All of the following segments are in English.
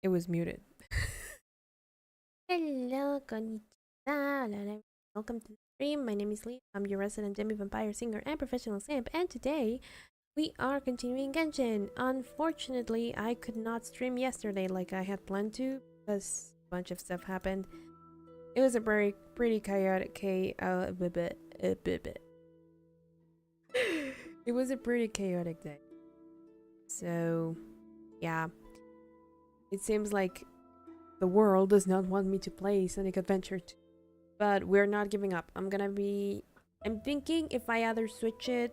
It was muted. Hello, konnichiwa. Welcome to the stream. My name is Lee. I'm your resident demi-vampire singer and professional simp, and today we are continuing Genshin. Unfortunately, I could not stream yesterday like I had planned to because a bunch of stuff happened. It was a pretty chaotic It was a pretty chaotic day. So, yeah. It seems like the world does not want me to play Sonic Adventure 2. But we're not giving up. I'm thinking if I either switch it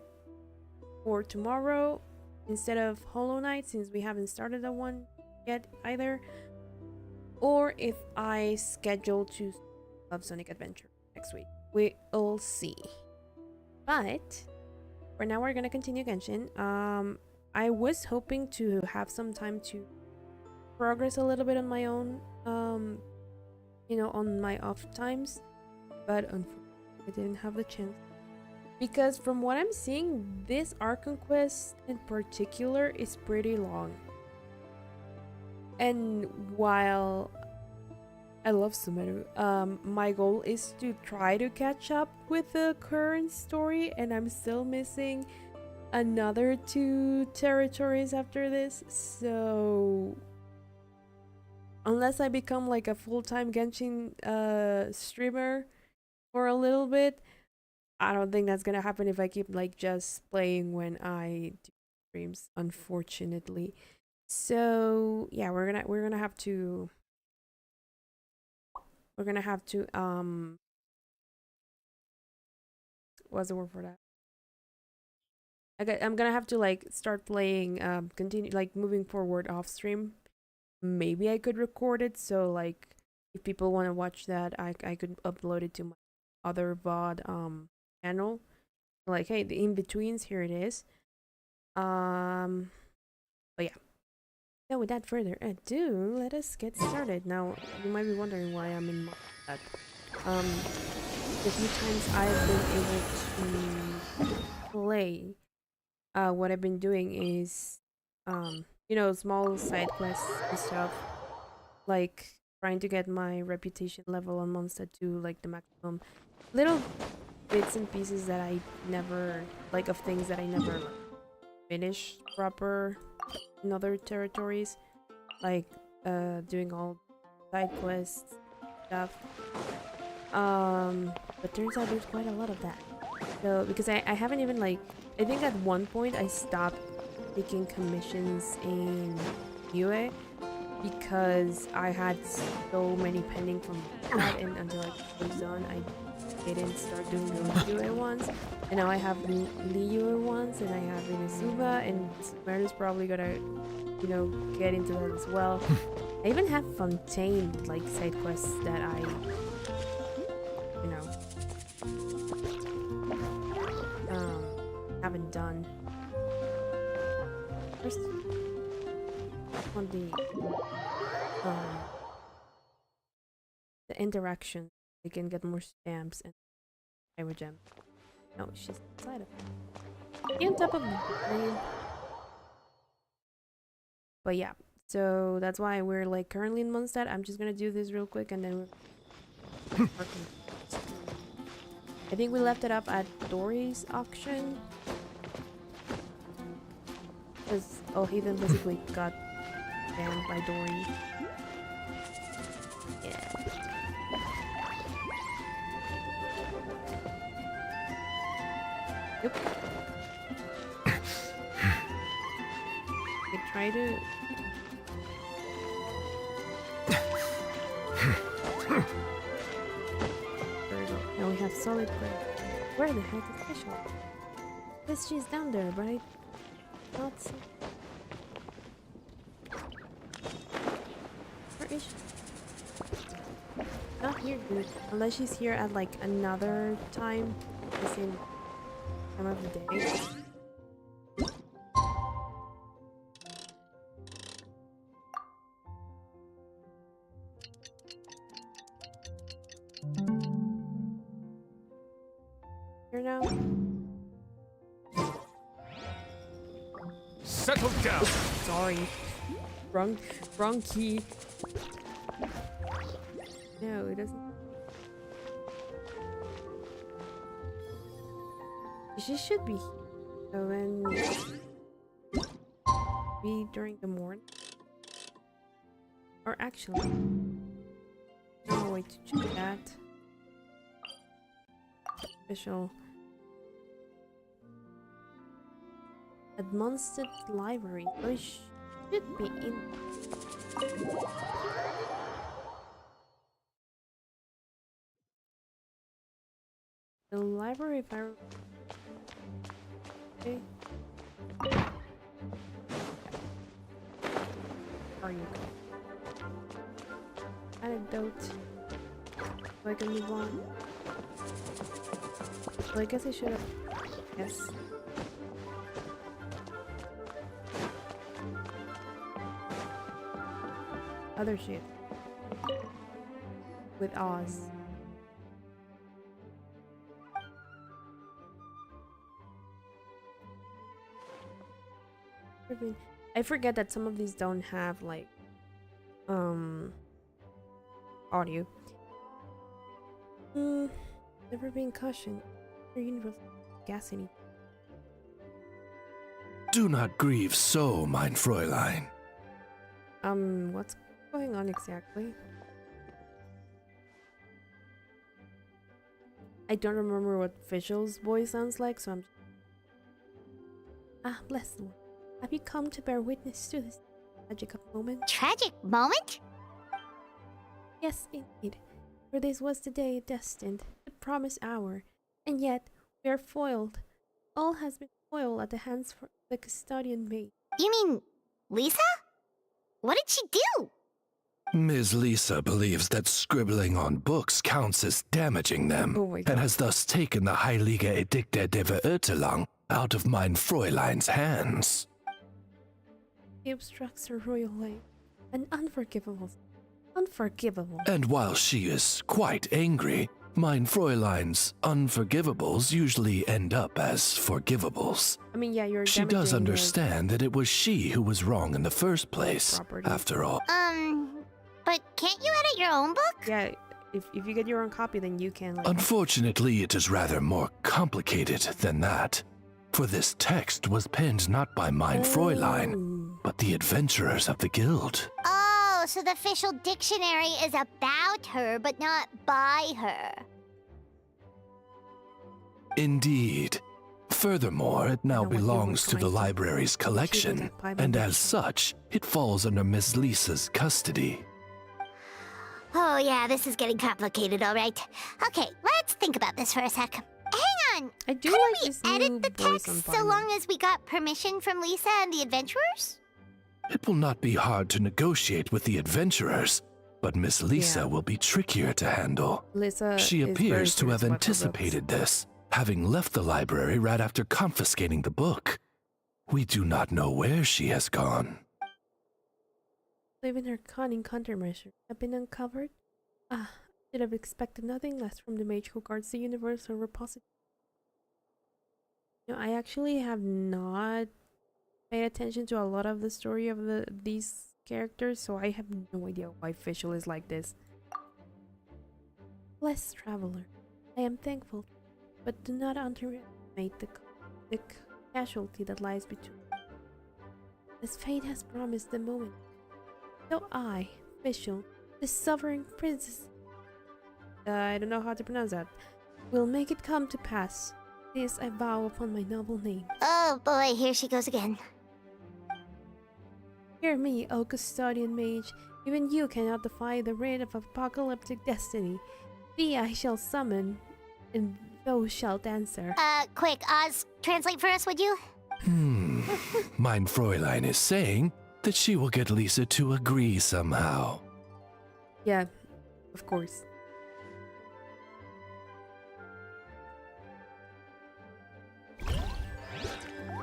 for tomorrow instead of Hollow Knight, since we haven't started that one yet either, or if I schedule to love Sonic Adventure next week. We'll see. But for now, we're gonna continue Genshin. I was hoping to have some time to progress a little bit on my own, on my off times, but unfortunately I didn't have the chance. Because from what I'm seeing, this Archon quest in particular is pretty long. And while I love Sumeru, my goal is to try to catch up with the current story, and I'm still missing another 2 territories after this, so unless I become like a full-time Genshin streamer for a little bit, I don't think that's gonna happen if I keep like just playing when I do streams, unfortunately. So yeah, we're gonna have to what's the word for that? I'm gonna have to like start playing, continue like moving forward off stream. Maybe I could record it, so like if people want to watch that, I could upload it to my other VOD channel. Like, hey, the in-betweens, here it is. But yeah. So without further ado, let us get started. Now, you might be wondering why I'm in that. The few times I've been able to play, what I've been doing is, you know, small side quests and stuff, like trying to get my reputation level on Monster to like the maximum. Little bits and pieces that I never, like, of things that I never like, finish proper in other territories, like doing all side quests stuff. But turns out there's quite a lot of that. So because I haven't even like, I think at one point I stopped taking commissions in UA because I had so many pending from that, and until I was done, I didn't start doing those UA ones. And now I have the UA ones, and I have Inazuma, and Sumeru's probably gonna, you know, get into that as well. I even have Fontaine, like, side quests that I, you know, haven't done. First, on the interaction, they can get more stamps and Ira gem. No, she's inside of it. On top of the plane. But yeah, so that's why we're like currently in Mondstadt. I'm just gonna do this real quick and then we're working. I think we left it up at Dory's auction. Because Heathen basically got banned by Dory. Yeah. Yep. I try to... There we go. Now we have solid ground. Where the heck is Fischl? Yes, she's down there, but I not see. Where is she? Not here, dude. Unless she's here at like another time, the same time of the day. Here now. Settle down. Sorry. Wrong key. No, it doesn't. She should be here. So when be during the morning. Or actually, no way to check that. Official. At Mondstadt Library. So it should be in. The library, if I okay. Are you anecdote? So I can move on. Well, I guess I should have. Yes. Other shit. With Oz. I forget that some of these don't have like audio. Never been cautioned. Universal gas any. Do not grieve so, mein Fräulein. What's going on exactly? I don't remember what Fischl's voice sounds like, so I'm. Ah, blessed one. Have you come to bear witness to this tragic moment? Tragic moment? Yes, indeed. For this was the day destined, the promised hour, and yet we are foiled. All has been foiled at the hands of the custodian maid. You mean Lisa? What did she do? Ms. Lisa believes that scribbling on books counts as damaging them, Oh my God. and has thus taken the Heilige Edikte der Verurteilung out of mein Fräulein's hands. He obstructs her royal life. An unforgivable. Unforgivable. And while she is quite angry, mein Fräulein's unforgivables usually end up as forgivables. I mean, yeah, you're She does damaging understand that it was she who was wrong in the first place, property. after all. But can't you edit your own book? Yeah, if you get your own copy, then you can, like... Unfortunately, it is rather more complicated than that. For this text was penned not by mein Fräulein, Oh. but the adventurers of the guild. Oh, so the official dictionary is about her, but not by her. Indeed. Furthermore, it now I know what you belongs were to the trying to- library's collection, that pie and by as such, it falls under Miss Lisa's custody. Oh yeah, this is getting complicated, all right. Okay, let's think about this for a sec. Hang on! I do Couldn't like we this new edit the voice on text so Barney. long as we got permission from Lisa and the adventurers? It will not be hard to negotiate with the adventurers, but Miss Lisa Yeah. will be trickier to handle. Lisa She is very appears to serious have about her books. anticipated this, having left the library right after confiscating the book. We do not know where she has gone. Even her cunning countermeasures have been uncovered. Ah, I should have expected nothing less from the mage who guards the universal repository. You know, I actually have not paid attention to a lot of the story of these characters, so I have no idea why Fischl is like this. Blessed traveler, I am thankful, but do not underestimate the casualty that lies between. As fate has promised the moment, so I, Fischl, the sovereign princess, I don't know how to pronounce that, will make it come to pass. This I vow upon my noble name. Oh boy, here she goes again. Hear me, O custodian mage. Even you cannot defy the reign of apocalyptic destiny. Thee I shall summon, and thou shalt answer. Quick, Oz, translate for us, would you? Mein Fräulein is saying that she will get Lisa to agree somehow. Yeah, of course.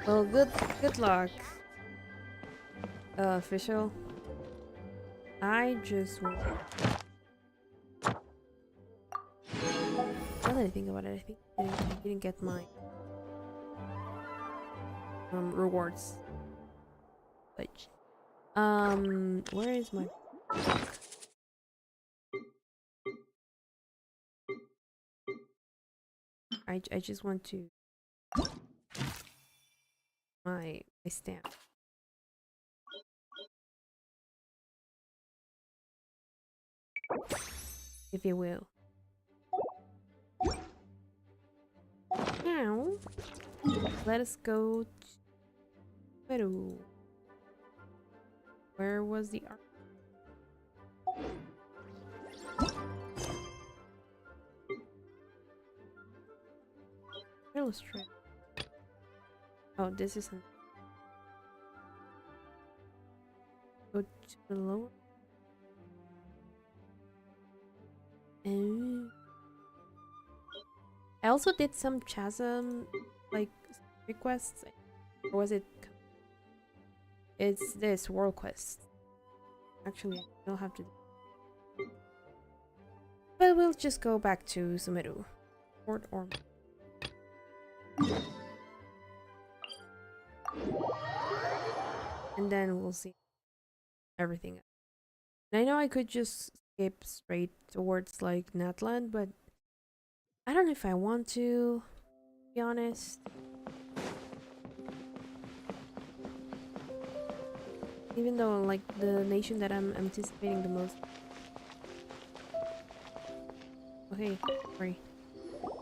Well, good luck. Official. I just want... Now that I think about it, I think I didn't get my rewards. Like, where is my... I just want to my stamp. If you will. Now, let us go to Peru. Where was the art? Illustrate. Oh, this isn't. Go to the lower. And I also did some chasm like requests. Or was it? It's this world quest. Actually, I don't have to. But we'll just go back to Sumeru. Port or. And then we'll see everything. And I know I could just skip straight towards like Natland, but I don't know if I want to be honest. Even though like the nation that I'm anticipating the most. Oh hey, sorry.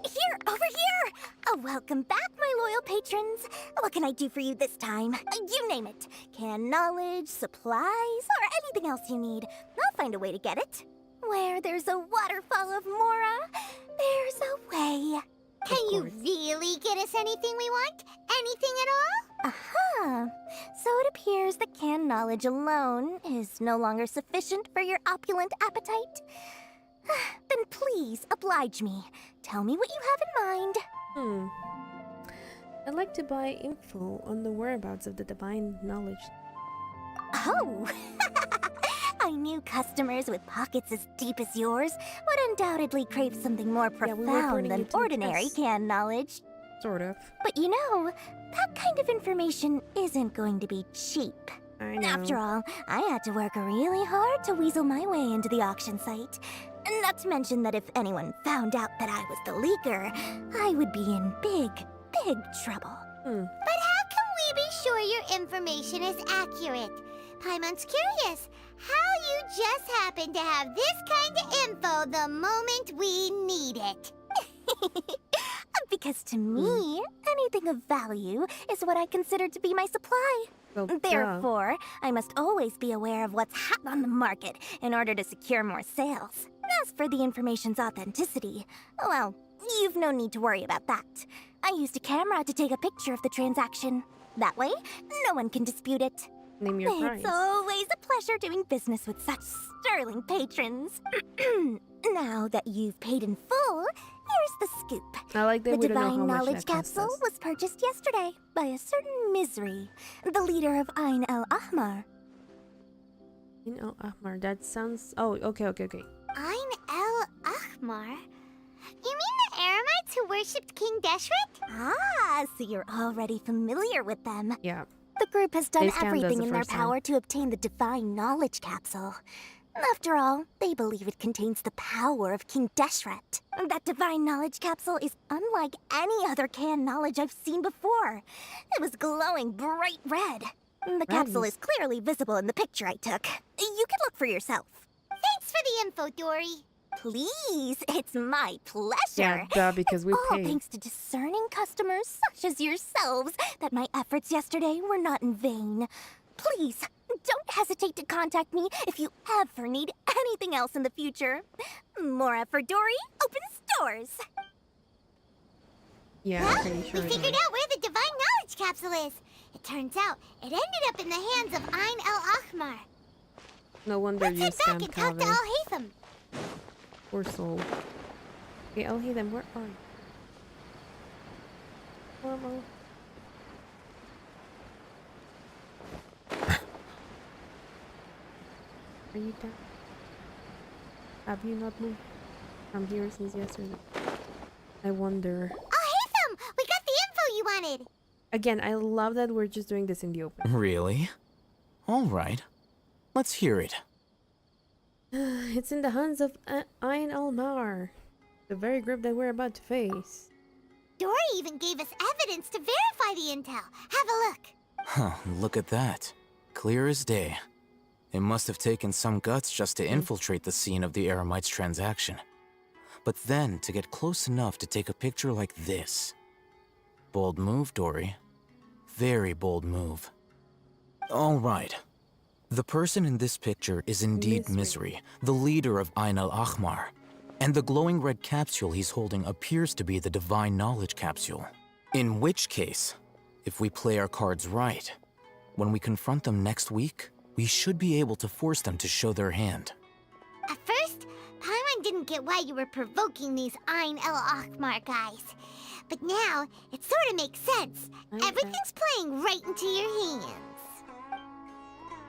Here, over here! Oh, welcome back, my loyal patrons. What can I do for you this time? You name it. Can knowledge, supplies, or anything else you need. I'll find a way to get it. Where there's a waterfall of Mora, there's a way. Can you really get us anything we want? Anything at all? Aha. So it appears that canned knowledge alone is no longer sufficient for your opulent appetite. Then please oblige me. Tell me what you have in mind. I'd like to buy info on the whereabouts of the divine knowledge. Oh! I knew customers with pockets as deep as yours would undoubtedly crave something more Yeah, we were profound putting than you to the ordinary test. canned knowledge. Sort of. But you know, that kind of information isn't going to be cheap. I know. After all, I had to work really hard to weasel my way into the auction site. Not to mention that if anyone found out that I was the leaker, I would be in big, big trouble. But how can we be sure your information is accurate? Paimon's curious how you just happen to have this kind of info the moment we need it. Because to me, anything of value is what I consider to be my supply. Well, duh. Therefore, I must always be aware of what's hot on the market in order to secure more sales. As for the information's authenticity, well, you've no need to worry about that. I used a camera to take a picture of the transaction. That way, no one can dispute it. Name your price. It's always a pleasure doing business with such sterling patrons. Now that you've paid in full, here's the scoop. I like that The we don't know how Divine much Knowledge that costs Capsule us. was purchased yesterday by a certain Misery, the leader of Ain El Ahmar. You know, Ahmar, that sounds... Oh, okay. Ain El Ahmar? You mean the Eremites who worshipped King Deshret? Ah, so you're already familiar with them. Yeah. The group has done They scammed us everything the in their first time. power to obtain the Divine Knowledge Capsule. After all, they believe it contains the power of King Deshret. That Divine Knowledge Capsule is unlike any other canned knowledge I've seen before. It was glowing bright red. The capsule Nice. is clearly visible in the picture I took. You can look for yourself. Thanks for the info, Dory. Please, it's my pleasure. Yeah, duh, because we It's all paid. thanks to discerning customers such as yourselves that my efforts yesterday were not in vain. Please, don't hesitate to contact me if you ever need anything else in the future. More effort, Dory. Opens doors. Yeah, Well, I'm pretty sure. we it figured was. out where the Divine Knowledge Capsule is. It turns out it ended up in the hands of Ain El Ahmar. No wonder Let's you head back scammed and talk to Calvin. Al Haytham. Poor soul. Okay, I'll hear them. Where are you? Normal. Are you down? Have you not moved from here since yesterday? I wonder. Al Haytham, we got the info you wanted. Again, I love that we're just doing this in the open. Really? All right. Let's hear it. It's in the hands of Ain Almar, the very group that we're about to face. Dory even gave us evidence to verify the intel. Have a look. Huh, look at that. Clear as day. It must have taken some guts just to infiltrate the scene of the Eremites transaction. But then to get close enough to take a picture like this. Bold move, Dory. Very bold move. All right. The person in this picture is indeed Misery, the leader of Ain El Ahmar. And the glowing red capsule he's holding appears to be the Divine Knowledge Capsule. In which case, if we play our cards right, when we confront them next week, we should be able to force them to show their hand. At first, Paimon didn't get why you were provoking these Ain El Ahmar guys. But now, it sort of makes sense. Okay. Everything's playing right into your hands.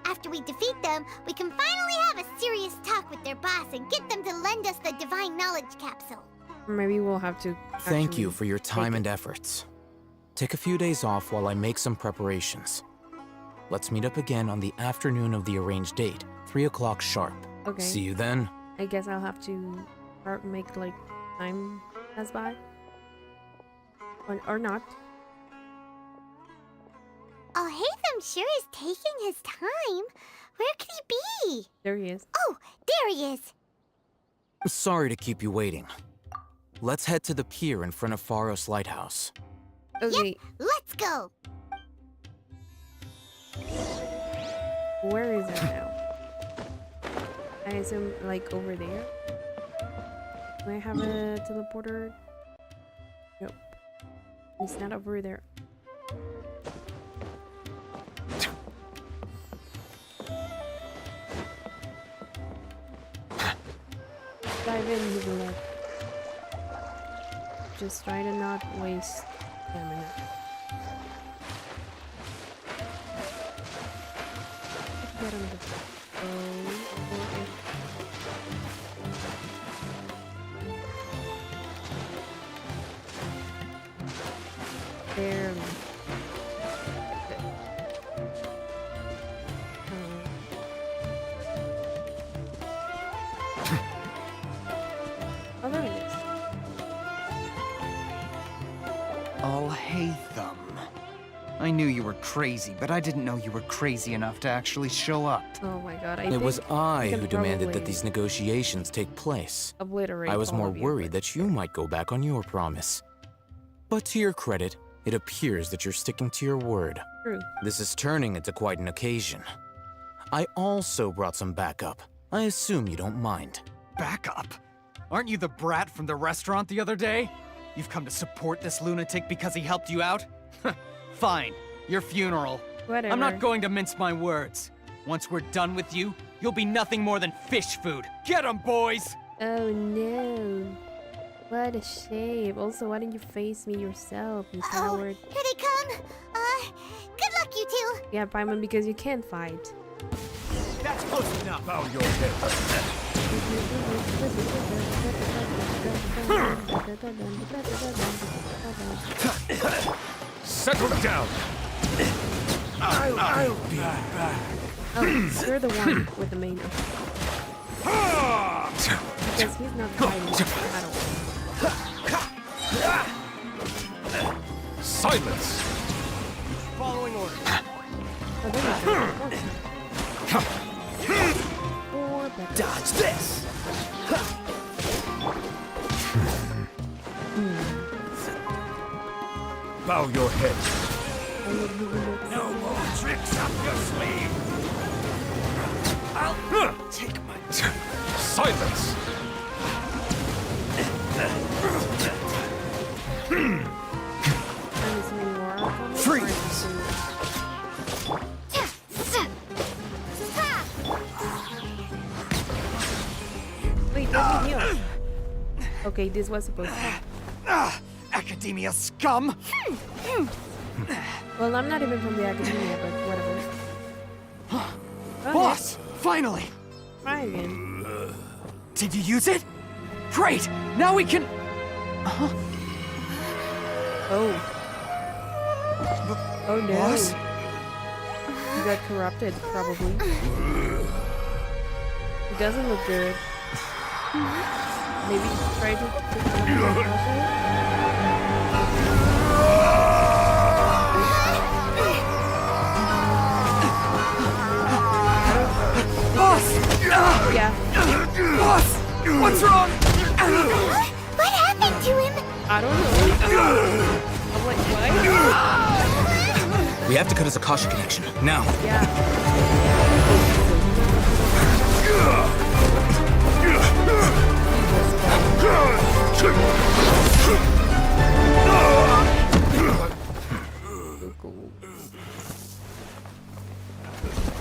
After we defeat them, we can finally have a serious talk with their boss and get them to lend us the Divine Knowledge Capsule. Maybe we'll have to. Thank you actually for your time take and it. efforts. Take a few days off while I make some preparations. Let's meet up again on the afternoon of the arranged date, 3 o'clock sharp. Okay. See you then. I guess I'll have to make like time pass by. Or not. Al Haytham sure is taking his time. Where could he be? There he is. Oh, there he is. Sorry to keep you waiting. Let's head to the pier in front of Faros Lighthouse. Okay, Let's go. where is it now? I assume like over there. Do I have a teleporter? Nope. It's not over there. Dive in, Hugula. Just try to not waste stamina. get on the phone. Barely. Oh, there it is. I'll hate them. I knew you were crazy, but I didn't know you were crazy enough to actually show up. Oh my god, It was I can who demanded that probably these negotiations take place. obliterate I was all more of you, worried but- that you might go back on your promise. But to your credit, it appears that you're sticking to your word. True. This is turning into quite an occasion. I also brought some backup. I assume you don't mind. Backup? Aren't you the brat from the restaurant the other day? You've come to support this lunatic because he helped you out? Fine, your funeral. Whatever. I'm not going to mince my words. Once we're done with you, you'll be nothing more than fish food. Get 'em, boys! Oh no. What a shame. Also, why didn't you face me yourself, you Oh, coward? here they come. Good luck, you two. Yeah, Paimon, because you can't fight. That's close enough. Bow your head. Settle down. I'll be back. Oh, you're the one with the main because he's not fighting at all. Silence. Following orders. Oh, there we go. Or better. Dodge this! Bow your head. No more tricks up your sleeve. I'll take my silence. Freeze! Wait, let me heal. Okay, this was supposed to. Academia scum! Well, I'm not even from the academia, but whatever. Okay, Boss! Finally! try again. Did you use it? Great! Now we can... Oh. Oh no. Boss? You got corrupted, probably. It doesn't look good. Maybe try to Boss! yeah. Boss! What's wrong? What happened to him? I don't know. I'm like, what? We have to cut his Akasha connection, now. Yeah.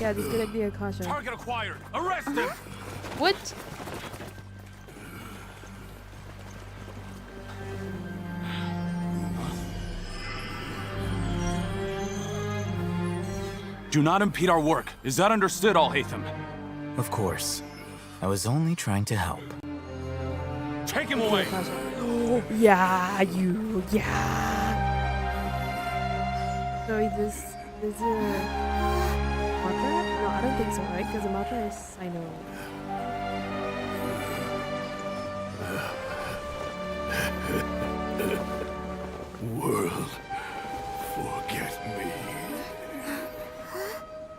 Yeah, disconnect the Akasha. Target acquired. Arrest him. What? Do not impede our work. Is that understood, Alhaitham? Of course. I was only trying to help. Take him away! Akasha. Oh, yeah, you, yeah. So is this a mantra? No, I don't think so, right? Because the mantra is, I know. World, forget me.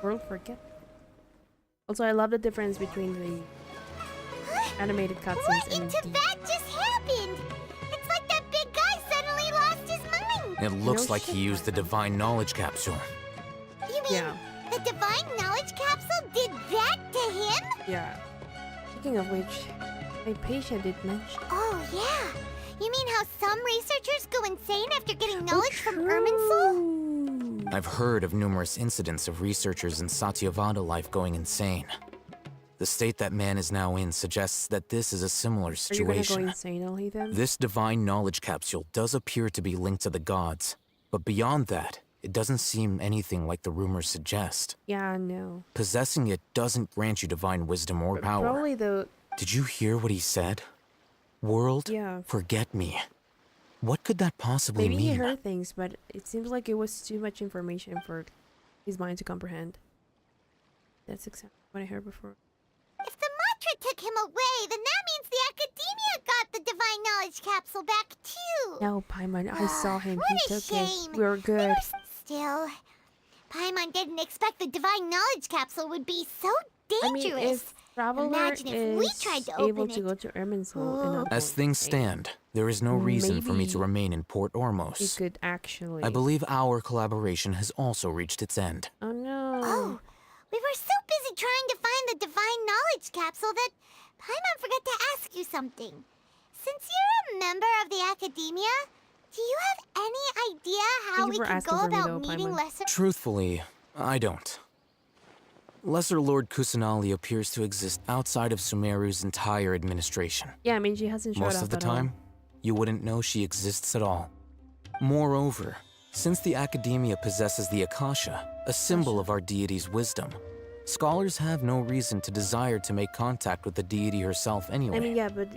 World forget. Also, I love the difference between the animated cutscenes What in and Tibet just happened? It's like that big guy suddenly lost his mind. It looks No like shit. he used the divine knowledge capsule. You mean Yeah. the divine knowledge capsule did that to him? Yeah. Speaking of which, my patient did mention. Oh, yeah. You mean how some researchers go insane after getting knowledge from Irminsul? True. I've heard of numerous incidents of researchers in Satyavada life going insane. The state that man is now in suggests that this is a similar Are you gonna go situation. insane, Alhaitham? This divine knowledge capsule does appear to be linked to the gods, but beyond that, it doesn't seem anything like the rumors suggest. Yeah, no. Possessing it doesn't grant you divine wisdom or power. Probably the... Did you hear what he said? World, Yeah. forget me. What could that possibly Maybe mean? he heard things, but it seems like it was too much information for his mind to comprehend. That's exactly what I heard before. If the mantra took him away, then that means the Academia got the Divine Knowledge Capsule back too. No, Paimon, I saw him. What He a took shame. it. We were good. Still, Paimon didn't expect the Divine Knowledge Capsule would be so dangerous. I mean, if Traveler Imagine if we is tried to able open to it. go to Erminsul, As things stand, there is no reason for me to Maybe remain in Port he Ormos. could actually... I believe our collaboration has also reached its end. Oh no. Oh, we were so busy trying to find the Divine Knowledge Capsule that Paimon forgot to ask you something. Since you're a member of the Academia, do you have any idea how Thank you we for could asking go for me, about though, meeting Paimon. lesser? Truthfully, I don't. Lesser Lord Kusanali appears to exist outside of Sumeru's entire administration. Yeah, I mean, she hasn't showed Most up of the at all. time, you wouldn't know she exists at all. Moreover, since the Academia possesses the Akasha, a symbol of our deity's wisdom, scholars have no reason to desire to make contact with the deity herself anyway. I mean, yeah, but...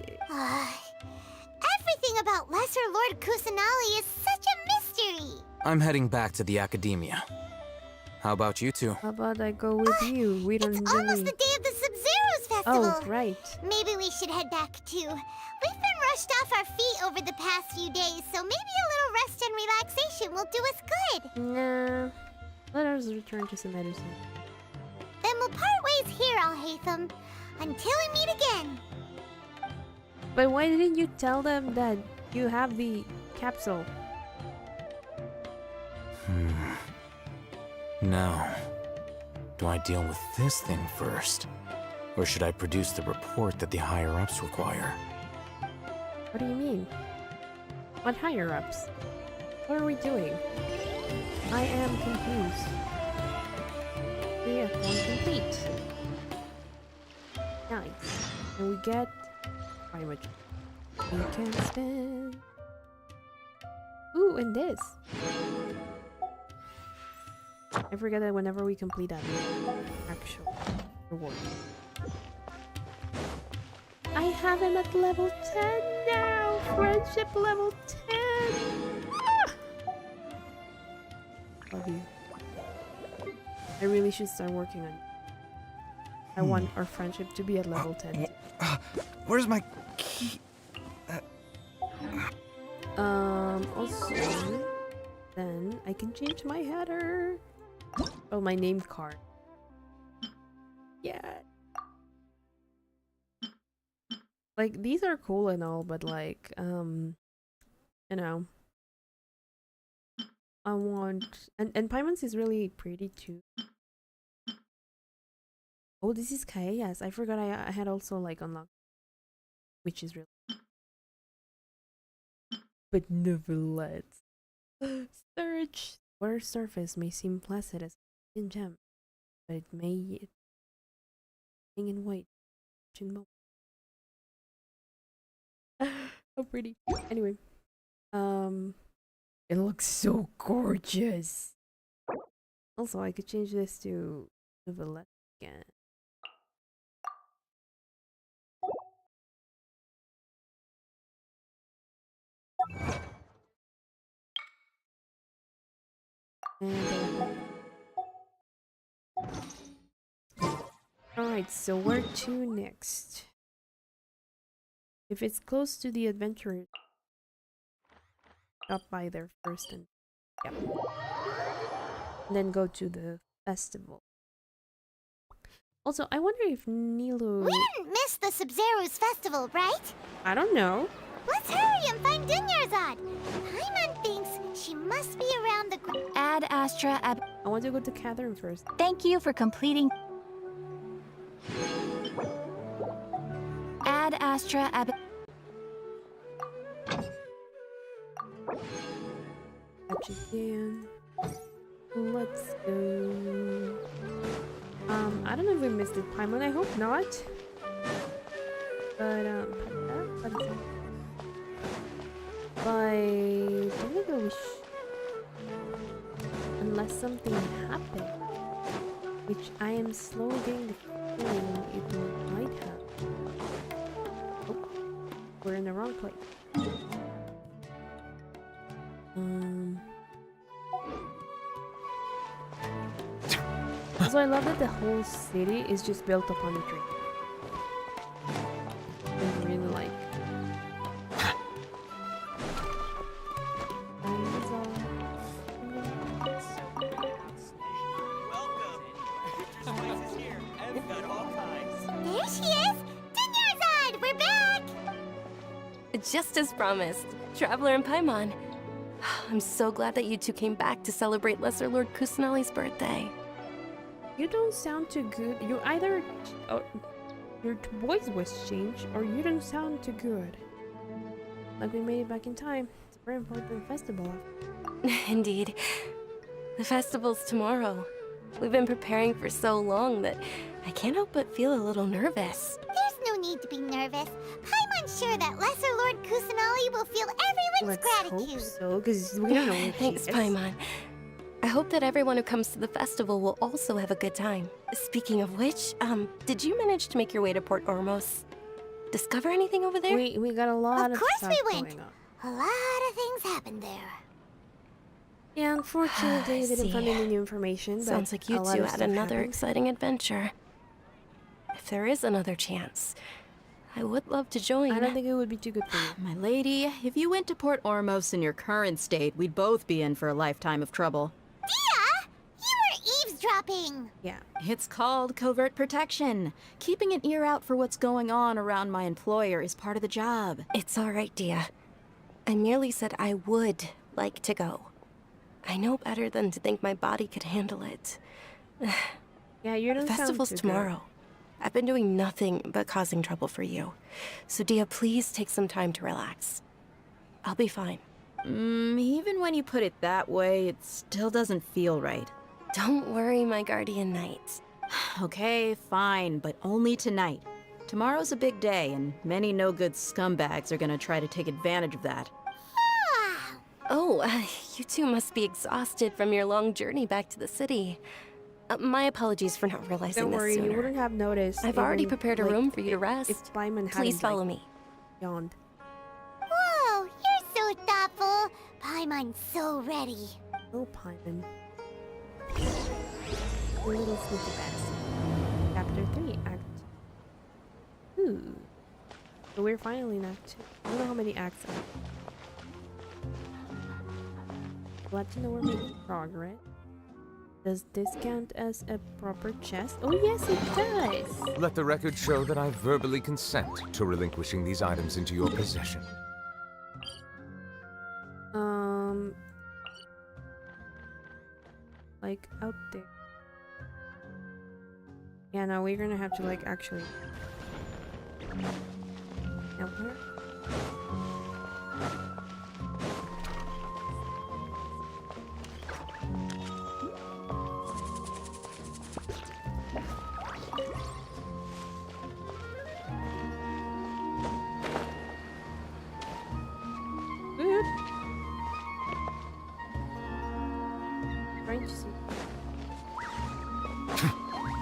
Everything about Lesser Lord Kusanali is such a mystery. I'm heading back to the Academia. How about you two? How about I go with you? We don't It's really... almost the day of the Sub-Zero's festival. Oh, right. Maybe we should head back too. We've been rushed off our feet over the past few days, so maybe a little rest and relaxation will do us good. Nah. Let us return to Sumeru soon. Then we'll part ways here, Alhaitham, until we meet again. But why didn't you tell them that you have the capsule? Now, do I deal with this thing first? Or should I produce the report that the higher-ups require? What do you mean? What higher-ups? What are we doing? I am confused. Yeah, one complete. Nice. And we get... Pretty much. We can spend... Ooh, and this! I forget that whenever we complete that actual reward. I have him at level 10 now! Friendship level 10! Ah! Love you. I really should start working on it. I want our friendship to be at level 10. Where's my key? Also, then I can change my header. Oh, my name card. Yeah. Like, these are cool and all, but like, you know. I want... And Paimon's is really pretty too. Oh, this is Kaeya's. I forgot I had also like unlocked. Which is really... Benevolent. Search. Water surface may seem placid as a gem, but it may hang in white. How pretty. Anyway, it looks so gorgeous. Also, I could change this to Benevolent again. Alright, so where to next? If it's close to the adventure, stop by there first and yep. And then go to the festival. Also, I wonder if Nilo... We didn't miss the Sub-Zero's festival, right? I don't know. Let's hurry and find Dunyarzad. Paimon thinks she must be around the... Ad Astra Ab. I want to go to Catherine first. Thank you for completing. Ad Astra Ab. Catch again. Let's go. I don't know if we missed it, Paimon. I hope not. But I'm gonna go unless something happened, which I am slowly getting the feeling it might have. Oh, we're in the wrong place. Also, I love that the whole city is just built upon the tree. I really like. There she is! Dinyarzad! We're back! Just as promised, Traveler and Paimon. I'm so glad that you two came back to celebrate Lesser Lord Kusanali's birthday. You don't sound too good. You either your voice was changed or you don't sound too good. Like we made it back in time. It's a very important festival. Indeed. The festival's tomorrow. We've been preparing for so long that I can't help but feel a little nervous. There's no need to be nervous. Paimon's sure that Lesser Lord Kusanali will feel everyone's Let's gratitude. hope so, because we don't know who Thanks, she is. Paimon. I hope that everyone who comes to the festival will also have a good time. Speaking of which, did you manage to make your way to Port Ormos? Discover anything over there? We got a lot of course stuff we went. going on. A lot of things happened there. Yeah, unfortunately, I they didn't find see. any new information. But Sounds like you a lot two of had stuff another happened. exciting adventure. If there is another chance, I would love to join. I don't think it would be too good for you. My lady, if you went to Port Ormos in your current state, we'd both be in for a lifetime of trouble. Dia! You were eavesdropping! Yeah. It's called covert protection. Keeping an ear out for what's going on around my employer is part of the job. It's all right, Dia. I merely said I would like to go. I know better than to think my body could handle it. Yeah, you don't The sound festival's too good. tomorrow. I've been doing nothing but causing trouble for you. So, Dia, please take some time to relax. I'll be fine. Even when you put it that way, it still doesn't feel right. Don't worry, my guardian knight. Okay, fine, but only tonight. Tomorrow's a big day, and many no-good scumbags are gonna try to take advantage of that. Oh, you two must be exhausted from your long journey back to the city. My apologies for not realizing Don't this worry, sooner. you wouldn't have noticed. I've already even, prepared a like, room for you to if rest. Paimon hadn't, Please follow like, me. yawned. Whoa, you're so thoughtful. Paimon's so ready. Oh, Paimon. A little sneaky bastard. Chapter 3, Act 2. So we're finally in Act 2. I don't know how many acts are. Glad to know we're making progress. Does this count as a proper chest? Oh yes, it does! Let the record show that I verbally consent to relinquishing these items into your possession. Like, out there. Yeah, no, we're gonna have to, like, actually... Now, where? Good. Trying to see.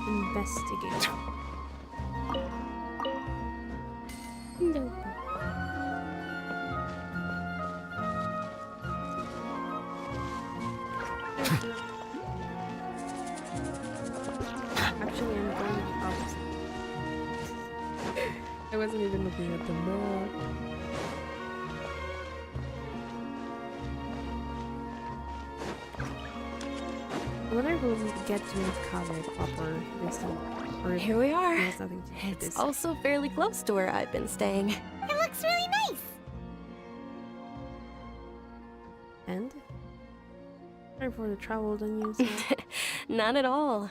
Investigate. Nope. Actually, I'm going the opposite. I wasn't even looking at the map. I wonder if we'll get to cover it proper this time. Or if Here we are. it has nothing to do with It's this. also fairly close to where I've been staying. It looks really nice. And? Sorry for the trouble, don't you? Not at all.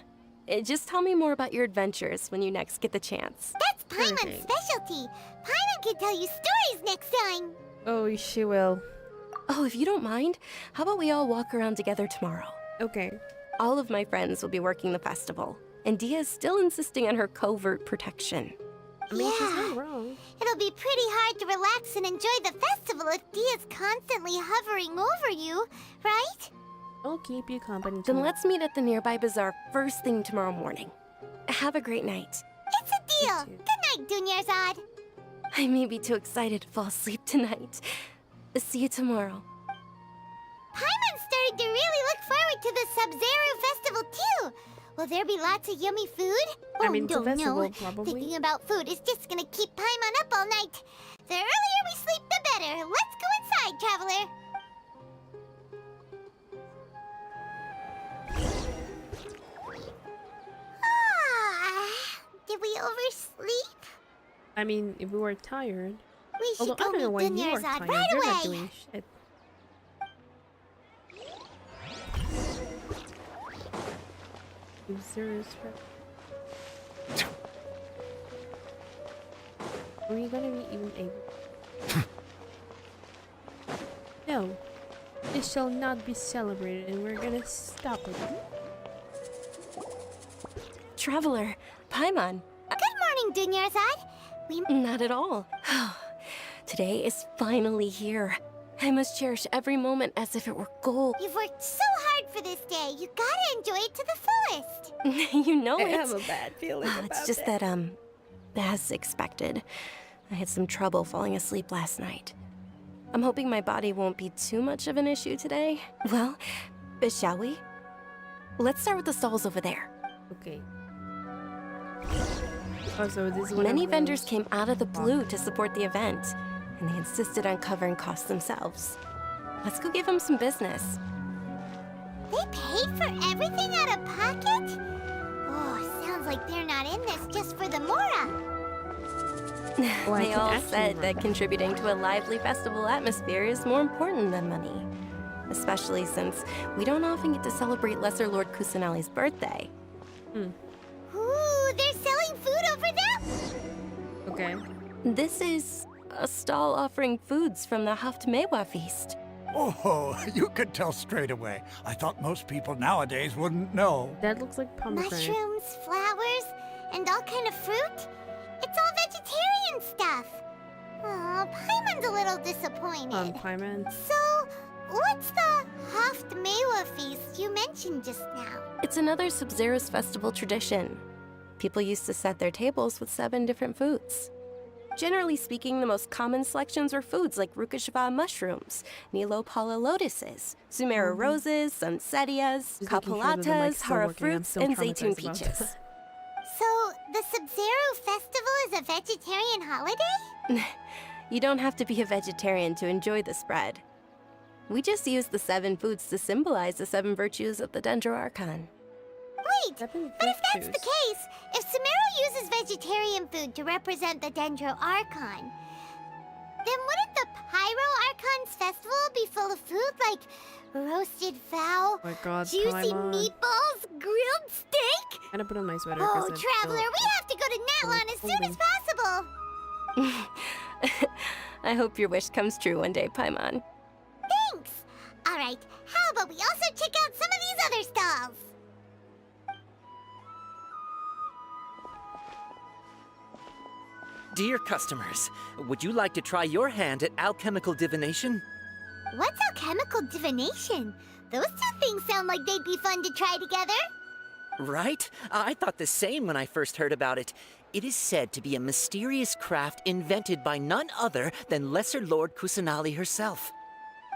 Just tell me more about your adventures when you next get the chance. That's Paimon's Perfect. specialty. Paimon can tell you stories next time. Oh, she will. Oh, if you don't mind, how about we all walk around together tomorrow? Okay. All of my friends will be working the festival, and Dia is still insisting on her covert protection. I mean, she's Yeah. not wrong. It'll be pretty hard to relax and enjoy the festival if Dia's constantly hovering over you, right? I'll keep you company Then tomorrow. let's meet at the nearby bazaar first thing tomorrow morning. Have a great night. It's a deal. too. Good night, Dunyarzad. I may be too excited to fall asleep tonight. See you tomorrow. Paimon's starting to really look forward to the Sub-Zero Festival, too. Will there be lots of yummy food? I mean, it's a no, festival, no. probably. Thinking about food is just gonna keep Paimon up all night. The earlier we sleep, the better. Let's go inside, traveler. Did we oversleep? I mean, if we were tired. We should Although I go don't know why meet you are Dunyarzad tired. right You're away. not doing shit. Losers. Are we gonna be even able? No. This shall not be celebrated, and we're gonna stop it. Traveler, Paimon. Good morning, Dunyarzad. We Not at all. Today is finally here. I must cherish every moment as if it were gold. You've worked so hard for this day. You gotta enjoy it to the fullest. You know I it. have a bad feeling about It's just it. that, as expected, I had some trouble falling asleep last night. I'm hoping my body won't be too much of an issue today. Well, shall we? Let's start with the stalls over there. Okay. Oh, so this is one Many of vendors those- came out of the blue to support the event, and they insisted on covering costs themselves. Let's go give them some business. They paid for everything out of pocket? Oh, sounds like they're not in this just for the Mora. Oh, I They can all actually said run that that. contributing to a lively festival atmosphere is more important than money. Especially since we don't often get to celebrate Lesser Lord Kusanali's birthday. Ooh, they're selling food over there? Okay. This is a stall offering foods from the Haftmewa feast. Oh, you could tell straight away. I thought most people nowadays wouldn't know. That looks like pomegranate. Mushrooms, flowers, and all kind of fruit? It's all vegetarian stuff. Oh, Paimon's a little disappointed. Paimon. So, what's the Haftmewa feast you mentioned just now? It's another Sub-Zero's festival tradition. People used to set their tables with 7 different foods. Generally speaking, the most common selections were foods like Rukashava mushrooms, Nilopala lotuses, Sumeru roses, Sunsettias, Just making sure that the mic's Kapulatas, still Hara working. I'm fruits, still and Zaytun traumatized about peaches. that. So, the Sub-Zero Festival is a vegetarian holiday? You don't have to be a vegetarian to enjoy the spread. We just use the 7 foods to symbolize the 7 virtues of the Dendro Archon. Wait, Seven but if that's the virtues. case, if Sumeru uses vegetarian food to represent the Dendro Archon, then wouldn't the Pyro Archon's festival be full of food like roasted fowl, Oh my god, juicy Paimon. meatballs, grilled steak? I'm gonna put on my sweater. Oh, 'cause it's Traveler, still- we have to go to Natlon as soon as possible. I hope your wish comes true one day, Paimon. Thanks. All right, how about we also check out some of these other stalls? Dear customers, would you like to try your hand at alchemical divination? What's alchemical divination? Those two things sound like they'd be fun to try together. Right? I thought the same when I first heard about it. It is said to be a mysterious craft invented by none other than Lesser Lord Kusanali herself.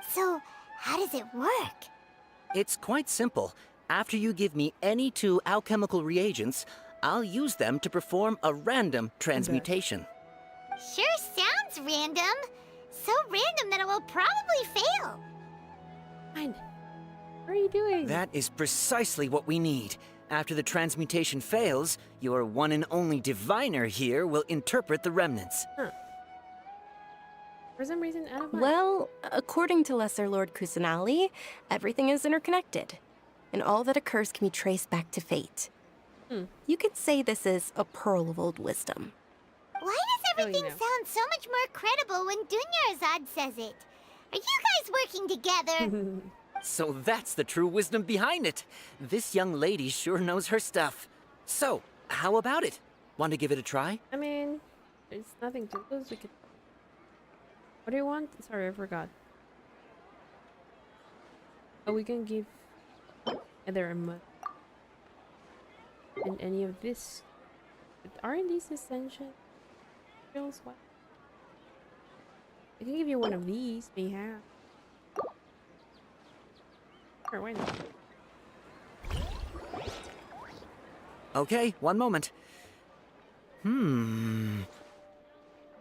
So, how does it work? It's quite simple. After you give me any 2 alchemical reagents, I'll use them to perform a random transmutation. Sure sounds random. So random that it will probably fail. Fine. What are you doing? That is precisely what we need. After the transmutation fails, your one and only diviner here will interpret the remnants. For some reason, out of my... Well, according to Lesser Lord Kusanali, everything is interconnected, and all that occurs can be traced back to fate. You could say this is a pearl of old wisdom. Why does everything know. sound so much more credible when Dunyarzad says it? Are you guys working together? So that's the true wisdom behind it. This young lady sure knows her stuff. So, how about it? Want to give it a try? I mean, there's nothing to lose. We could... What do you want? Sorry, I forgot. Oh, we can give Either a mud. And any of this. But aren't these essential? What? I can give you one of these, mayhap. Sure, why not? Okay, one moment.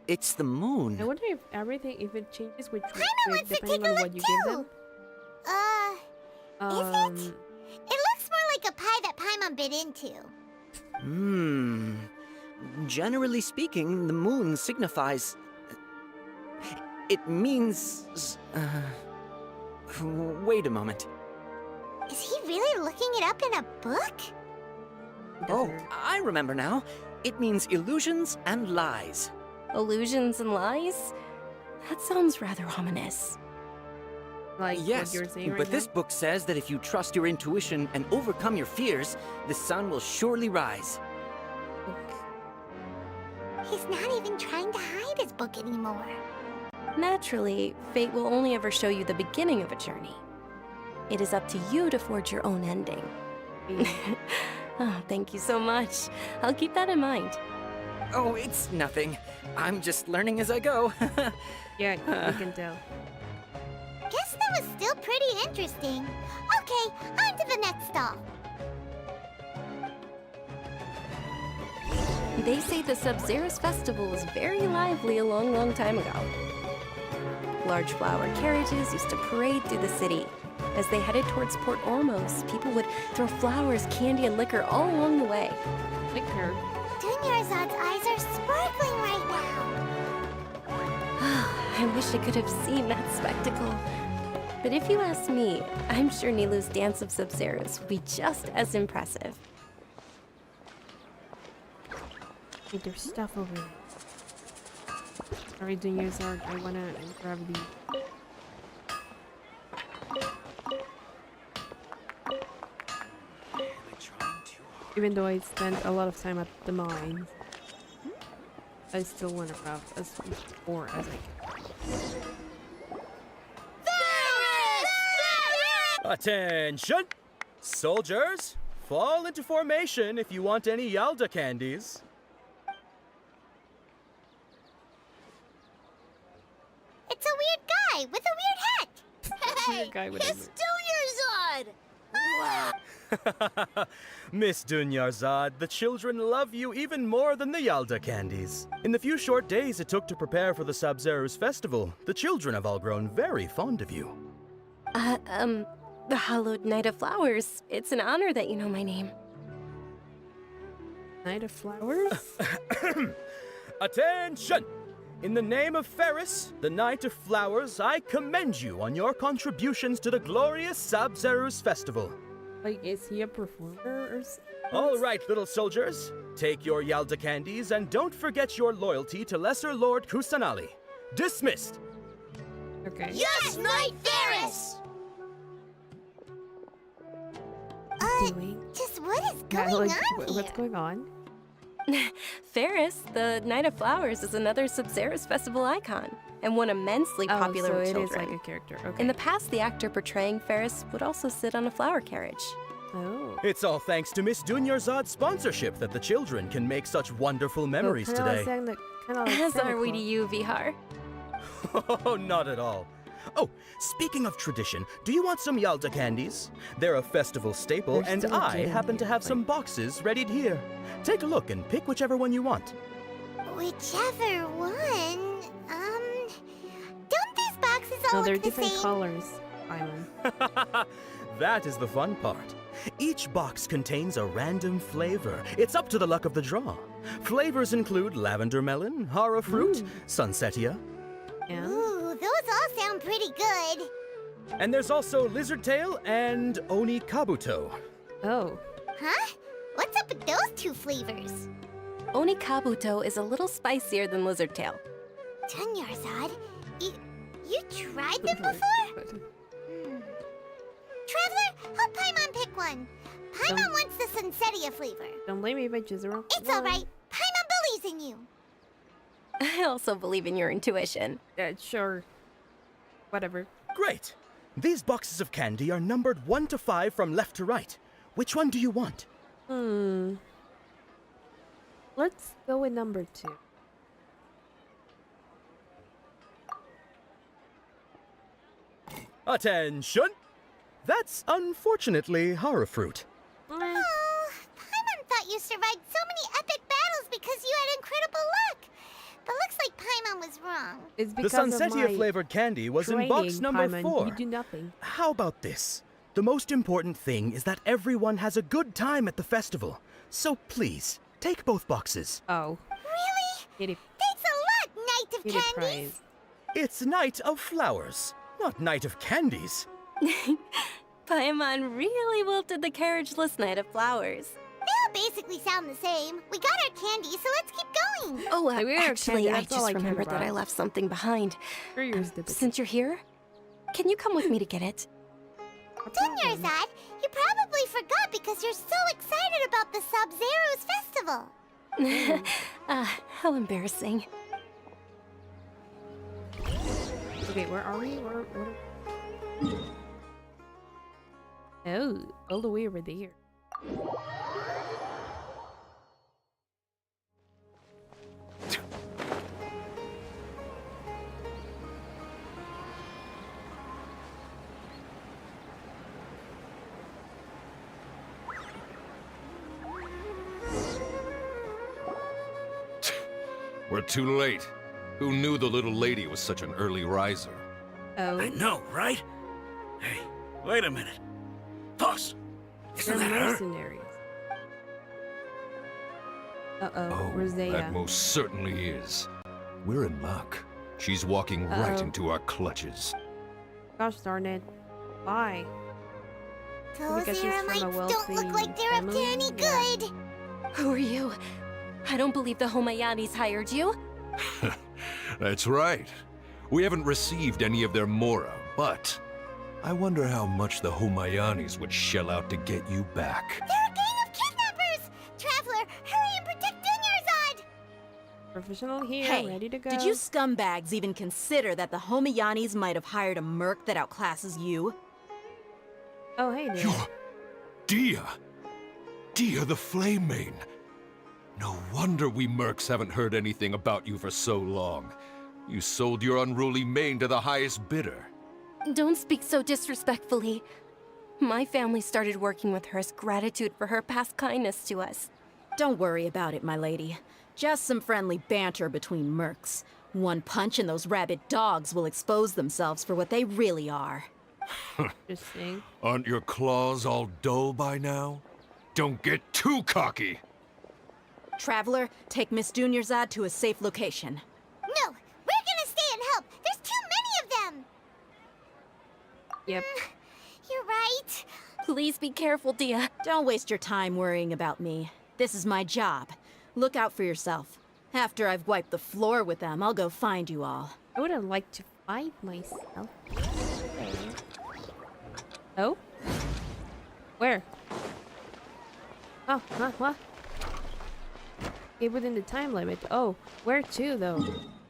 It's the moon. I wonder if if it changes with wants to depending take a on what look you too. give them. Is it? It looks more like a pie that Paimon bit into. Generally speaking, the moon signifies... It means... Wait a moment. Is he really looking it up in a book? Oh, I remember now. It means illusions and lies. Illusions and lies? That sounds rather ominous. Like Yes, what you're saying right but now? this book says that if you trust your intuition and overcome your fears, the sun will surely rise. He's not even trying to hide his book anymore. Naturally, fate will only ever show you the beginning of a journey. It is up to you to forge your own ending. Oh, thank you so much. I'll keep that in mind. Oh, it's nothing. I'm just learning as I go. Yeah, you can tell. Guess that was still pretty interesting. Okay, on to the next stop. They say the Sub-Zerus festival was very lively a long, long time ago. Large flower carriages used to parade through the city. As they headed towards Port Ormos, people would throw flowers, candy, and liquor all along the way. Liquor? Dunyarzad's eyes are sparkling right I wish I could have seen that spectacle. But if you ask me, I'm sure Nilu's Dance of Sub-Zerus would be just as impressive. Hey, there's stuff over there. Sorry, Dunyarzad, I wanna grab the... Even though I spent a lot of time at the mines, I still want to grab as more as I can. Attention! Soldiers, fall into formation if you want any Yalda candies. It's a weird guy with a weird hat. Weird guy with a it's Dunyarzad! Wow. Miss Dunyarzad, the children love you even more than the Yalda candies. In the few short days it took to prepare for the Sub-Zerus festival, the children have all grown very fond of you. The Hallowed Night of Flowers. It's an honor that you know my name. Night of Flowers? Attention! In the name of Ferris, the Knight of Flowers, I commend you on your contributions to the glorious Sub-Zerus festival. Like, is he a performer or something? All right, little soldiers. Take your Yalda candies and don't forget your loyalty to Lesser Lord Kusanali. Dismissed! Okay. Yes, Knight Ferris! Just what is going on What's here? going on? Ferris, the Night of Flowers, is another Sub-Zerus festival icon, and one immensely popular so with it children. is like a character. Okay. In the past, the actor portraying Ferris would also sit on a flower carriage. Oh. It's all thanks to Miss Dunyarzad's sponsorship that the children can make such wonderful memories today. As are we to you, Vihar. Oh, not at all. Oh, speaking of tradition, do you want some Yalda candies? They're a festival staple, They're and still I happen to have some boxes readied here. Take a look and pick whichever one you want. Whichever one. Don't these boxes all No, they're look the different same? colors, Island. That is the fun part. Each box contains a random flavor. It's up to the luck of the draw. Flavors include lavender melon, hara fruit, sunsetia. Yeah. Ooh, those all sound pretty good. And there's also lizard tail and oni kabuto. Oh. Huh? What's up with those two flavors? Oni Kabuto is a little spicier than Lizard Tail. Dunyarzad, you tried them before? Traveler, help Paimon pick one. Paimon wants the Sunsetia flavor. Don't blame me if I choose the wrong It's alright. Paimon believes in you. I also believe in your intuition. Sure. Whatever. Great. These boxes of candy are numbered 1 to 5 from left to right. Which one do you want? Let's go with number 2. Attention! That's unfortunately horror fruit. Oh, Paimon thought you survived so many epic battles because you had incredible luck. But looks like Paimon was wrong. It's The because of Sunsetia my flavored candy was in training, box number Paimon. 4. You do nothing. How about this? The most important thing is that everyone has a good time at the festival. So please, take both boxes. Oh. Really? Kitty, Thanks a lot, Knight of kitty Candies. prize. It's Night of Flowers, not Night of Candies. Paimon really wilted the carriageless Knight of Flowers. They all basically sound the same. We got our candy, so let's keep going. Oh, we are actually, candy, I that's all just I care remembered that I about. left something behind. Screw your stupid. Since you're here, can you come with me to get it? Dunyarzad, you probably forgot because you're so excited about the Sub-Zero's festival. How embarrassing. Okay, where are we? Oh, all the way over there. We're too late. Who knew the little lady was such an early riser? Oh. I know, right? Hey, wait a minute. Pause. Isn't They're that her? mercenaries. Uh-oh, Oh, where's Zaya? that most certainly is. We're in luck. She's walking right Uh-oh. into our clutches. Gosh darn it. Why? Those Because she's from a Eremites don't wealthy look like they're up to family? any Yeah. good. Who are you? I don't believe the Homayanis hired you. That's right. We haven't received any of their mora, but I wonder how much the Humayanis would shell out to get you back. They're a gang of kidnappers! Traveler, hurry and protect Dunyarzad! Professional here, Hey, ready to go. did you scumbags even consider that the Homayanis might have hired a merc that outclasses you? Oh, hey there. You're Dia! Dia the Flame Mane! No wonder we mercs haven't heard anything about you for so long. You sold your unruly mane to the highest bidder. Don't speak so disrespectfully. My family started working with her as gratitude for her past kindness to us. Don't worry about it, my lady. Just some friendly banter between mercs. One punch and those rabid dogs will expose themselves for what they really are. Interesting. Aren't your claws all dull by now? Don't get too cocky! Traveler, take Miss Dunyarzad to a safe location. No, we're gonna stay and help. There's too many of them. Yep. You're right. Please be careful, Dia. Don't waste your time worrying about me. This is my job. Look out for yourself. After I've wiped the floor with them, I'll go find you all. I would have liked to fight myself. Oh? Where? Oh, huh, what? Okay, within the time limit. Oh, where to though?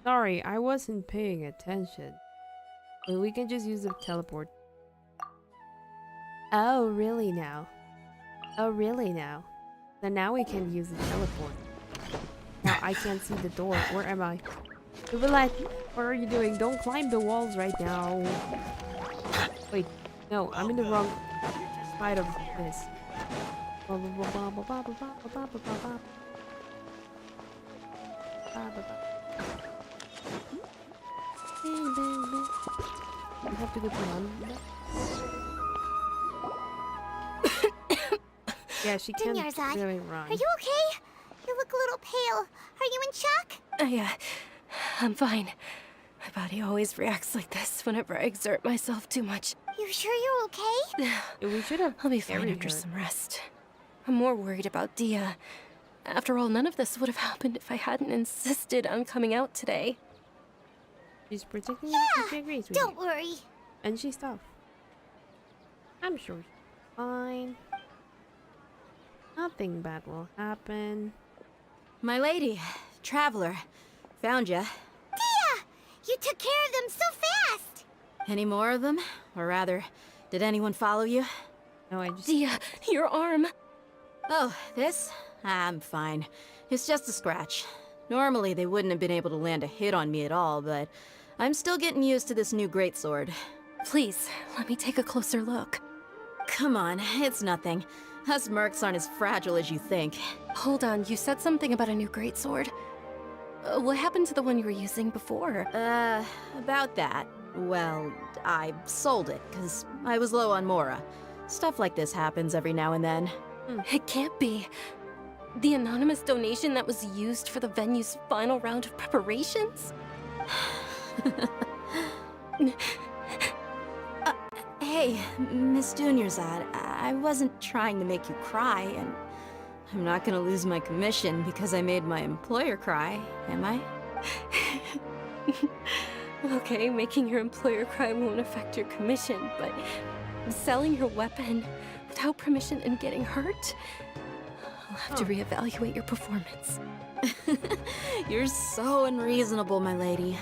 Sorry, I wasn't paying attention. Well, we can just use the teleport. Oh, really now? Oh, really now? So now we can use the teleport. Now I can't see the door. Where am I? Uvalette, what are you doing? Don't climb the walls right now. Wait, no, I'm in the wrong side of this. I have to go to London. Yeah, she can't Dunyarzad, really run. are you okay? You look a little pale. Are you in shock? I'm fine. My body always reacts like this whenever I exert myself too much. You sure you're okay? We should have. I'll be fine after some rest. I'm more worried about Dia. After all, none of this would have happened if I hadn't insisted on coming out today. She's protecting you. She agrees with Don't you. worry. And she's tough. I'm sure she's fine. Nothing bad will happen. My lady, Traveler, found ya. Dia! You took care of them so fast! Any more of them? Or rather, did anyone follow you? No, I just... Dia, your arm. Oh, this? I'm fine. It's just a scratch. Normally, they wouldn't have been able to land a hit on me at all, but I'm still getting used to this new greatsword. Please, let me take a closer look. Come on, it's nothing. Us mercs aren't as fragile as you think. Hold on, you said something about a new greatsword. What happened to the one you were using before? About that. Well, I sold it, because I was low on Mora. Stuff like this happens every now and then. It can't be. The anonymous donation that was used for the venue's final round of preparations? Hey, Miss Dunyarzad, I wasn't trying to make you cry, and I'm not gonna lose my commission because I made my employer cry, am I? Okay, making your employer cry won't affect your commission, but selling your weapon without permission and getting hurt? I'll have to reevaluate your performance. You're so unreasonable, my lady.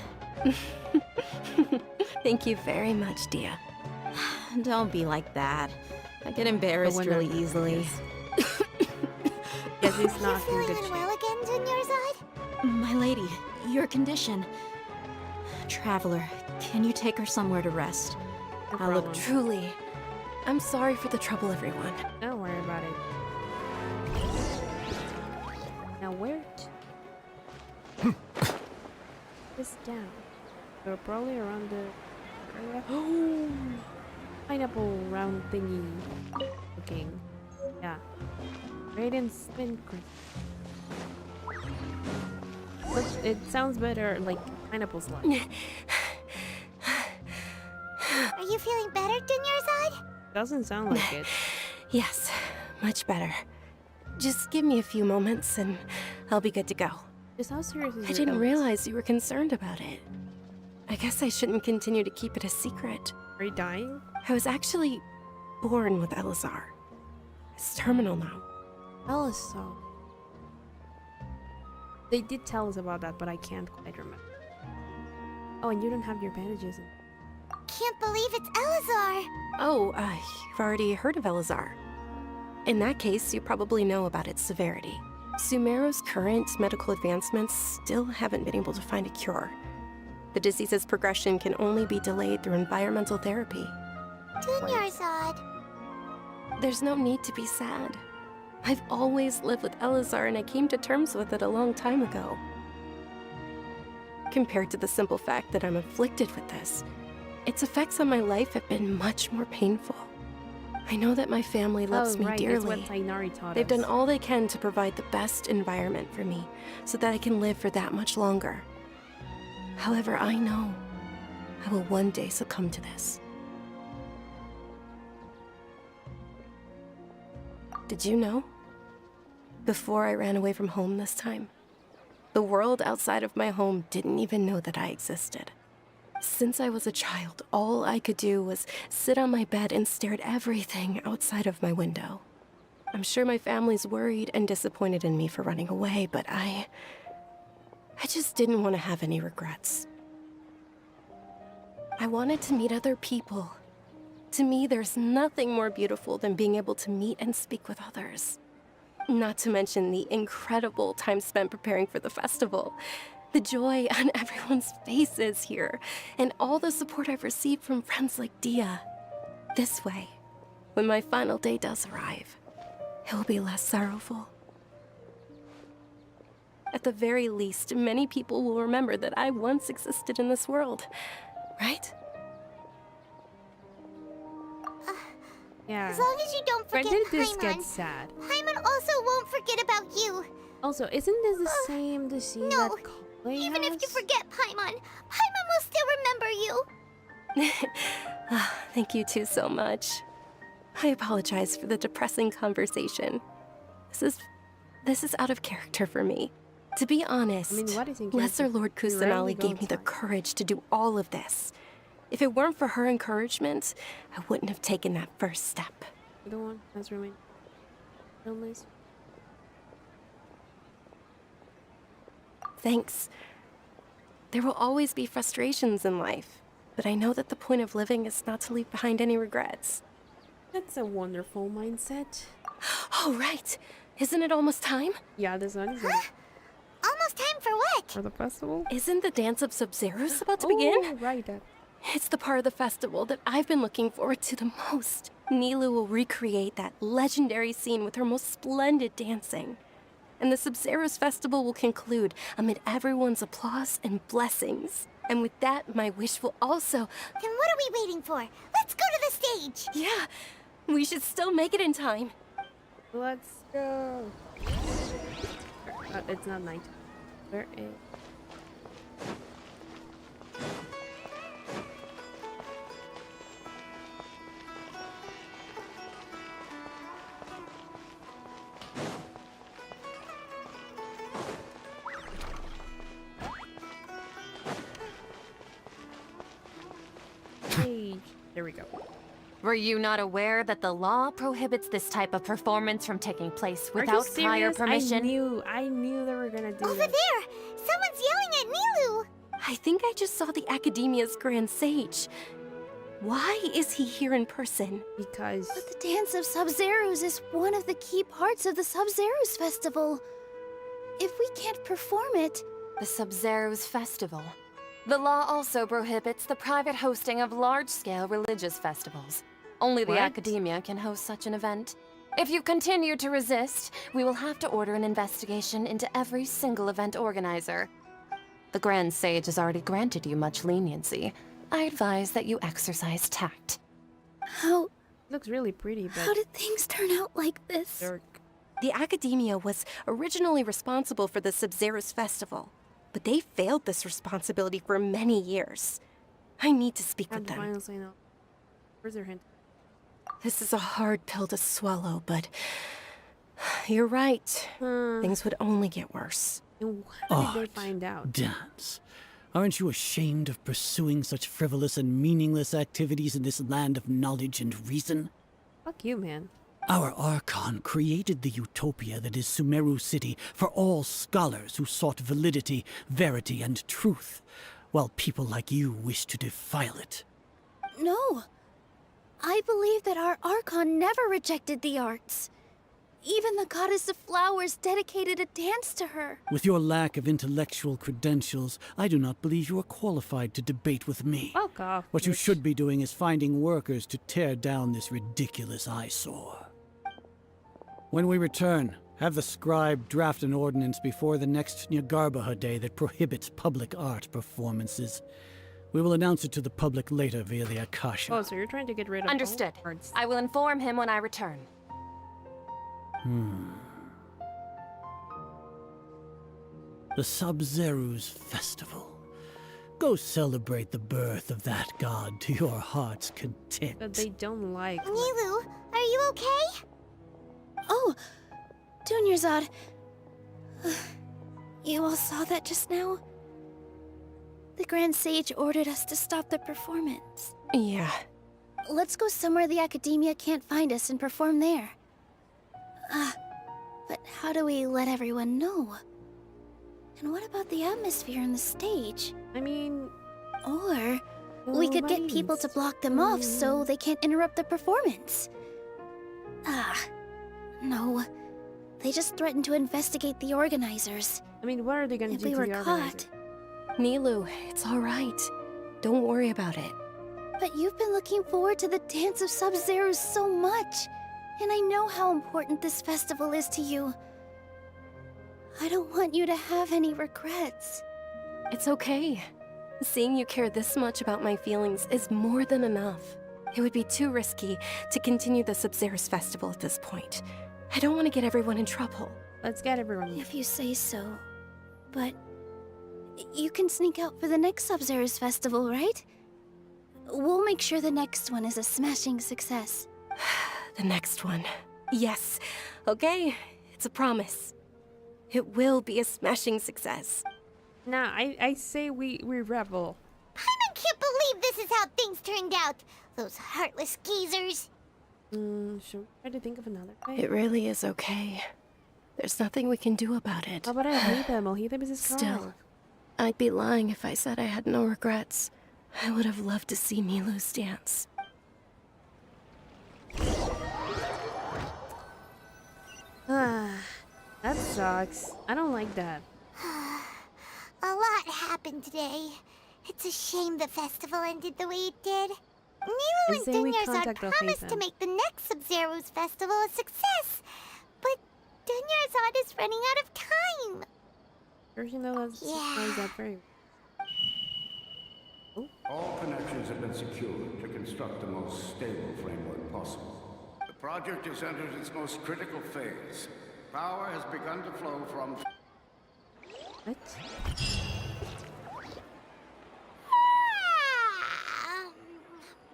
Thank you very much, Dia. Don't be like that. I get embarrassed really easily. Yes, it's not You're in good feeling shape. unwell again, Dunyarzad? My lady, your condition. Traveler, can you take her somewhere to rest? No I'll problem. Truly, I'm sorry for the trouble, everyone. Don't worry about it. Now where to? This down. We're probably around the area. Oh, pineapple round thingy looking. Yeah. Radiant spin crystal. But it sounds better like pineapple slime. Are you feeling better, Dunyarzad? Doesn't sound like it. Yes, much better. Just give me a few moments and I'll be good to go. Just how serious is I your didn't illness? realize you were concerned about it. I guess I shouldn't continue to keep it a secret. Are you dying? I was actually born with Elazar. It's terminal now. Tell us so. They did tell us about that, but I can't quite remember. Oh, and you don't have your bandages. Can't believe it's Elazar! Oh, you've already heard of Elazar. In that case, you probably know about its severity. Sumeru's current medical advancements still haven't been able to find a cure. The disease's progression can only be delayed through environmental therapy. Dunyarzad. There's no need to be sad. I've always lived with Elazar and I came to terms with it a long time ago. Compared to the simple fact that I'm afflicted with this, its effects on my life have been much more painful. I know that my family loves me It's dearly. what Tainari taught They've us. done all they can to provide the best environment for me so that I can live for that much longer. However, I know I will one day succumb to this. Did you know? Before I ran away from home this time, the world outside of my home didn't even know that I existed. Since I was a child, all I could do was sit on my bed and stare at everything outside of my window. I'm sure my family's worried and disappointed in me for running away, but I just didn't want to have any regrets. I wanted to meet other people. To me, there's nothing more beautiful than being able to meet and speak with others. Not to mention the incredible time spent preparing for the festival. The joy on everyone's faces here, and all the support I've received from friends like Dia. This way, when my final day does arrive, it will be less sorrowful. At the very least, many people will remember that I once existed in this world, right? Yeah. As long as you don't When forget did this Paimon. get sad? Paimon also won't forget about you. Also, isn't this the same scene No, that Clay even if has? you forget Paimon, Paimon will still remember you. Thank you two so much. I apologize for the depressing conversation. This is out of character for me. To be honest, I mean, what is in Lesser character? Lord You rarely Kusanali go gave me the inside. courage to do all of this. If it weren't for her encouragement, I wouldn't have taken that first step. The one has remained illness. Thanks. There will always be frustrations in life, but I know that the point of living is not to leave behind any regrets. That's a wonderful mindset. Oh, right. Isn't it almost time? Yeah, this one is Almost time for what? for the festival. Isn't the Dance of Sub-Zeros about to Oh, begin? right. It's the part of the festival that I've been looking forward to the most. Nilu will recreate that legendary scene with her most splendid dancing. And the Sub-Zeros festival will conclude amid everyone's applause and blessings. And with that, my wish will also... Then what are we waiting for? Let's go to the stage! Yeah, we should still make it in time. Let's go. It's not night. Where is... Hey, there we go. Were you not aware that the law prohibits this type of performance from taking place Are you without prior serious? permission? I knew they were gonna do Over that. there! Someone's yelling at Nilu! I think I just saw the Academia's Grand Sage. Why is he here in person? Because... But the Dance of Sub-Zeros is one of the key parts of the Sub-Zeros festival. If we can't perform it... The Sub-Zeros Festival. The law also prohibits the private hosting of large-scale religious festivals. Only the What? Academia can host such an event. If you continue to resist, we will have to order an investigation into every single event organizer. The Grand Sage has already granted you much leniency. I advise that you exercise tact. How... Looks really pretty, but... How did things turn out like this? Dark. The Academia was originally responsible for the Sub-Zeros festival, but they failed this responsibility for many years. I need to speak with them. Final say no. Where's their hint? This is a hard pill to swallow, but you're right. Things would only get worse. How did they find out? Dance. Aren't you ashamed of pursuing such frivolous and meaningless activities in this land of knowledge and reason? Fuck you, man. Our Archon created the utopia that is Sumeru City for all scholars who sought validity, verity, and truth, while people like you wish to defile it. No. I believe that our Archon never rejected the arts. Even the goddess of flowers dedicated a dance to her. With your lack of intellectual credentials, I do not believe you are qualified to debate with me. Fuck off. What you should be doing is finding workers to tear down this ridiculous eyesore. When we return, have the scribe draft an ordinance before the next Nyagarbha day that prohibits public art performances. We will announce it to the public later via the Akasha. Oh, so you're trying to get rid of Understood. all arts. I will inform him when I return. The Sub-Zeros Festival. Go celebrate the birth of that god to your heart's content. That they don't like. Nilu, are you okay? Oh, Dunyarzad. You all saw that just now? The Grand Sage ordered us to stop the performance. Yeah. Let's go somewhere the Academia can't find us and perform there. But how do we let everyone know? And what about the atmosphere on the stage? I mean... Or we could get people to block them off so they can't interrupt the performance. No. They just threatened to investigate the organizers. I mean, what are they gonna If do we to were the caught... organizer? Nilu, it's all right. Don't worry about it. But you've been looking forward to the Dance of Sub-Zeros so much. And I know how important this festival is to you. I don't want you to have any regrets. It's okay. Seeing you care this much about my feelings is more than enough. It would be too risky to continue the Sub-Zeros festival at this point. I don't want to get everyone in trouble. Let's get everyone. If you say so. But you can sneak out for the next Sub-Zeros festival, right? We'll make sure the next one is a smashing success. The next one. Yes. Okay, it's a promise. It will be a smashing success. Nah, I say we rebel. I can't believe this is how things turned out. Those heartless geezers. Should we try to think of another way? It really is okay. There's nothing we can do about it. How about I hate them? I'll hate them as a Still, I'd be lying if I said I had no regrets. I would have loved to see Milu's dance. That sucks. I don't like that. A lot happened today. It's a shame the festival ended the way it did. Nilo and say we Dunyarzad contact promised to Alhazen. make the next Sub-Zero's festival a success. But Dunyarzad is running out of time. First, you know that's that very. All connections have been secured to construct the most stable framework possible. The project has entered its most critical phase. Power has begun to flow from... What?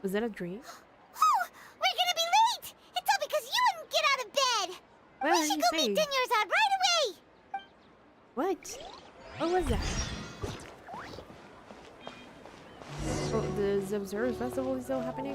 Was that a dream? Oh, we're gonna be late! It's all because you wouldn't get out of bed! What we are should you go saying? meet Dunyarzad right away! What? What was that? Oh, the Observers Festival is still happening?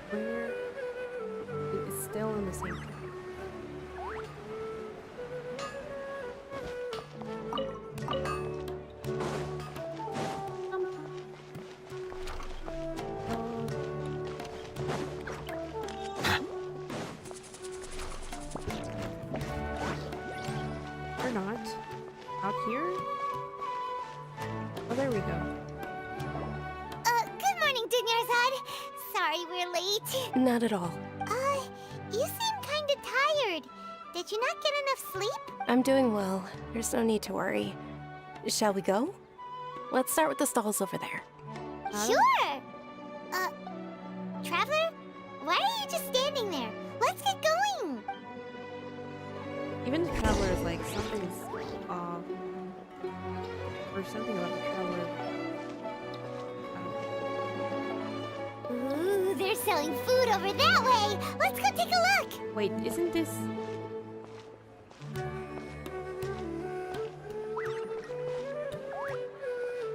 Where? It's still in the same. Or not. Out here? Oh, there we go. Good morning, Dunyarzad. Sorry we're late. Not at all. You seem kinda tired. Did you not get enough sleep? I'm doing well. There's no need to worry. Shall we go? Let's start with the stalls over there. Sure! Traveler? Why are you just standing there? Let's get going! Even the Traveler is like, something's off. Or something about the Traveler. Ooh, they're selling food over that way! Let's go take a look! Wait, isn't this...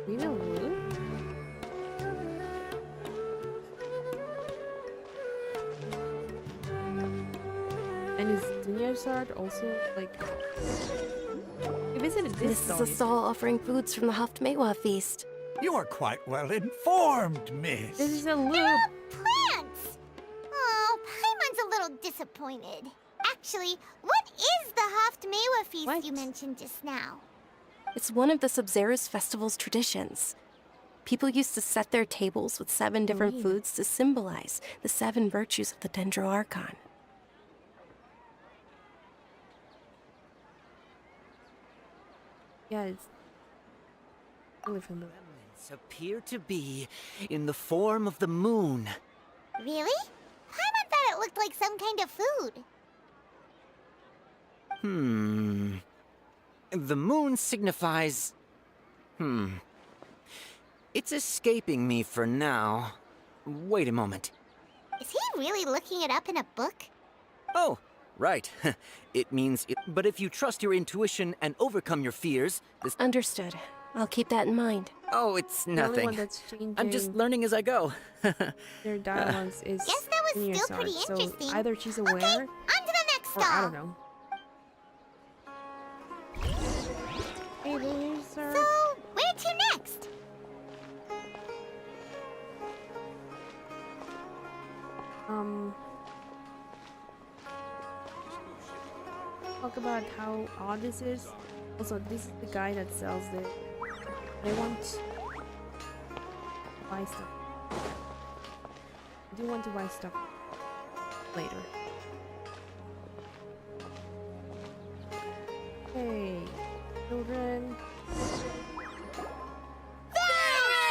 You know what? And is Dunyarzad also like... We visited this This is a stall offering foods from the Haftmewa feast. You are quite well informed, miss. This is a loop. Plants! Oh, Paimon's a little disappointed. Actually, what is the Haftmewa feast you mentioned just now? It's one of the Sub-Zero's festival's traditions. People used to set their tables with 7 different foods to symbolize the 7 virtues of the Dendro Archon. Yeah, it's really familiar. Appear to be in the form of the moon. Really? Paimon thought it looked like some kind of food. The moon signifies... It's escaping me for now. Wait a moment. Is he really looking it up in a book? Oh, right. It means... But if you trust your intuition and overcome your fears, this... Understood. I'll keep that in mind. Oh, it's The only nothing. one that's changing I'm just learning as I go. their dialogues is Guess that was Dunyarzad, still pretty so interesting. either she's aware, Okay, on to the next or I stall. don't know. Hey, Dunyarzad. So, where to next? Talk about how odd this is. Also, this is the guy that sells the... I want to buy stuff. I do want to buy stuff later. Hey, children.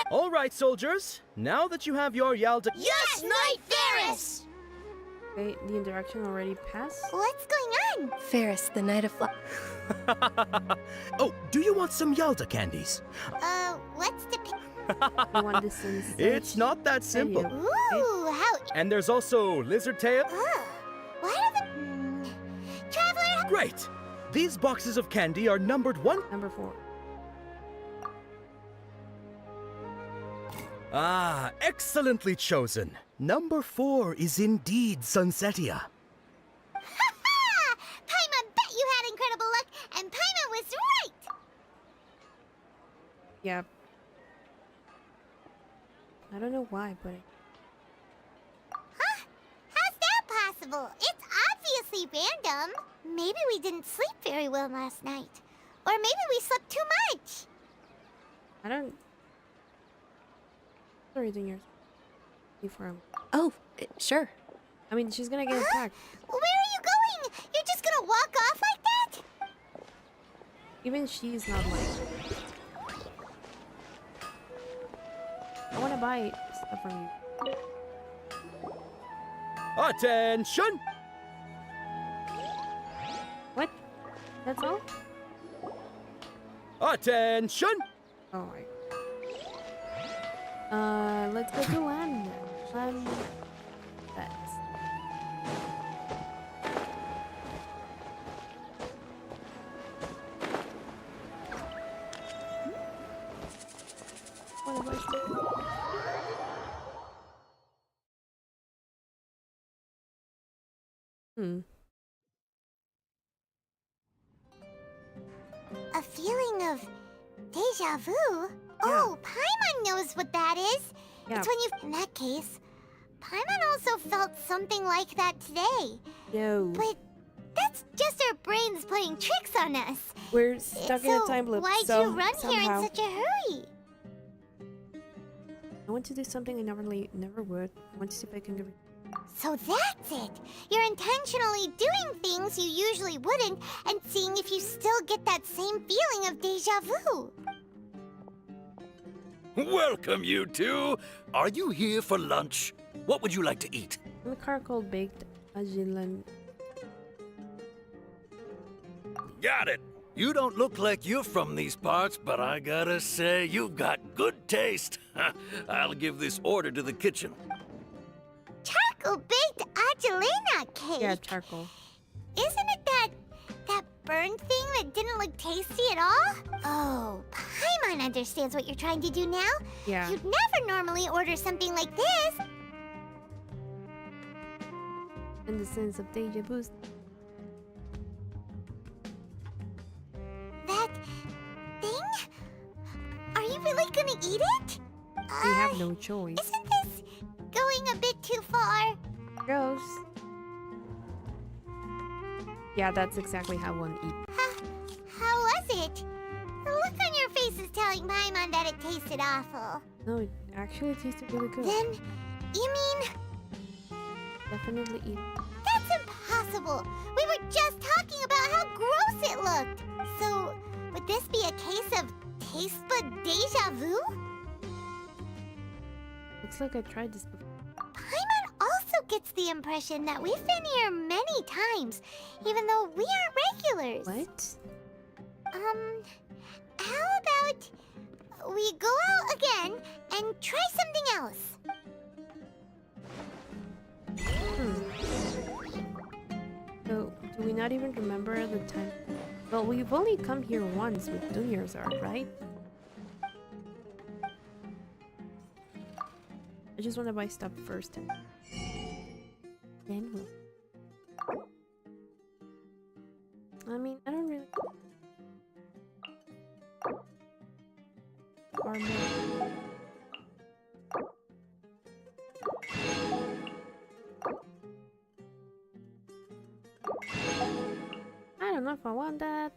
All right, soldiers. Now that you have your Yalda... Yes, Knight Ferris! Okay, the interaction already passed. What's going on? Ferris, the Knight of Oh, do you want some Yalda candies? What's the... You want this sensation? It's not that simple. Ooh, how... And there's also lizard tail. What are the... Try Great! These boxes of candy are numbered 1. Number 4. Ah, excellently chosen. Number 4 is indeed Sunsetia. Ha! Paimon bet you had incredible luck, and Paimon was right! Yeah. I don't know why, but... Huh? How's that possible? It's obviously random. Maybe we didn't sleep very well last night. Or maybe we slept too much. I don't... What are you doing yours? Before him. Oh, sure. I mean, she's gonna get attacked. Where are you going? You're just gonna walk off like that? Even she's not like... I wanna buy stuff from you. Attention! What? That's all? Attention! Oh my. Let's go to land. Land. That's. What am I saying? A feeling of deja vu? Oh, Paimon knows what that is. Yeah. It's when you... In that case, Paimon also felt something like that today. No. But that's just our brains playing tricks on us. We're stuck in a time loop. Why'd so you run here somehow... in such a hurry? I want to do something I never would. I want to see if I can give it. So that's it. You're intentionally doing things you usually wouldn't and seeing if you still get that same feeling of deja vu. Welcome, you two. Are you here for lunch? What would you like to eat? The charcoal baked agilent. Got it. You don't look like you're from these parts, but I gotta say, you've got good taste. I'll give this order to the kitchen. Charcoal baked Angelina cake. Yeah, charcoal. Isn't it that burned thing that didn't look tasty at all? Oh, Paimon understands what you're trying to do now. Yeah. You'd never normally order something like this. And the sense of deja vu. That thing? Are you really gonna eat it? We have no choice. Isn't this going a bit too far? Gross. Yeah, that's exactly how one eats. How was it? The look on your face is telling Paimon that it tasted awful. No, it actually tasted really good. Then, you mean... Definitely eat. That's impossible! We were just talking about how gross it looked! So, would this be a case of taste bud deja vu? Looks like I tried this before. Paimon also gets the impression that we've been here many times, even though we aren't regulars. What? How about we go out again and try something else? So, do we not even remember the time? Well, we've only come here once with Dunyarzad, right? I just want to buy stuff first. Then we'll... I mean, I don't really... Armor. I don't know if I want that.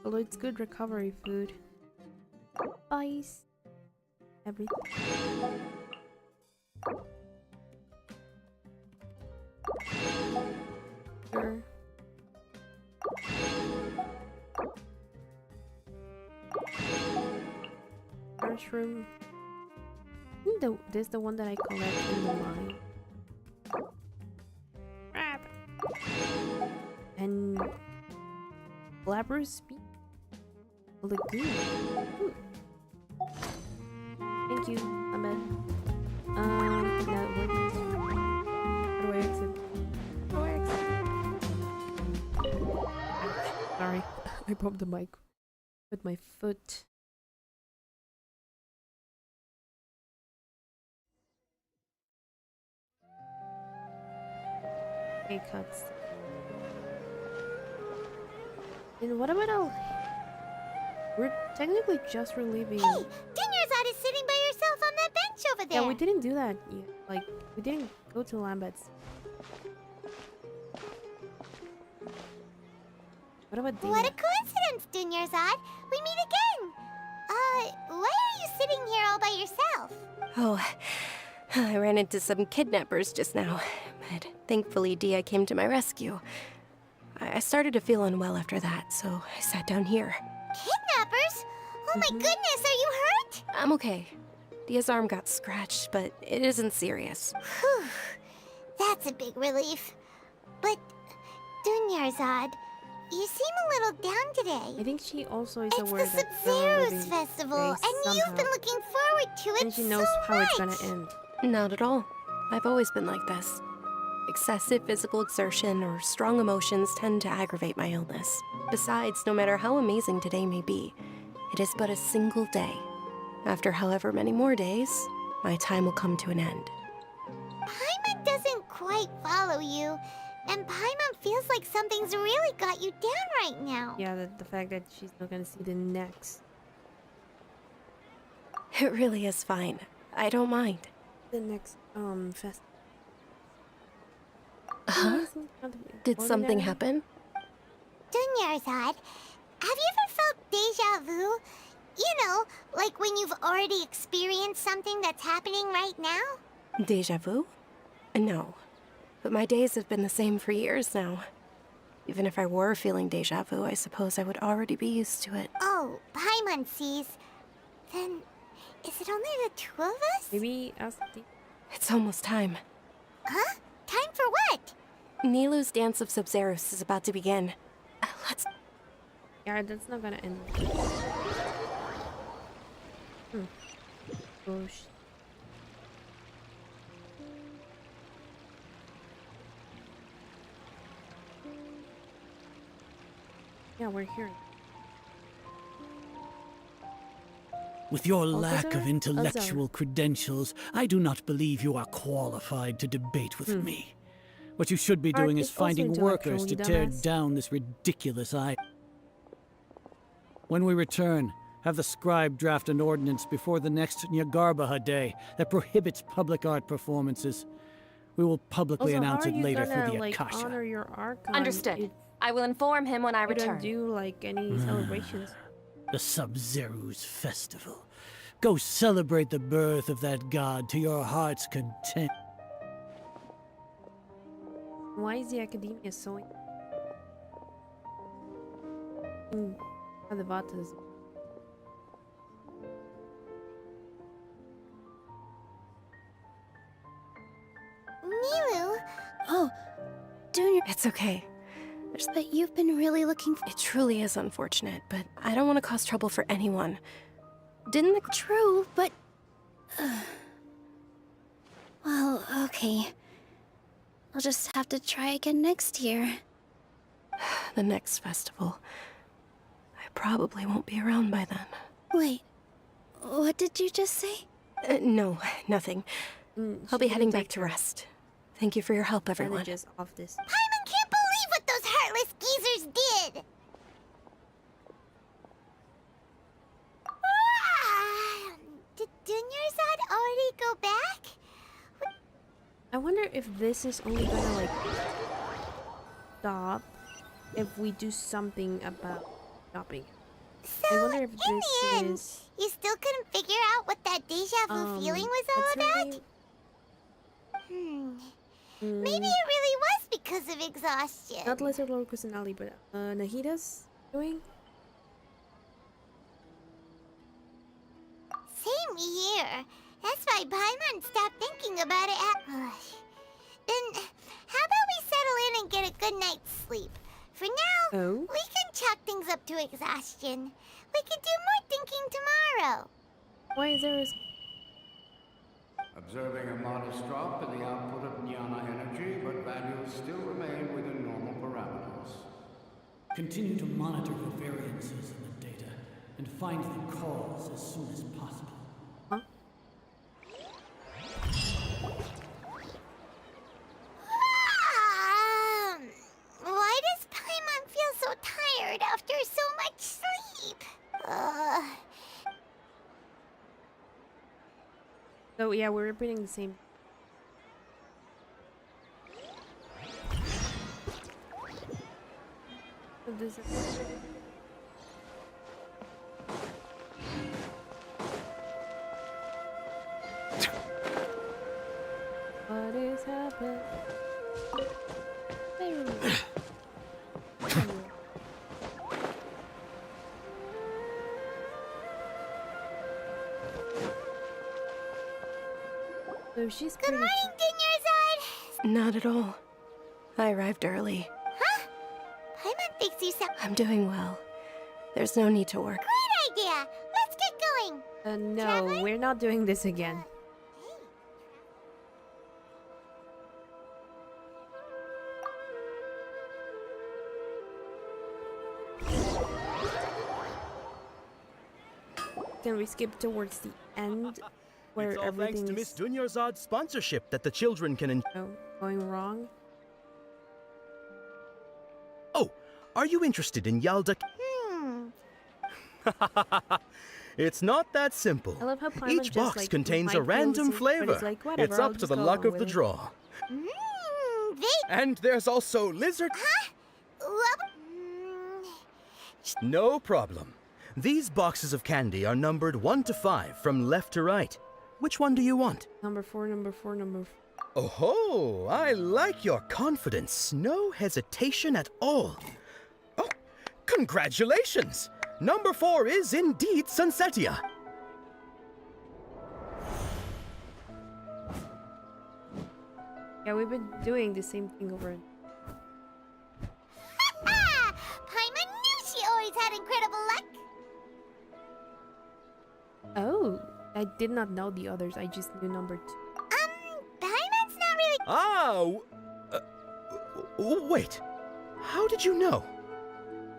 Although it's good recovery food. Ice. Everything. Sure. Mushroom. This is the one that I collect in the mine. Crap. And Blabber's Speed. Lagoon. Ooh. Thank you, Ahmed. Now what do I exit? How do I exit? I bumped the mic with my foot. Okay, cuts. And what about all? We're technically just relieving. Hey, Dinyarzad is sitting by yourself on that bench over there. Yeah, we didn't do that yet. Like, we didn't go to Lambeth's. What about Dina? What a coincidence, Dinyarzad. We meet again. Why are you sitting here all by yourself? Oh, I ran into some kidnappers just now, but thankfully Dia came to my rescue. I started to feel unwell after that, so I sat down here. Kidnappers? Oh my goodness, are you hurt? I'm okay. Dia's arm got scratched, but it isn't serious. Whew. That's a big relief. But, Dunyarzad, you seem a little down today. I think she also is It's aware the that Sub-Zero's festival, and you've been looking forward to it and she knows so how much. it's gonna end. Not at all. I've always been like this. Excessive physical exertion or strong emotions tend to aggravate my illness. Besides, no matter how amazing today may be, it is but a single day. After however many more days, my time will come to an end. Paimon doesn't quite follow you, and Paimon feels like something's really got you down right now. Yeah, the fact that she's not gonna see the next. It really is fine. I don't mind. The next fest. Huh? Did something happen? Dunyarzad, have you ever felt deja vu? You know, like when you've already experienced something that's happening right now? Deja vu? No. But my days have been the same for years now. Even if I were feeling deja vu, I suppose I would already be used to it. Oh, Paimon sees. Then, is it only the two of us? Maybe ask It's almost time. Huh? Time for what? Nilou's Dance of Sub-Zeros is about to begin. Let's... Yeah, that's not gonna end. Gosh. Yeah, we're here. With your lack Officer? of intellectual credentials, I do not believe you are qualified to debate with me. What you should be Art doing is is also finding intellectual, workers to you tear dumbass. down this ridiculous When we return, have the scribe draft an ordinance before the next Nyagarbha Day that prohibits public art performances. We will publicly Also, announce how it are you later gonna, through the like, Akasha. honor your Archon Understood. if I will inform him when I you return. don't do like any celebrations? The Sub-Zero's festival. Go celebrate the birth of that god to your heart's content. Why is the academia so? The Vatas. Nilou? Oh, Junior. It's okay. But you've been really looking for... It truly is unfortunate, but I don't want to cause trouble for anyone. Didn't the... True, but... well, okay. I'll just have to try again next year. The next festival. I probably won't be around by then. Wait, what did you just say? No, nothing. I'll be heading back to rest. Thank you for your help, everyone. Just off this. Paimon can't believe what those heartless geezers did! Did Dunyarzad already go back? I wonder if this is only gonna like stop if we do something about stopping. I wonder if In this the end, is you still couldn't figure out what that deja vu feeling was all what's her about? Maybe it really was because of exhaustion. not Lizard Lord Kusanali, but Nahida's doing. Same here. That's why Paimon stopped thinking about it Then, how about we settle in and get a good night's sleep? For now, we can chalk things up to exhaustion. We can do more thinking tomorrow. Why is there a... Observing a modest drop in the output of Jnana energy, but values still remain within normal parameters. Continue to monitor the variances in the data and find the cause as soon as possible. Huh? Why does Paimon feel so tired after so much sleep? So yeah, we're repeating the same. So this is... What is happening? So she's Good morning, Dinyarzad! Not at all. I arrived early. Huh? Paimon thinks you sound... I'm doing well. There's no need to work. Great idea! Let's get going! no, Traveler? we're not doing this again. Can we skip towards the end where It's all thanks everything to is Miss Dunyarzad's sponsorship that the children can going wrong? Oh, are you interested in Yalda? It's not that simple. I love how Paimon Each just, box like, contains might a feel random this, but it's flavor. like, whatever, It's I'll up to just the go luck along of the with it. draw. And there's also lizard. No problem. These boxes of candy are numbered 1 to 5 from left to right. Which one do you want? Number 4, number 4, number 4. Oh, I like your confidence. No hesitation at all. Oh, congratulations! Number 4 is indeed Sunsetia. Yeah, we've been doing the same thing over and Paimon knew she always had incredible luck! Oh, I did not know the others. I just knew number 2. Paimon's not really... Ah, wait. How did you know?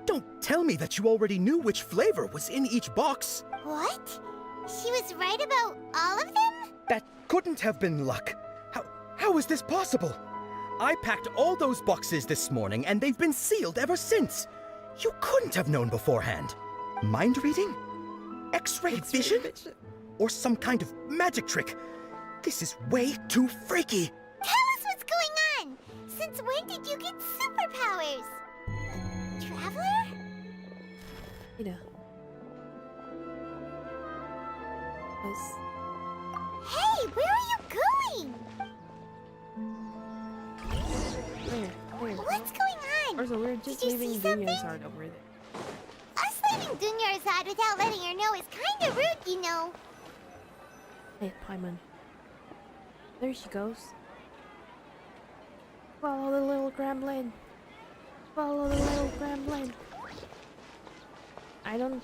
Don't tell me that you already knew which flavor was in each box. What? She was right about all of them? That couldn't have been luck. How is this possible? I packed all those boxes this morning and they've been sealed ever since. You couldn't have known beforehand. Mind reading? X-ray vision? Or some kind of magic trick? This is way too freaky. Tell us what's going on! Since when did you get superpowers? Traveler? Ada. Hey, where are you going? Where? What's going on? Also, we're just Did you leaving see something? Dunyarzad over there. Us leaving Dunyarzad without letting her know is kinda rude, you know. Hey, Paimon. There she goes. Follow the little gremlin. Follow the little gremlin. I don't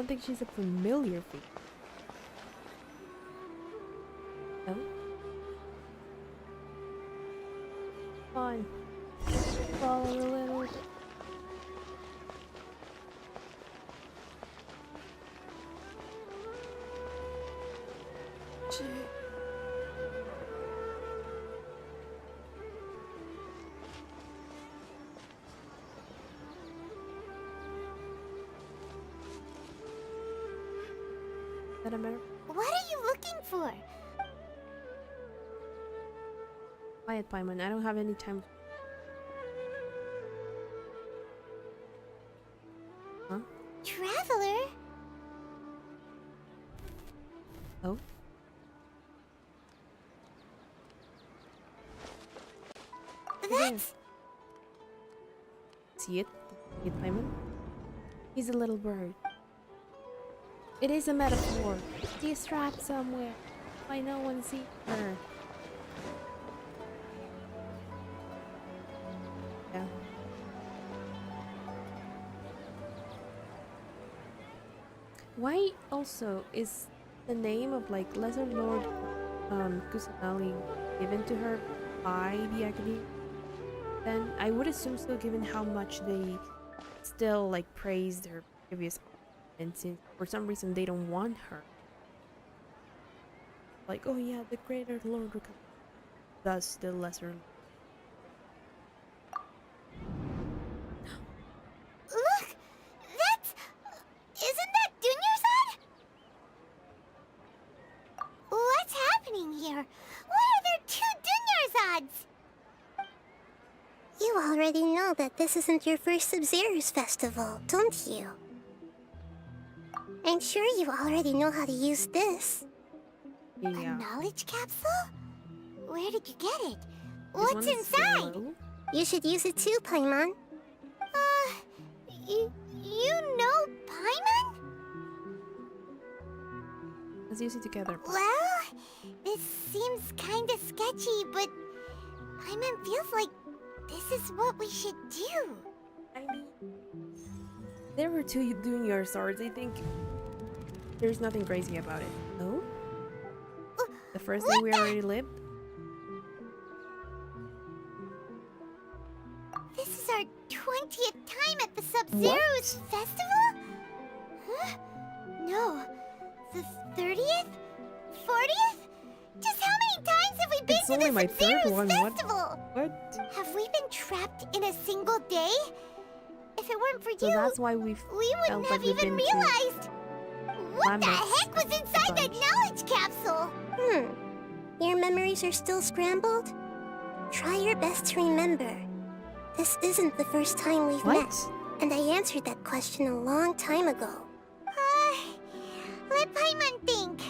think she's a familiar figure. No? Fine. Follow the little... That a matter? What are you looking for? Quiet, Paimon. I don't have any time. Huh? Traveler? Oh? That's... See it? See it, Paimon? He's a little bird. It is a metaphor. She's trapped somewhere. Why no one sees her? Yeah. Why also is the name of like Lesser Lord Kusanali given to her by the Academy? Then I would assume so, given how much they still like praised her previous, and since for some reason they don't want her, like, oh yeah, the greater Lord will come, thus the lesser. Look! That's... Isn't that Dunyarzad? What's happening here? Why are there two Dunyarzads? You already know that this isn't your first Sub-Zero's festival, don't you? I'm sure you already know how to use this. Yeah. A knowledge capsule? Where did you get it? This What's one's inside? yellow. You should use it too, Paimon. You know Paimon? Let's use it together. Well, this seems kinda sketchy, but Paimon feels like this is what we should do. I mean, there were two doing your swords. I think there's nothing crazy about it. No? The first day we already lived? This is our 20th time at the Sub-Zero's festival? Huh? No. The 30th? 40th? Just how many times have we been It's to only the my third Sub-Zero's one. festival? What? Have we been trapped in a single day? If it weren't for So you, that's why we felt wouldn't like have we've even been to realized. What the Lambert's heck was inside that knowledge capsule? Your memories are still scrambled? Try your best to remember. This isn't the first time we've met, and I answered that question a long time ago. Let Paimon think.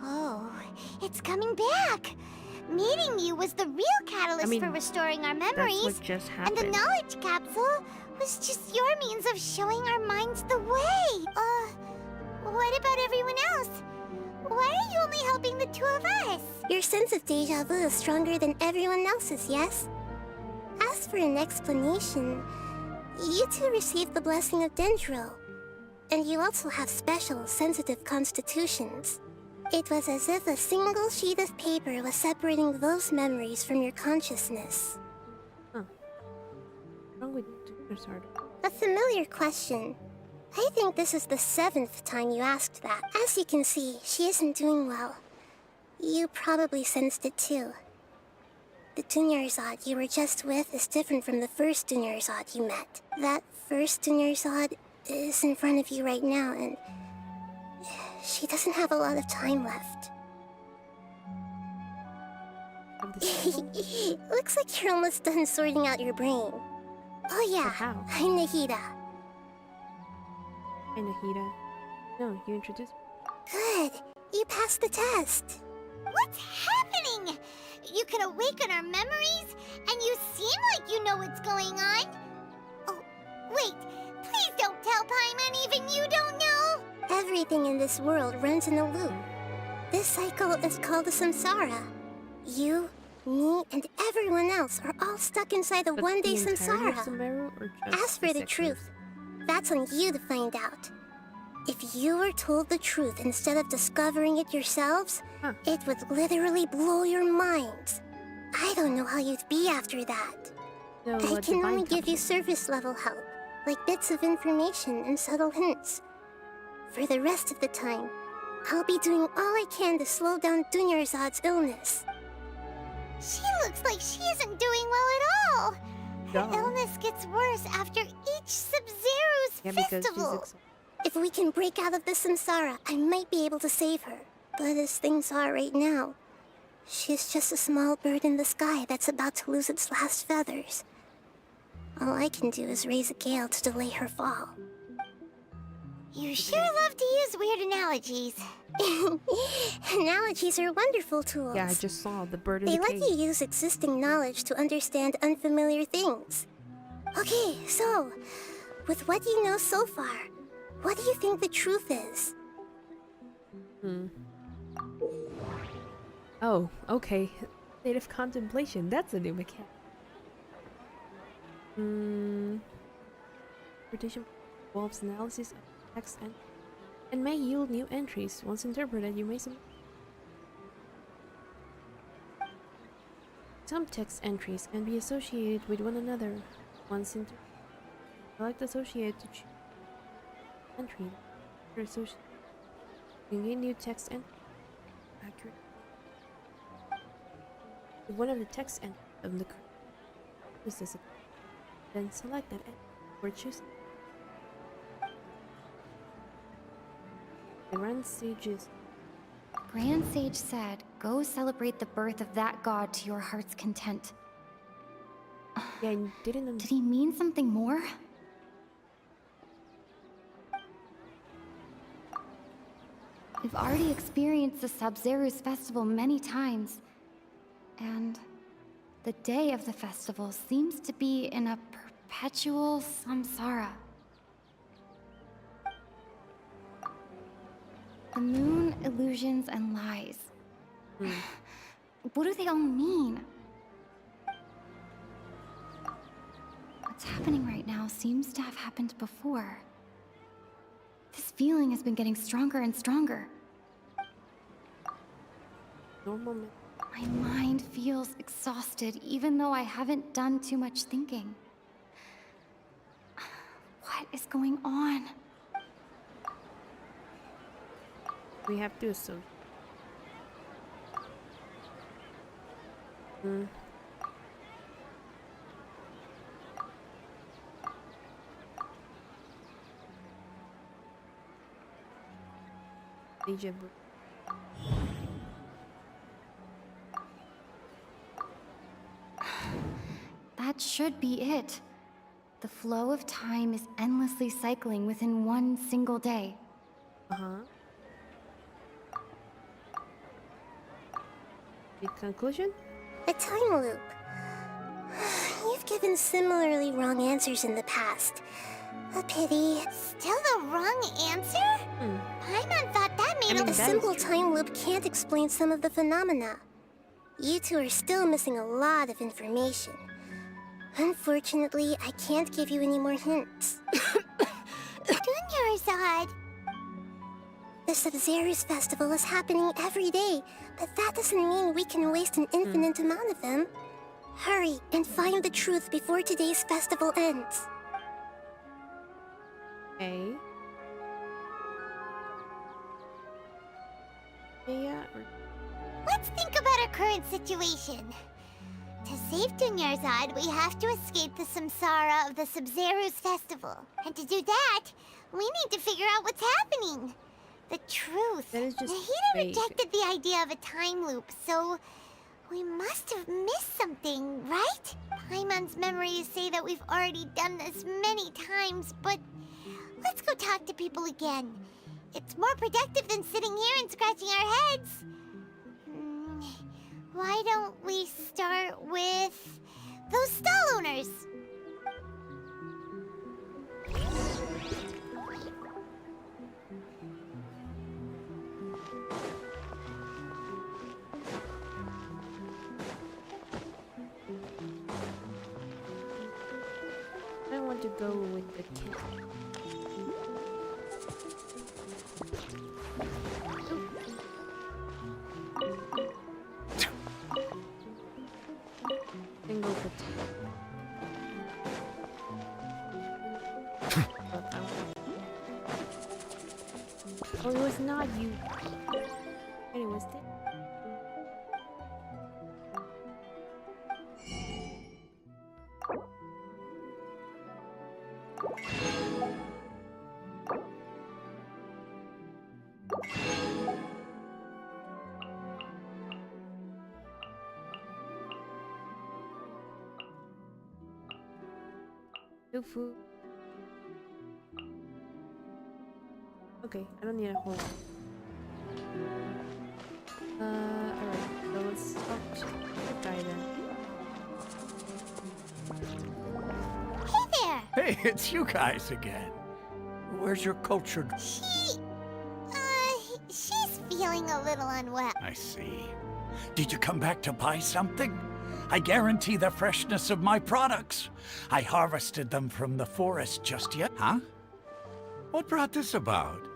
Oh, it's coming back. Meeting you was the real catalyst for restoring our memories. That's what just And the happened. knowledge capsule was just your means of showing our minds the way. What about everyone else? Why are you only helping the two of us? Your sense of deja vu is stronger than everyone else's, yes? As for an explanation, you two received the blessing of Dendro, and you also have special, sensitive constitutions. It was as if a single sheet of paper was separating those memories from your consciousness. What's wrong with Dunyarzad? A familiar question. I think this is the 7th time you asked that. As you can see, she isn't doing well. You probably sensed it too. The Dunyarzad you were just with is different from the first Dunyarzad you met. That first Dunyarzad is in front of you right now, and she doesn't have a lot of time left. Looks like you're almost done sorting out your brain. Oh yeah, I'm Nahida. Hi, Nahida. No, you introduced me. Good, you passed the test. What's happening? You can awaken our memories, and you seem like you know what's going on. Oh, wait, please don't tell Paimon even you don't know. Everything in this world runs in a loop. This cycle is called the samsara. You, me, and everyone else are all stuck inside the one-day samsara. As for the truth, that's on you to find out. If you were told the truth instead of discovering it yourselves, it would literally blow your minds. I don't know how you'd be after that. I can only give you surface-level help, like bits of information and subtle hints. For the rest of the time, I'll be doing all I can to slow down Dunyarzad's illness. She looks like she isn't doing well at all. Her illness gets worse after each Sub-Zero's festival. If we can break out of the samsara, I might be able to save her. But as things are right now, she's just a small bird in the sky that's about to lose its last feathers. All I can do is raise a gale to delay her fall. You sure love to use weird analogies. Analogies are wonderful tools. Yeah, I just saw the bird in They the let cage. you use existing knowledge to understand unfamiliar things. Okay, so, with what you know so far, what do you think the truth is? Oh, okay. State of contemplation. That's a new mechanic. Interpretation involves analysis of text and may yield new entries. Once interpreted, you may some text entries can be associated with one another. Once Select associate to choose entry. Your associate. You can gain new text entry. Accurate. If one of the text entries of the is disappeared, then select that entry or choose. The Grand Sage's Grand Sage said, "Go celebrate the birth of that god to your heart's content." Yeah, I didn't. Did he mean something more? We've already experienced the Sub-Zeru's festival many times, and the day of the festival seems to be in a perpetual samsara. The moon, illusions, and lies. What do they all mean? What's happening right now seems to have happened before. This feeling has been getting stronger and stronger. Normal. My mind feels exhausted, even though I haven't done too much thinking. What is going on? We have to so. Deja vu. That should be it. The flow of time is endlessly cycling within one single day. The conclusion? A time loop. You've given similarly wrong answers in the past. A pity. Still the wrong answer? Paimon thought that made A simple time loop can't explain some of the phenomena. You two are still missing a lot of information. Unfortunately, I can't give you any more hints. Dunyarzad. The Sub-Zeru's festival is happening every day, but that doesn't mean we can waste an infinite amount of them. Hurry and find the truth before today's festival ends. Okay. Yeah. Let's think about our current situation. To save Dunyarzad, we have to escape the samsara of the Sub-Zeru's festival. And to do that, we need to figure out what's happening. The truth. That is just Nahida rejected the idea of a time loop, so we must have missed something, right? Paimon's memories say that we've already done this many times, but let's go talk to people again. It's more productive than sitting here and scratching our heads. Why don't we start with those stall owners? I want to go with the cat. Single potato. Oh, it was not you. And it was there. Tofu. Okay, I don't need a whole lot. Alright, so let's talk to the guy then. Hey there! Hey, it's you guys again. Where's your cultured... She's feeling a little unwell. I see. Did you come back to buy something? I guarantee the freshness of my products. I harvested them from the forest just yet. Huh? What brought this about?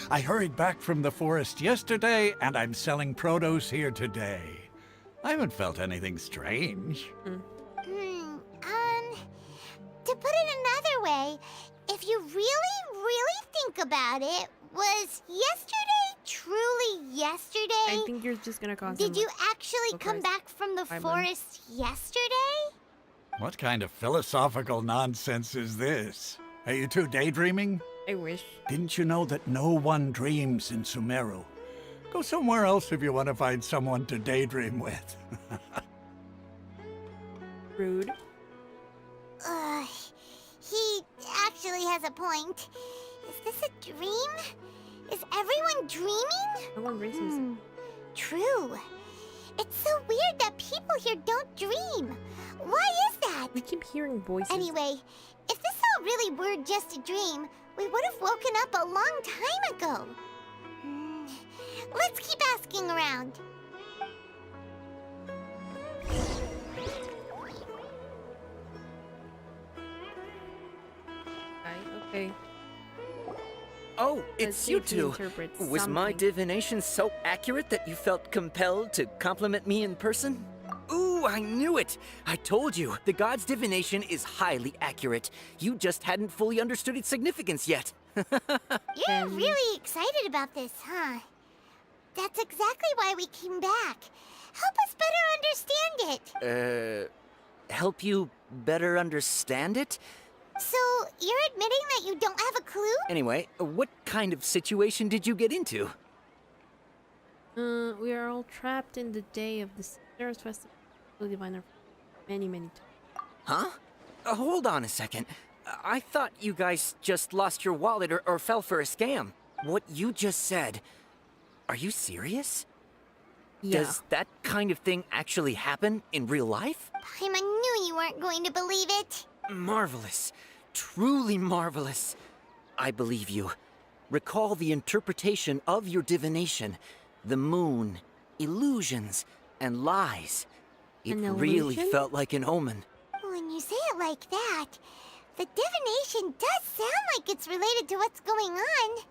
I hurried back from the forest yesterday, and I'm selling produce here today. I haven't felt anything strange. To put it another way, if you really think about it, was yesterday truly yesterday? I think you're just gonna cause Did you actually come back from the forest yesterday? What kind of philosophical nonsense is this? Are you two daydreaming? I wish. Didn't you know that no one dreams in Sumeru? Go somewhere else if you want to find someone to daydream with. Rude. He actually has a point. Is this a dream? Is everyone dreaming? No one dreams. True. It's so weird that people here don't dream. Why is that? We keep hearing voices. Anyway, if this all really were just a dream, we would have woken up a long time ago. Let's keep asking around. Okay. Oh, Let's it's see you if he two. interprets Was my something. divination so accurate that you felt compelled to compliment me in person? Ooh, I knew it! I told you, the god's divination is highly accurate. You just hadn't fully understood its significance yet. You're really excited about this, huh? That's exactly why we came back. Help us better understand it. Help you better understand it? So, you're admitting that you don't have a clue? Anyway, what kind of situation did you get into? We are all trapped in the day of the Stars Festival. Diviner many times. Huh? Hold on a second. I thought you guys just lost your wallet or fell for a scam. What you just said, are you serious? Yeah. Does that kind of thing actually happen in real life? Paimon knew you weren't going to believe it. Marvelous. Truly marvelous. I believe you. Recall the interpretation of your divination. The moon, illusions, and lies. It really felt like an omen. When you say it like that, the divination does sound like it's related to what's going on.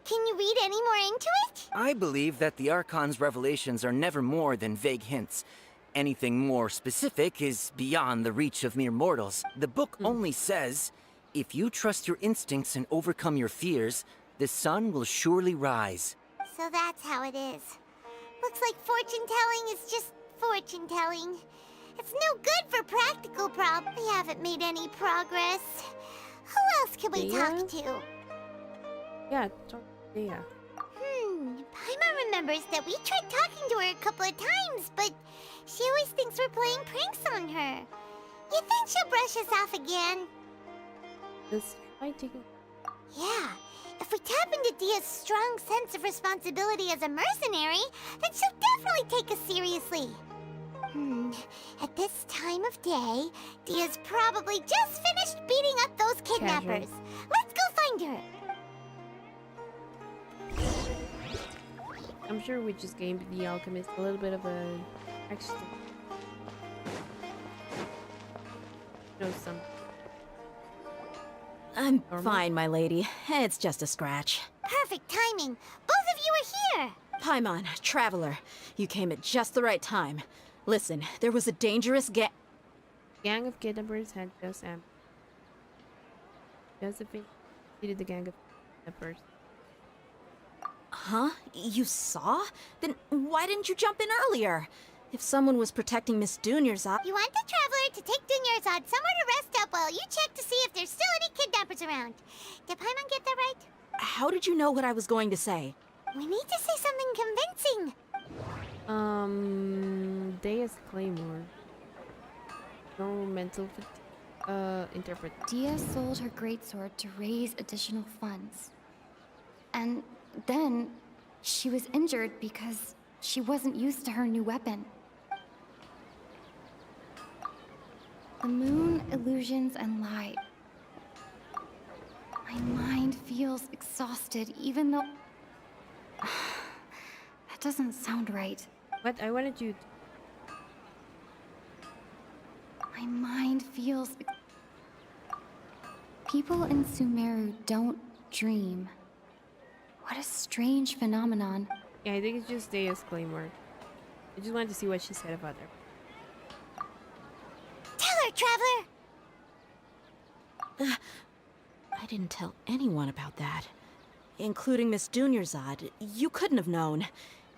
Can you read any more into it? I believe that the Archon's revelations are never more than vague hints. Anything more specific is beyond the reach of mere mortals. The book only says, if you trust your instincts and overcome your fears, the sun will surely rise. So that's how it is. Looks like fortune-telling is just fortune-telling. It's no good for practical problems. We haven't made any progress. Who else can we talk to? Yeah, talk to Dea. Paimon remembers that we tried talking to her a couple of times, but she always thinks we're playing pranks on her. You think she'll brush us off again? Let's try taking... Yeah. If we tap into Dia's strong sense of responsibility as a mercenary, then she'll definitely take us seriously. At this time of day, Dia's probably just finished beating up those kidnappers. Let's go find her. I'm sure we just gave the alchemist a little bit of a extra. Know some. I'm fine, my lady. It's just a scratch. Perfect timing. Both of you are here. Paimon, traveler, you came at just the right time. Listen, there was a dangerous gang of kidnappers had just ambushed. Josephine defeated the gang of kidnappers. Huh? You saw? Then why didn't you jump in earlier? If someone was protecting Miss Dunyarzad... You want the traveler to take Dunyarzad somewhere to rest up while you check to see if there's still any kidnappers around. Did Paimon get that right? How did you know what I was going to say? We need to say something convincing. Dea's Claymore. No mental interpret. Dia sold her greatsword to raise additional funds. And then she was injured because she wasn't used to her new weapon. The moon, illusions, and light. My mind feels exhausted, even though... That doesn't sound right. What? I wanted you... My mind feels... People in Sumeru don't dream. What a strange phenomenon. Yeah, I think it's just Dea's Claymore. I just wanted to see what she said about her. Tell her, traveler! I didn't tell anyone about that. Including Miss Dunyarzad. You couldn't have known.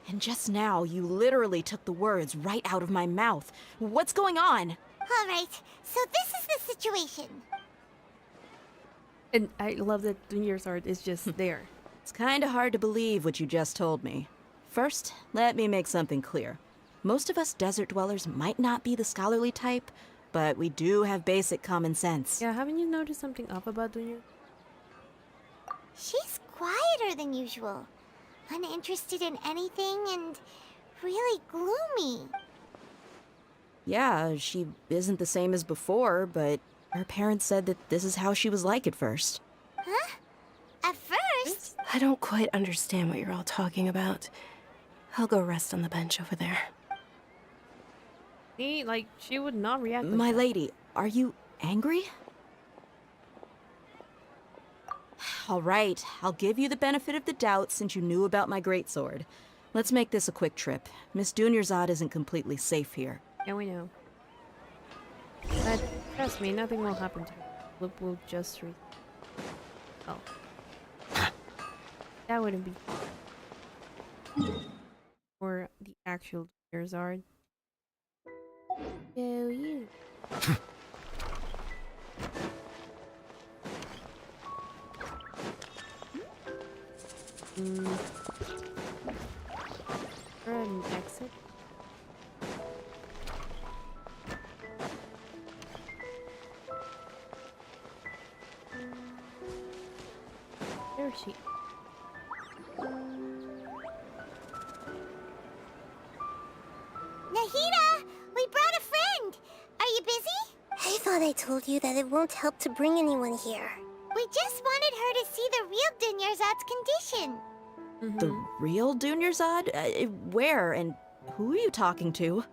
And just now, you literally took the words right out of my mouth. What's going on? All right, so this is the situation. And I love that Dunyarzad is just there. It's kinda hard to believe what you just told me. First, let me make something clear. Most of us desert dwellers might not be the scholarly type, but we do have basic common sense. Yeah, haven't you noticed something up about Dunya? She's quieter than usual, uninterested in anything, and really gloomy. Yeah, she isn't the same as before, but her parents said that this is how she was like at first. Huh? At first? I don't quite understand what you're all talking about. I'll go rest on the bench over there. See, like, she would not react like My that. lady, are you angry? All right, I'll give you the benefit of the doubt since you knew about my greatsword. Let's make this a quick trip. Miss Dunyarzad isn't completely safe here. Yeah, we know. But trust me, nothing will happen to her. We'll just Oh. That wouldn't be... Or the actual Dunyarzad. So you... Or an exit? There is she. Nahida! We brought a friend! Are you busy? I thought I told you that it won't help to bring anyone here. We just wanted her to see the real Dunyarzad's condition. The real Dunyarzad? Where and who are you talking to?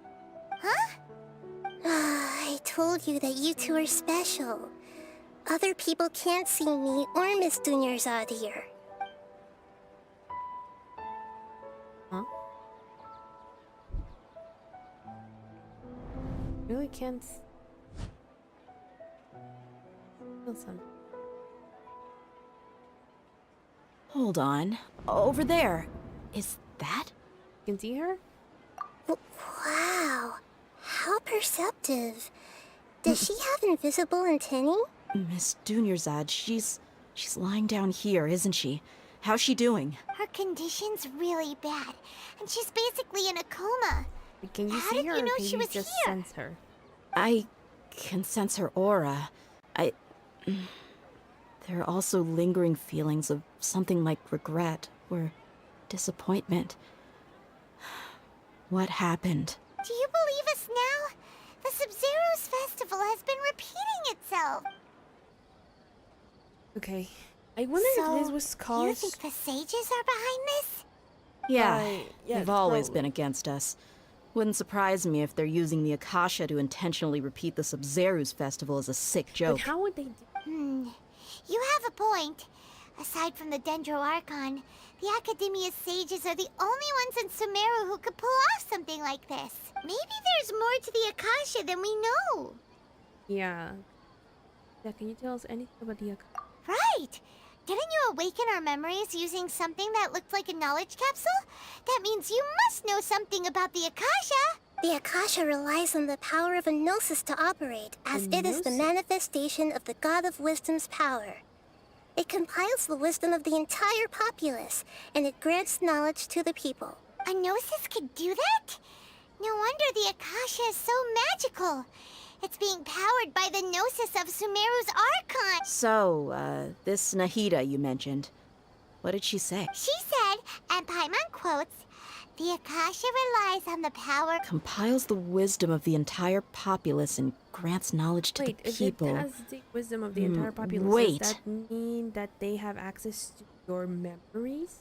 Huh? I told you that you two are special. Other people can't see me or Miss Dunyarzad here. Huh? Really can't... feel something. Hold on. Over there. Is that? You can see her? Wow. How perceptive. Does she have invisible antennae? Miss Dunyarzad, she's lying down here, isn't she? How's she doing? Her condition's really bad, and she's basically in a coma. Can you How see did her you or know can she you was just here? sense her? I can sense her aura. There are also lingering feelings of something like regret or disappointment. What happened? Do you believe us now? The Sub-Zero's festival has been repeating itself. Okay. I wonder if this was caused... You think the sages are behind this? Yeah, yeah, they've always probably. been against us. Wouldn't surprise me if they're using the Akasha to intentionally repeat the Sub-Zero's festival as a sick joke. But how would they do... You have a point. Aside from the Dendro Archon, the Academia's sages are the only ones in Sumeru who could pull off something like this. Maybe there's more to the Akasha than we know. Yeah. Yeah, can you tell us anything about the Akasha? Right! Didn't you awaken our memories using something that looked like a knowledge capsule? That means you must know something about the Akasha! The Akasha relies on the power of a gnosis to operate, as it is the manifestation of the God of Wisdom's power. It compiles the wisdom of the entire populace, and it grants knowledge to the people. A gnosis could do that? No wonder the Akasha is so magical. It's being powered by the gnosis of Sumeru's Archon. So, this Nahida you mentioned, what did she say? She said, and Paimon quotes, the Akasha relies on the power... Compiles the wisdom of the entire populace and grants knowledge to the people. If it has the wisdom of the entire populace, wait. does that mean that they have access to your memories?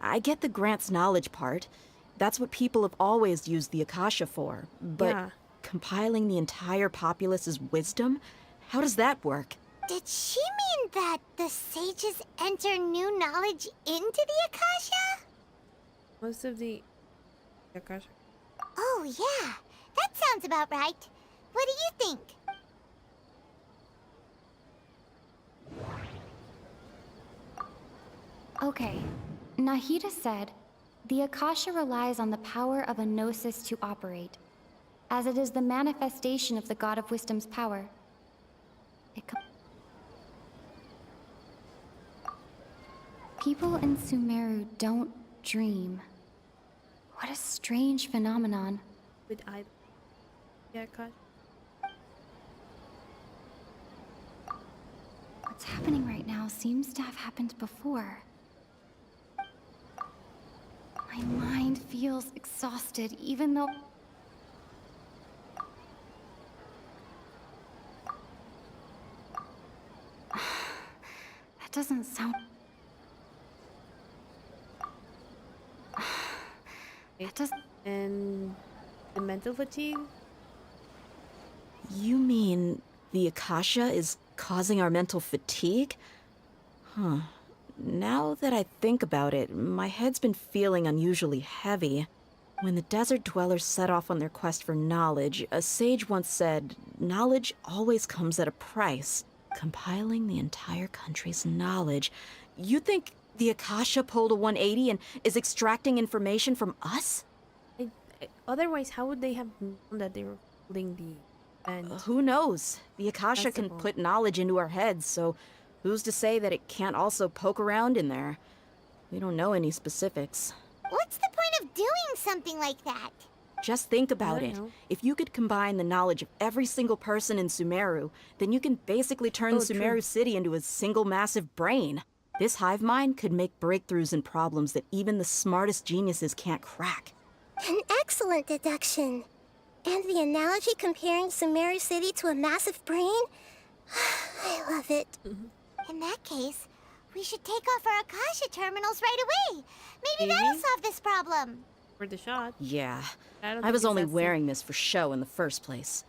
I get the grants knowledge part. That's what people have always used the Akasha for. But Yeah. compiling the entire populace's wisdom? How does that work? Did she mean that the sages enter new knowledge into the Akasha? Most of the Akasha. Oh, yeah. That sounds about right. What do you think? Okay. Nahida said, the Akasha relies on the power of a gnosis to operate, as it is the manifestation of the God of Wisdom's power. People in Sumeru don't dream. What a strange phenomenon. With either. Yeah, cut. What's happening right now seems to have happened before. My mind feels exhausted, even though... That doesn't sound... That doesn't... And the mental fatigue? You mean the Akasha is causing our mental fatigue? Huh. Now that I think about it, my head's been feeling unusually heavy. When the desert dwellers set off on their quest for knowledge, a sage once said, knowledge always comes at a price. Compiling the entire country's knowledge. You think the Akasha pulled a 180 and is extracting information from us? Otherwise, how would they have known that they were holding the event? Who knows? The Akasha can Possible. put knowledge into our heads, so who's to say that it can't also poke around in there? We don't know any specifics. What's the point of doing something like that? Just think about it. know. If you could combine the knowledge of every single person in Sumeru, then you can basically turn Sumeru true. City into a single massive brain. This hive mind could make breakthroughs in problems that even the smartest geniuses can't crack. An excellent deduction. And the analogy comparing Sumeru City to a massive brain? I love it. In that case, we should take off our Akasha terminals right away. Maybe that'll solve this problem. For the shot. Yeah, I don't I think was it's only that wearing this for show in the first place.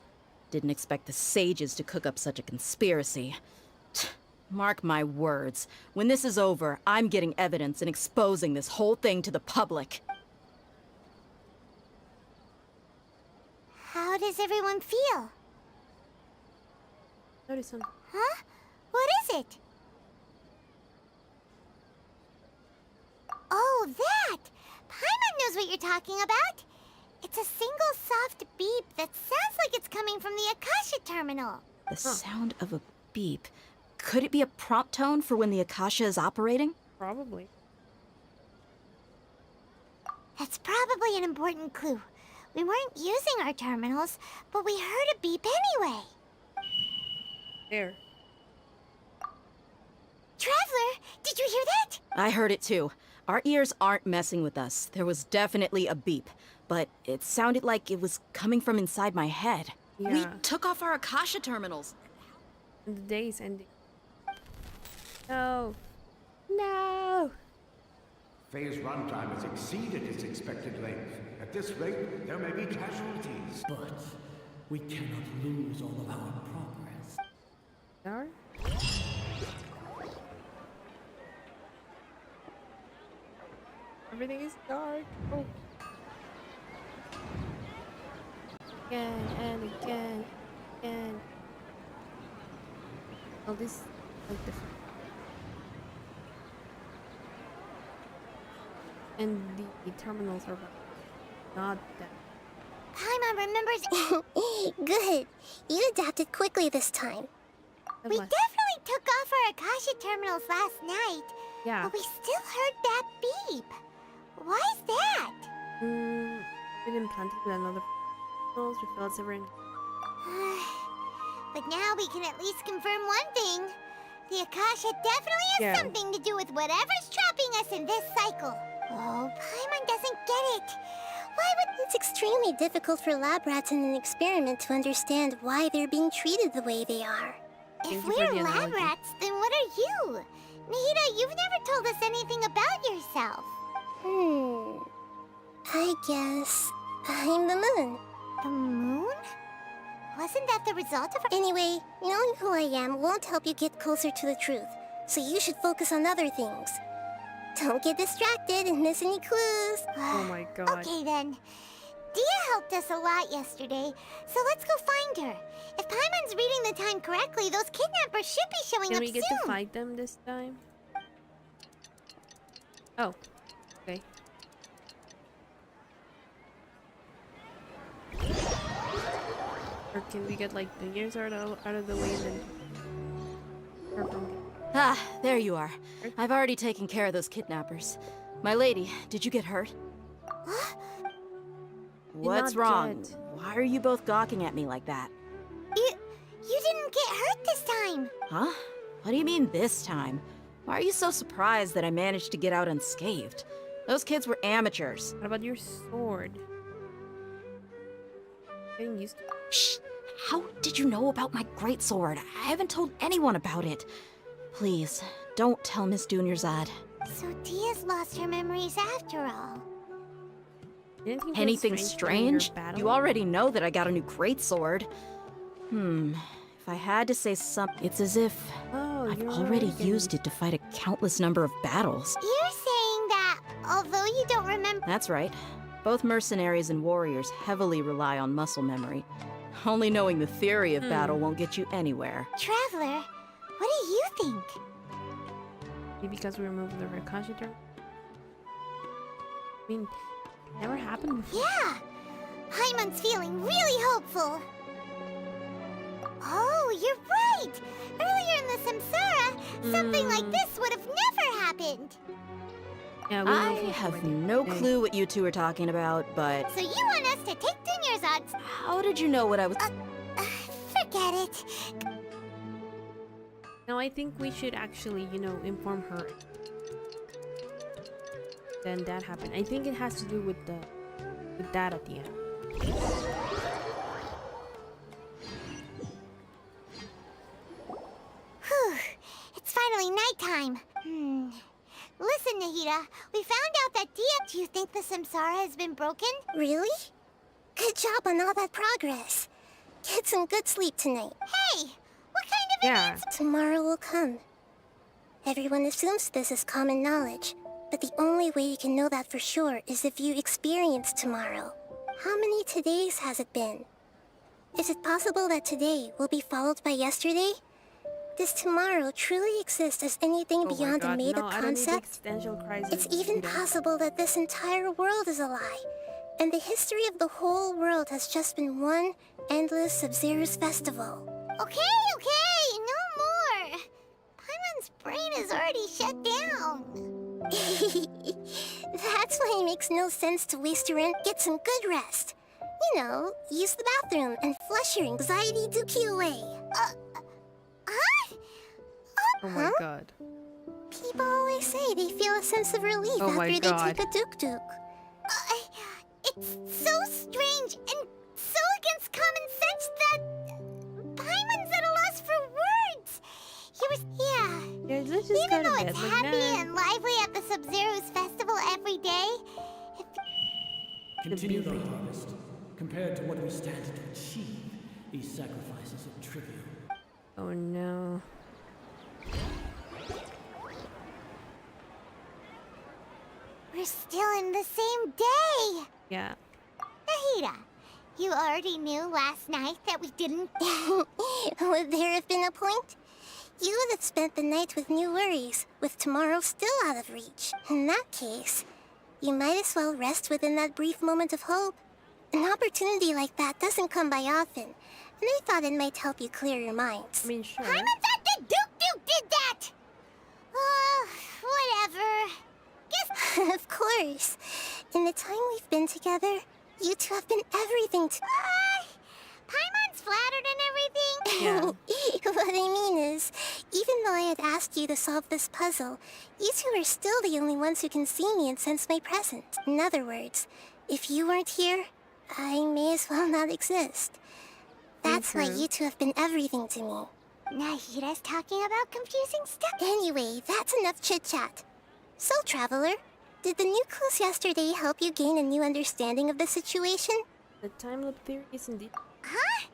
Didn't expect the sages to cook up such a conspiracy. Mark my words, when this is over, I'm getting evidence and exposing this whole thing to the public. How does everyone feel? Notice something. Huh? What is it? Oh, that! Paimon knows what you're talking about. It's a single soft beep that sounds like it's coming from the Akasha terminal. The sound of a beep. Could it be a prompt tone for when the Akasha is operating? Probably. That's probably an important clue. We weren't using our terminals, but we heard a beep anyway. There. Traveler, did you hear that? I heard it too. Our ears aren't messing with us. There was definitely a beep, but it sounded like it was coming from inside my head. We Yeah. took off our Akasha terminals. And the day is ending. No. No. Phase runtime has exceeded its expected length. At this rate, there may be casualties. But we cannot lose all of our progress. Dark? Everything is dark. Oh. Again and again and all this like the and the terminals are not that. Paimon remembers. Good. You adapted quickly this time. We definitely took off our Akasha terminals last night. Yeah. But we still heard that beep. Why is that? Been implanted with another terminals. We felt several. But now we can at least confirm one thing. The Akasha definitely has something to do with whatever's trapping us in this cycle. Oh, Paimon doesn't get it. Why would... It's extremely difficult for lab rats in an experiment to understand why they're being treated the way they are. If we're lab rats, then what are you? Nahida, you've never told us anything about yourself. I guess I'm the moon. The moon? Wasn't that the result of... Anyway, knowing who I am won't help you get closer to the truth, so you should focus on other things. Don't get distracted and miss any clues. Oh my god. Okay then. Dia helped us a lot yesterday, so let's go find her. If Paimon's reading the time correctly, those kidnappers should be showing Can up we get soon. to fight them this time? Oh, okay. Or can we get like the years out of the way and then... Ah, there you are. I've already taken care of those kidnappers. My lady, did you get hurt? What's wrong? Why are you both gawking at me like that? You didn't get hurt this time. Huh? What do you mean this time? Why are you so surprised that I managed to get out unscathed? Those kids were amateurs. What about your sword? Getting used to... Shh! How did you know about my greatsword? I haven't told anyone about it. Please, don't tell Miss Dunyarzad. So Dia's lost her memories after all. Anything strange? You already know that I got a new greatsword. If I had to say something, it's as if I've already used it to fight a countless number of battles. You're saying that, although you don't remember... That's right. Both mercenaries and warriors heavily rely on muscle memory. Only knowing the theory of battle won't get you anywhere. Traveler, what do you think? Maybe because we removed the Ricochet turn? I mean, never happened before. Yeah! Paimon's feeling really hopeful. Oh, you're right! Earlier in the Samsara, something like this would have never happened. Yeah, I have no clue what you two are talking about, but... So you want us to take Dunyarzad's... How did you know what I was... Forget it. No, I think we should actually, you know, inform her. Then that happened. I think it has to do with that at the end. Whew. It's finally nighttime. Listen, Nahida, we found out that Dia... Do you think the Samsara has been broken? Really? Good job on all that progress. Get some good sleep tonight. Hey! What kind of an answer? Tomorrow will come. Everyone assumes this is common knowledge, but the only way you can know that for sure is if you experience tomorrow. How many todays has it been? Is it possible that today will be followed by yesterday? Does tomorrow truly exist as anything beyond a made-up concept? It's even possible that this entire world is a lie, and the history of the whole world has just been one endless Sub-Zero's festival. Okay, no more. Paimon's brain is already shut down. That's why it makes no sense to waste your end. Get some good rest. You know, use the bathroom and flush your anxiety dookie away. Oh my god. People always say they feel a sense of relief after they take a duk-duk. It's so strange and so against common sense that Paimon's at a loss for words. He was, even though it's happy and lively at the Sub-Zero's festival every day, Continue the harvest. Compared to what we stand to achieve, these sacrifices are trivial. Oh no. we're still in the same day. Yeah. Nahida, you already knew last night that we didn't... Would there have been a point? You would have spent the night with new worries, with tomorrow still out of reach. In that case, you might as well rest within that brief moment of hope. An opportunity like that doesn't come by often, and I thought it might help you clear your minds. I mean, sure. Paimon's at the Duke did that! Whatever. Guess... Of course. In the time we've been together, you two have been everything to... Paimon's flattered and everything. What I mean is, even though I had asked you to solve this puzzle, you two are still the only ones who can see me and sense my presence. In other words, if you weren't here, I may as well not exist. That's why you two have been everything to me. Nahida's talking about confusing stuff. Anyway, that's enough chit-chat. So, Traveler, did the new clues yesterday help you gain a new understanding of the situation? The time loop theory is indeed... Huh?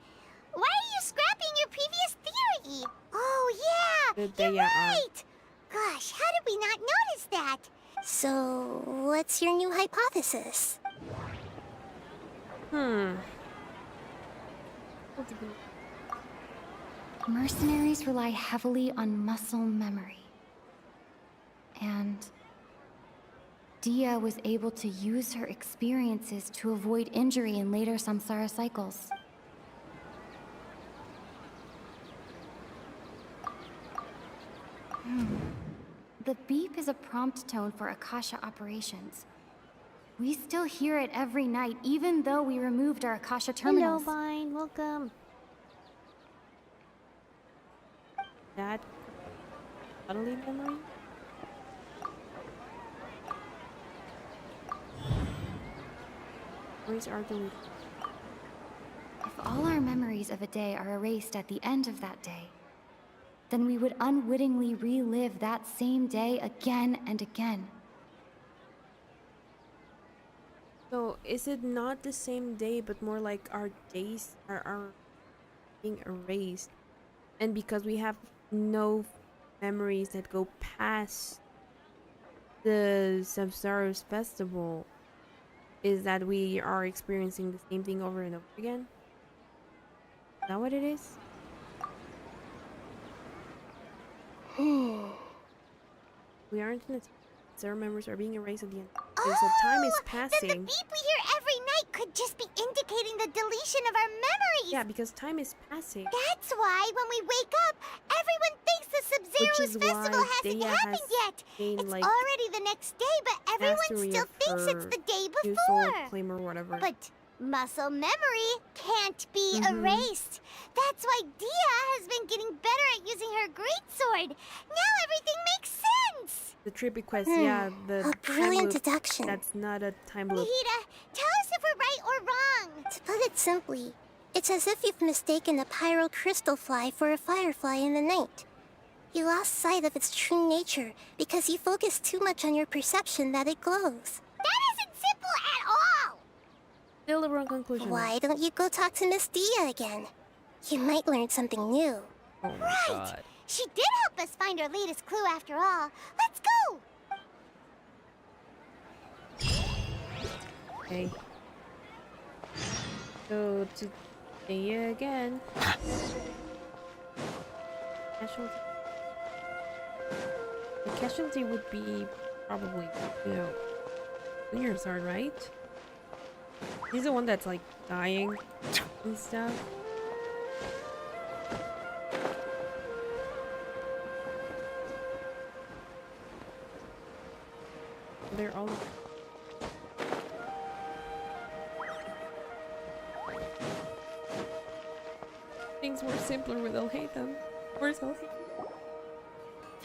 Why are you scrapping your previous theory? Oh, yeah! You're right! Gosh, how did we not notice that? So, what's your new hypothesis? Mercenaries rely heavily on muscle memory. And Dia was able to use her experiences to avoid injury in later samsara cycles. The beep is a prompt tone for Akasha operations. We still hear it every night, even though we removed our Akasha terminals. Hello, Vine. Welcome. That bodily memory? Memories are deleted. If all our memories of a day are erased at the end of that day, then we would unwittingly relive that same day again and again. So, is it not the same day, but more like our days are being erased? And because we have no memories that go past the Samsara's festival, is that we are experiencing the same thing over and over again? Is that what it is? We aren't in a Sarah members are being erased at the end. Okay, so time is passing. Then the beep we hear every night could just be indicating the deletion of our memories. Yeah, because time is passing. That's why when we wake up, everyone thinks the Sub-Zero's festival hasn't happened yet. It's like, already the next day, but everyone still thinks it's the day before. Claim or whatever. But muscle memory can't be erased. That's why Dia has been getting better at using her greatsword. Now everything makes sense. The trip request, yeah, the A brilliant loop, deduction. That's not a time loop. Nahida, tell us if we're right or wrong. To put it simply, it's as if you've mistaken a pyro crystal fly for a firefly in the night. You lost sight of its true nature because you focused too much on your perception that it glows. That isn't simple at all. Still the wrong conclusion. Why don't you go talk to Miss Dia again? You might learn something new. Oh my God. She did help us find our latest clue after all. Let's go! Okay. So to Dia again. Casualty. The casualty would be probably, Leonhardt's, right? He's the one that's like dying and stuff. They're all things were simpler with Alhaitham. Where's Alhaitham?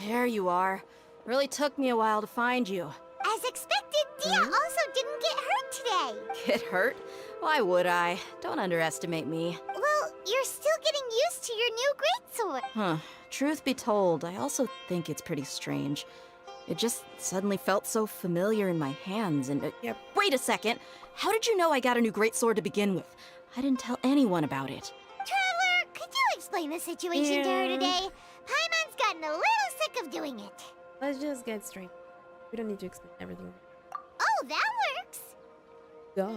There you are. Really took me a while to find you. As expected, Dia also didn't get hurt today. Get hurt? Why would I? Don't underestimate me. Well, you're still getting used to your new greatsword. Huh. Truth be told, I also think it's pretty strange. It just suddenly felt so familiar in my hands and... Yep. Wait a second! How did you know I got a new greatsword to begin with? I didn't tell anyone about it. Traveler, could you explain the situation to her today? Paimon's gotten a little sick of doing it. Let's just get straight. We don't need to explain everything. Oh, that works. Duh.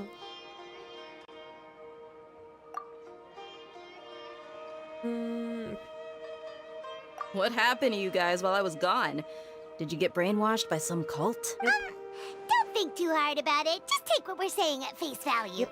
What happened to you guys while I was gone? Did you get brainwashed by some cult? Don't think too hard about it. Just take what we're saying at face value.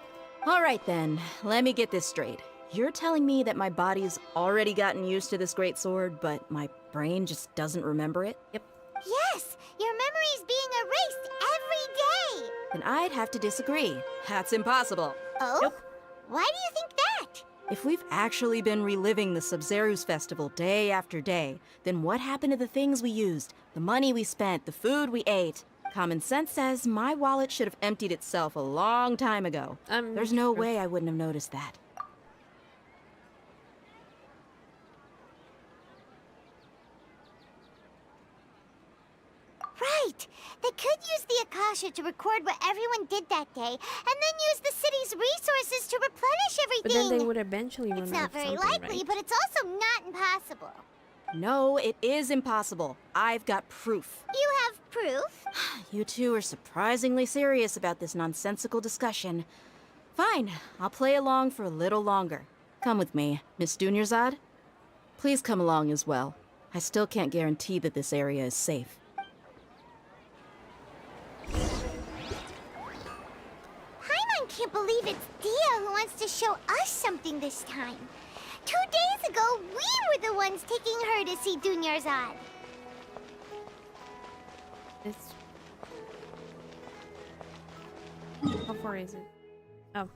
Alright then, let me get this straight. You're telling me that my body's already gotten used to this great sword, but my brain just doesn't remember it? Yep. Yes, your memory's being erased every day. Then I'd have to disagree. That's impossible. Oh? Nope. Why do you think that? If we've actually been reliving the Sub-Zeru's festival day after day, then what happened to the things we used, the money we spent, the food we ate? Common sense says my wallet should have emptied itself a long time ago. There's no way I wouldn't have noticed that. Right. They could use the Akasha to record what everyone did that day, and then use the city's resources to replenish everything. But then they would eventually run It's out not of very something, likely, right? but it's also not impossible. No, it is impossible. I've got proof. You have proof? You two are surprisingly serious about this nonsensical discussion. Fine, I'll play along for a little longer. Come with me, Miss Dunyarzad. Please come along as well. I still can't guarantee that this area is safe. believe it's Dia who wants to show us something this time. 2 days ago, we were the ones taking her to see Dunyarzad. It's... How far is it? Oh.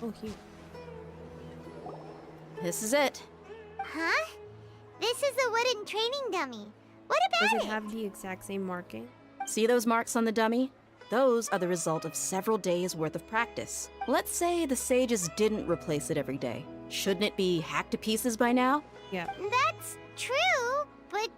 Oh, here. This is it. Huh? This is a wooden training dummy. What about Does it have the exact same marking? See those marks on the dummy? Those are the result of several days' worth of practice. Let's say the sages didn't replace it every day. Shouldn't it be hacked to pieces by now? Yeah. That's true, but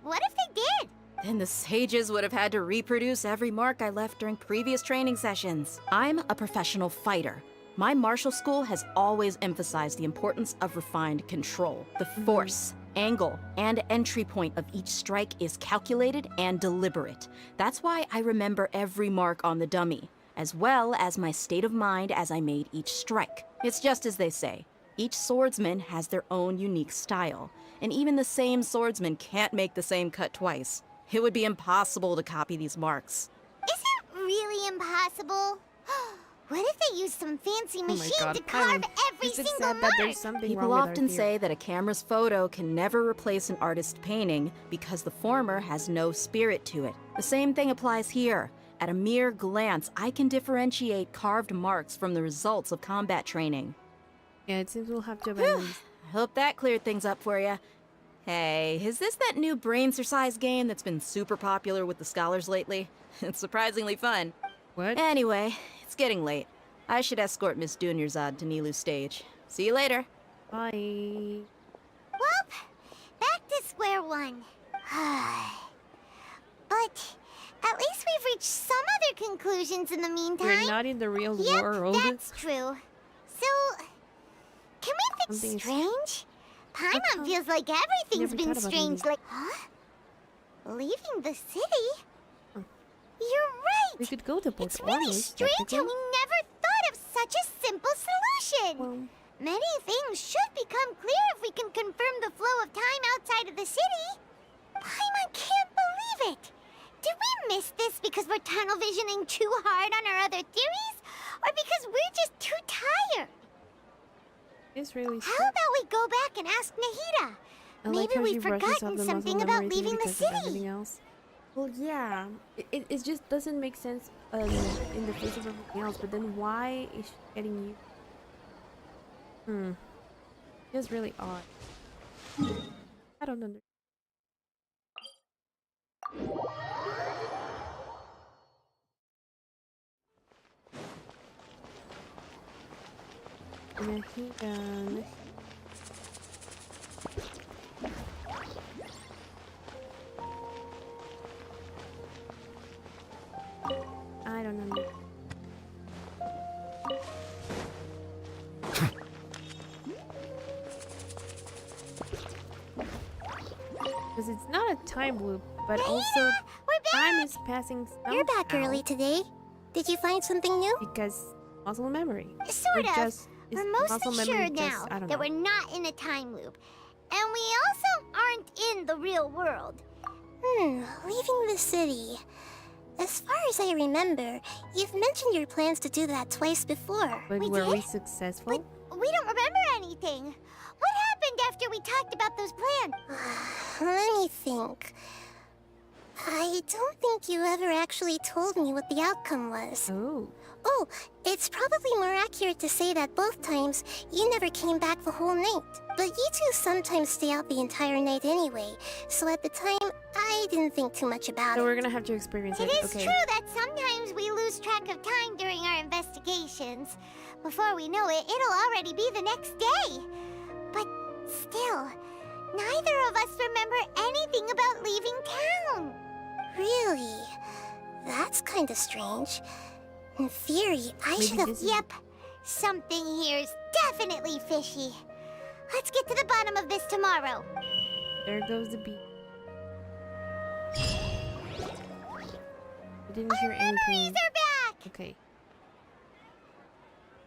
what if they did? Then the sages would have had to reproduce every mark I left during previous training sessions. I'm a professional fighter. My martial school has always emphasized the importance of refined control. The force, angle, and entry point of each strike is calculated and deliberate. That's why I remember every mark on the dummy, as well as my state of mind as I made each strike. It's just as they say. Each swordsman has their own unique style, and even the same swordsman can't make the same cut twice. It would be impossible to copy these marks. Is it really impossible? What if they use some fancy machine God, to carve every it's single sad mark? that there's something People wrong with often our theory. say that a camera's photo can never replace an artist's painting because the former has no spirit to it. The same thing applies here. At a mere glance, I can differentiate carved marks from the results of combat training. Yeah, it seems we'll have to abandon. I hope that cleared things up for you. Hey, is this that new brain exercise game that's been super popular with the scholars lately? It's surprisingly fun. What? Anyway, it's getting late. I should escort Miss Dunyarzad to Nilu's stage. See you later. Bye. Well, back to square one. But at least we've reached some other conclusions in the meantime. We're not in the real Yep, world. that's true. So, can we fix Something is- strange? Paimon feels like everything's Never been thought about strange, leaving. like... Huh? Leaving the city? You're right! We could go to Port It's really Ormuz, strange how technically. we never thought of such a simple solution! Well, Many things should become clear if we can confirm the flow of time outside of the city. Paimon can't believe it! Did we miss this because we're tunnel visioning too hard on our other theories? Or because we're just too tired? it's really How about we go back and ask Nahida? I like Maybe how she we've brushes off forgotten the something muscle about memory thing leaving the because of city. everything else. Well, yeah. It just doesn't make sense in the face of everything else. But then why is she getting you? It's really odd. I don't understand. Nahida. I don't know. Because it's not a time loop, but also we're time back! is passing somehow. You're back early today. Did you find something new? Because muscle memory. Sort Or of. just- is We're muscle mostly memory sure just- now I don't that know. we're not in a time loop. And we also aren't in the real world. Leaving the city. As far as I remember, you've mentioned your plans to do that twice before. But We were we did? successful? We don't remember anything. What happened after we talked about those plans? Let me think. I don't think you ever actually told me what the outcome was. Oh, it's probably more accurate to say that both times you never came back the whole night. But you two sometimes stay out the entire night anyway, so at the time, I didn't think too much about So it. we're gonna have to experience it. It is Okay. true that sometimes we lose track of time during our investigations. Before we know it, it'll already be the next day. But still, neither of us remember anything about leaving town. Really? That's kinda strange. In theory, I Maybe should have... this is- Yep, something here's definitely fishy. Let's get to the bottom of this tomorrow. There goes the beat. I didn't hear anything. Memories are back! Okay.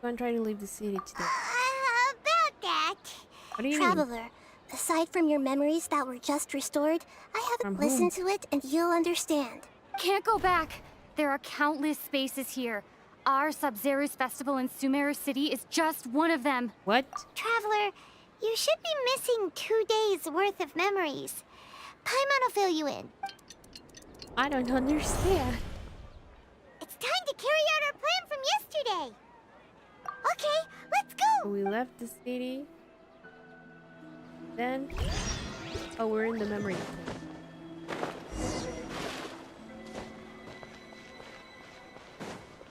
I'm trying to leave the city today. About that. What do you mean? Traveler, Aside from your memories that were just restored, I haven't listened to it, and you'll understand. Can't go back. There are countless spaces here. Our Sub-Zero's festival in Sumeru City is just one of them. What? Traveler, you should be missing 2 days worth of memories. Paimon will fill you in. I don't understand. It's time to carry out our plan from yesterday. Okay, let's go. We left the city. Then, oh, we're in the memory.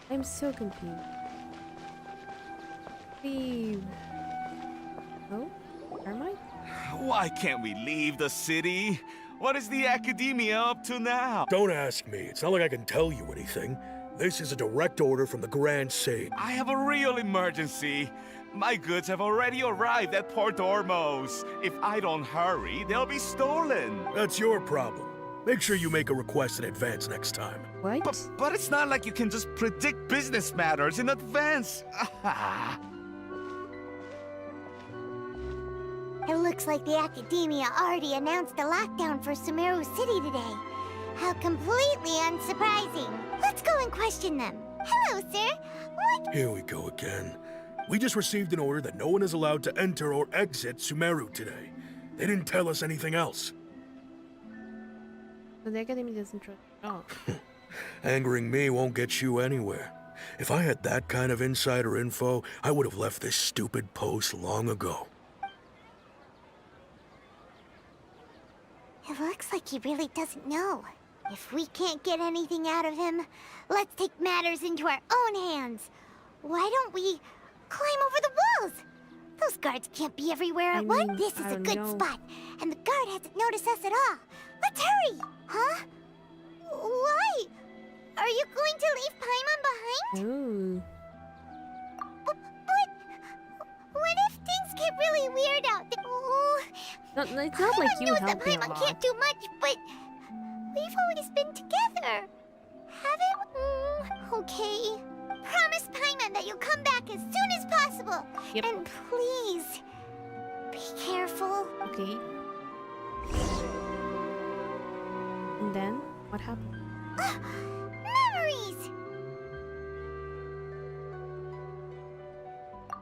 I'm so confused. Leave. Oh, am I? Why can't we leave the city? What is the academia up to now? Don't ask me. It's not like I can tell you anything. This is a direct order from the Grand Sage. I have a real emergency. My goods have already arrived at Port Ormos. If I don't hurry, they'll be stolen. That's your problem. Make sure you make a request in advance next time. What? But it's not like you can just predict business matters in advance. It looks like the academia already announced a lockdown for Sumeru City today. How completely unsurprising. Let's go and question them. Hello, sir. What? Here we go again. We just received an order that no one is allowed to enter or exit Sumeru today. They didn't tell us anything else. So the academy doesn't trust at all. Angering me won't get you anywhere. If I had that kind of insider info, I would have left this stupid post long ago. It looks like he really doesn't know. If we can't get anything out of him, let's take matters into our own hands. Why don't we climb over the walls? Those guards can't be everywhere at once. This is a good spot, and the guard hasn't noticed us at all. Let's hurry! Huh? Why? Are you going to leave Paimon behind? Ooh. But what if things get really weird out there? Oh, It's not like you knows help that me a Paimon lot. can't do much, but we've always been together. Haven't we? Okay. Promise Paimon that you'll come back as soon as possible. Yep. And please, be careful. Okay. And then, what happened? Memories!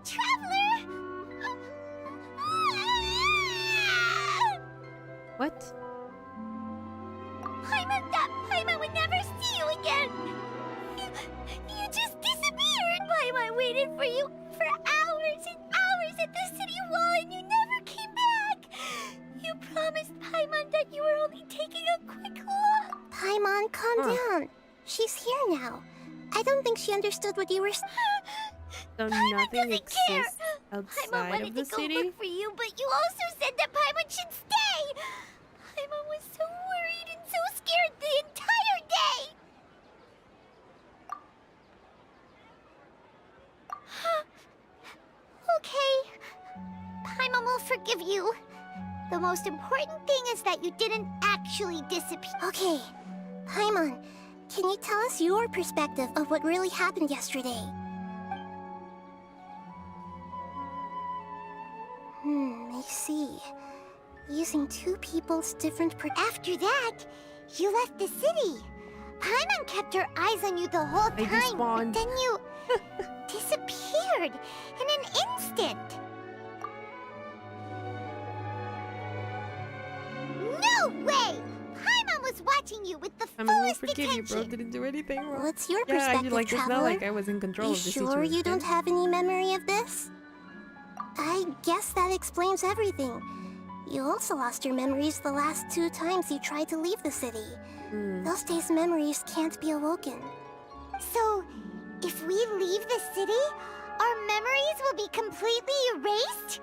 Traveler! What? Paimon would never see you again! You just disappeared! Paimon waited for you for hours and hours at the city wall and you never came back! You promised Paimon that you were only taking a quick look! Paimon, calm down. She's here now. I don't think she understood what you were So Paimon nothing doesn't care! exists Paimon outside wanted of the to go city? look for you, but you also said that Paimon should stay! Paimon was so worried and so scared the entire day! Okay. Paimon will forgive you. The most important thing is that you didn't actually disappear. Okay. Paimon, can you tell us your perspective of what really happened yesterday? I see. Using two people's different After that, you left the city. Paimon kept her eyes on you the whole time, but then you disappeared in an instant. No way! Paimon was watching you with the I mean, we'll fullest forgive you, bro. attention. Didn't do anything wrong. What's your Yeah, perspective, you like it's Traveler? not like I was in control You of the sure situation. you don't have any memory of this? I guess that explains everything. You also lost your memories the last 2 times you tried to leave the city. Those days' memories can't be awoken. So, if we leave the city, our memories will be completely erased?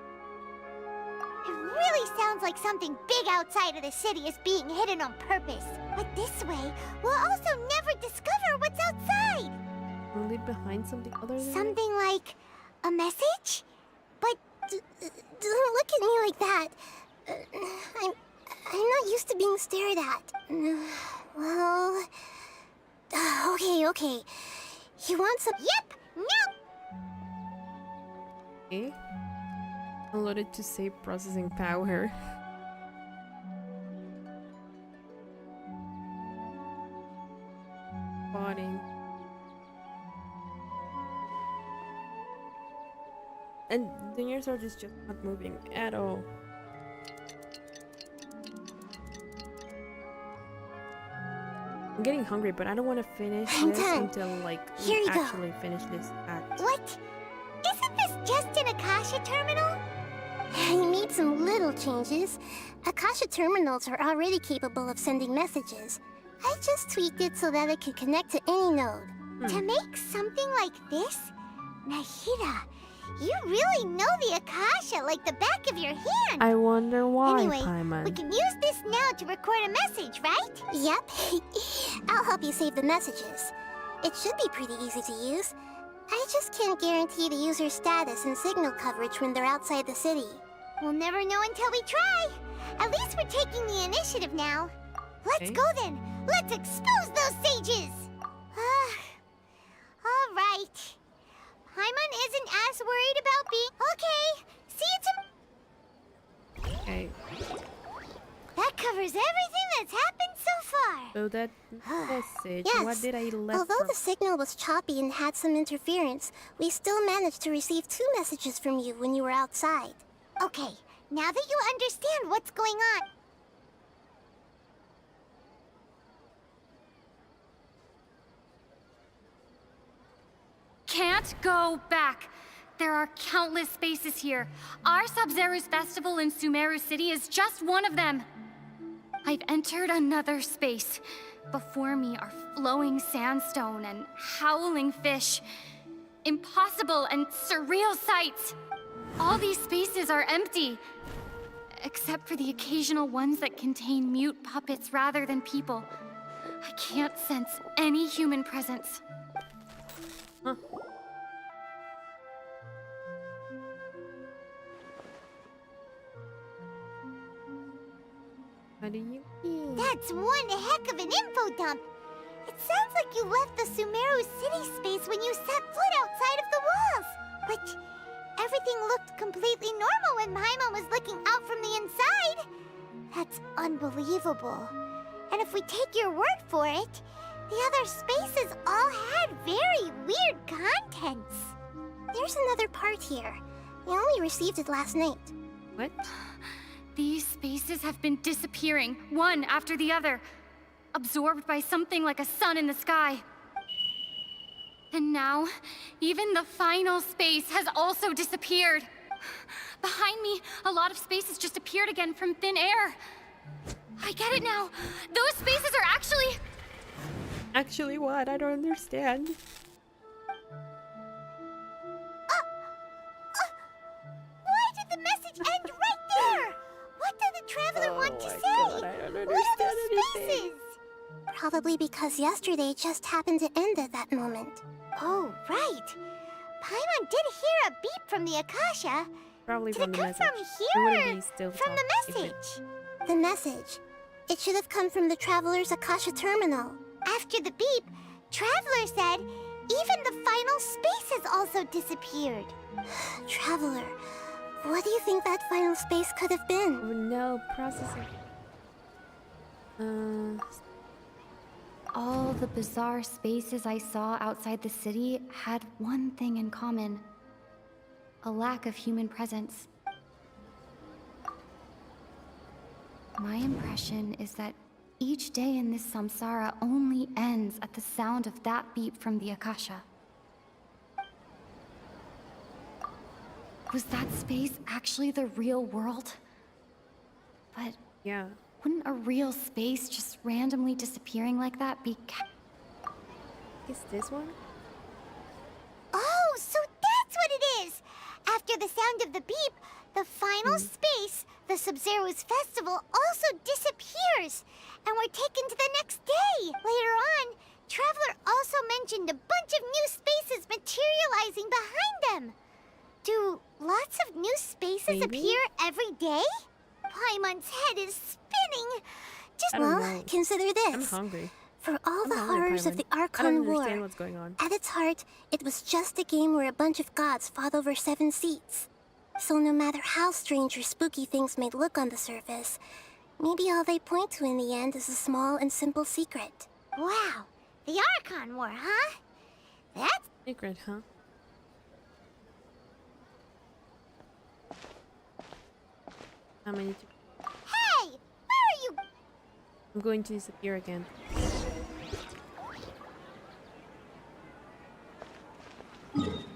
It really sounds like something big outside of the city is being hidden on purpose. But this way, we'll also never discover what's outside. We'll leave behind something other than Something like a message? But Don't look at me like that. I'm not used to being stared at. Well... Okay. You want some... Yep! No! Okay. Allotted to save processing power. Spotting. And the near sword is just not moving at all. I'm getting hungry, but I don't want to finish this until like Here we you go. actually finish this act. What? Isn't this just an Akasha terminal? You need some little changes. Akasha terminals are already capable of sending messages. I just tweaked it so that it can connect to any node. To make something like this? Nahida, you really know the Akasha like the back of your hand. I wonder why, Anyway, Paimon. we can use this now to record a message, right? Yep. I'll help you save the messages. It should be pretty easy to use. I just can't guarantee the user's status and signal coverage when they're outside the city. We'll never know until we try. At least we're taking the initiative now. Let's go then. Let's expose those sages. All right. Paimon isn't as worried about being... Okay. See you tomorrow. Okay. That covers everything that's happened so far. So that message, Yes. what did I left Although from? the signal was choppy and had some interference, we still managed to receive 2 messages from you when you were outside. Okay, now that you understand what's going on... Can't go back. There are countless spaces here. Our Sub-Zero's festival in Sumeru City is just one of them. I've entered another space. Before me are flowing sandstone and howling fish. Impossible and surreal sights. All these spaces are empty. Except for the occasional ones that contain mute puppets rather than people. I can't sense any human presence. Huh. What do you mean? That's one heck of an info dump. It sounds like you left the Sumeru City space when you set foot outside of the walls. But everything looked completely normal when Paimon was looking out from the inside. That's unbelievable. And if we take your word for it, the other spaces all had very weird contents. There's another part here. We only received it last night. What? These spaces have been disappearing, one after the other, absorbed by something like a sun in the sky. And now, even the final space has also disappeared. Behind me, a lot of spaces just appeared again from thin air. I get it now. Those spaces are actually... Actually what? I don't understand. Why did the message end right there? What did the traveler want to say? God, I don't What are those understand spaces? Probably because yesterday just happened to end at that moment. Oh, right. Paimon did hear a beep from the Akasha. Probably Did from it the come message. from It here wouldn't or be still from the talk if it- message? The message. It should have come from the Traveler's Akasha terminal. After the beep, Traveler said even the final spaces also disappeared. Traveler, what do you think that final space could have been? Oh no, processing. All the bizarre spaces I saw outside the city had one thing in common. A lack of human presence. My impression is that each day in this samsara only ends at the sound of that beep from the Akasha. Was that space actually the real world? But yeah, wouldn't a real space just randomly disappearing like that be Is this one? Oh, so that's what it is! After the sound of the beep, the final space, the Sub-Zero's festival, also disappears! And we're taken to the next day! Later on, Traveler also mentioned a bunch of new spaces materializing behind them! Do lots of new spaces appear every day? Paimon's head is spinning! Just I don't know. Consider this. I'm hungry. For all I'm the hungry, horrors of Paimon. the I don't Archon War, understand what's going on. at its heart, it was just a game where a bunch of gods fought over 7 seats. So no matter how strange or spooky things may look on the surface, maybe all they point to in the end is a small and simple secret. Wow, the Archon War, huh? That's secret, huh? How many? Hey! Where are you? I'm going to disappear again.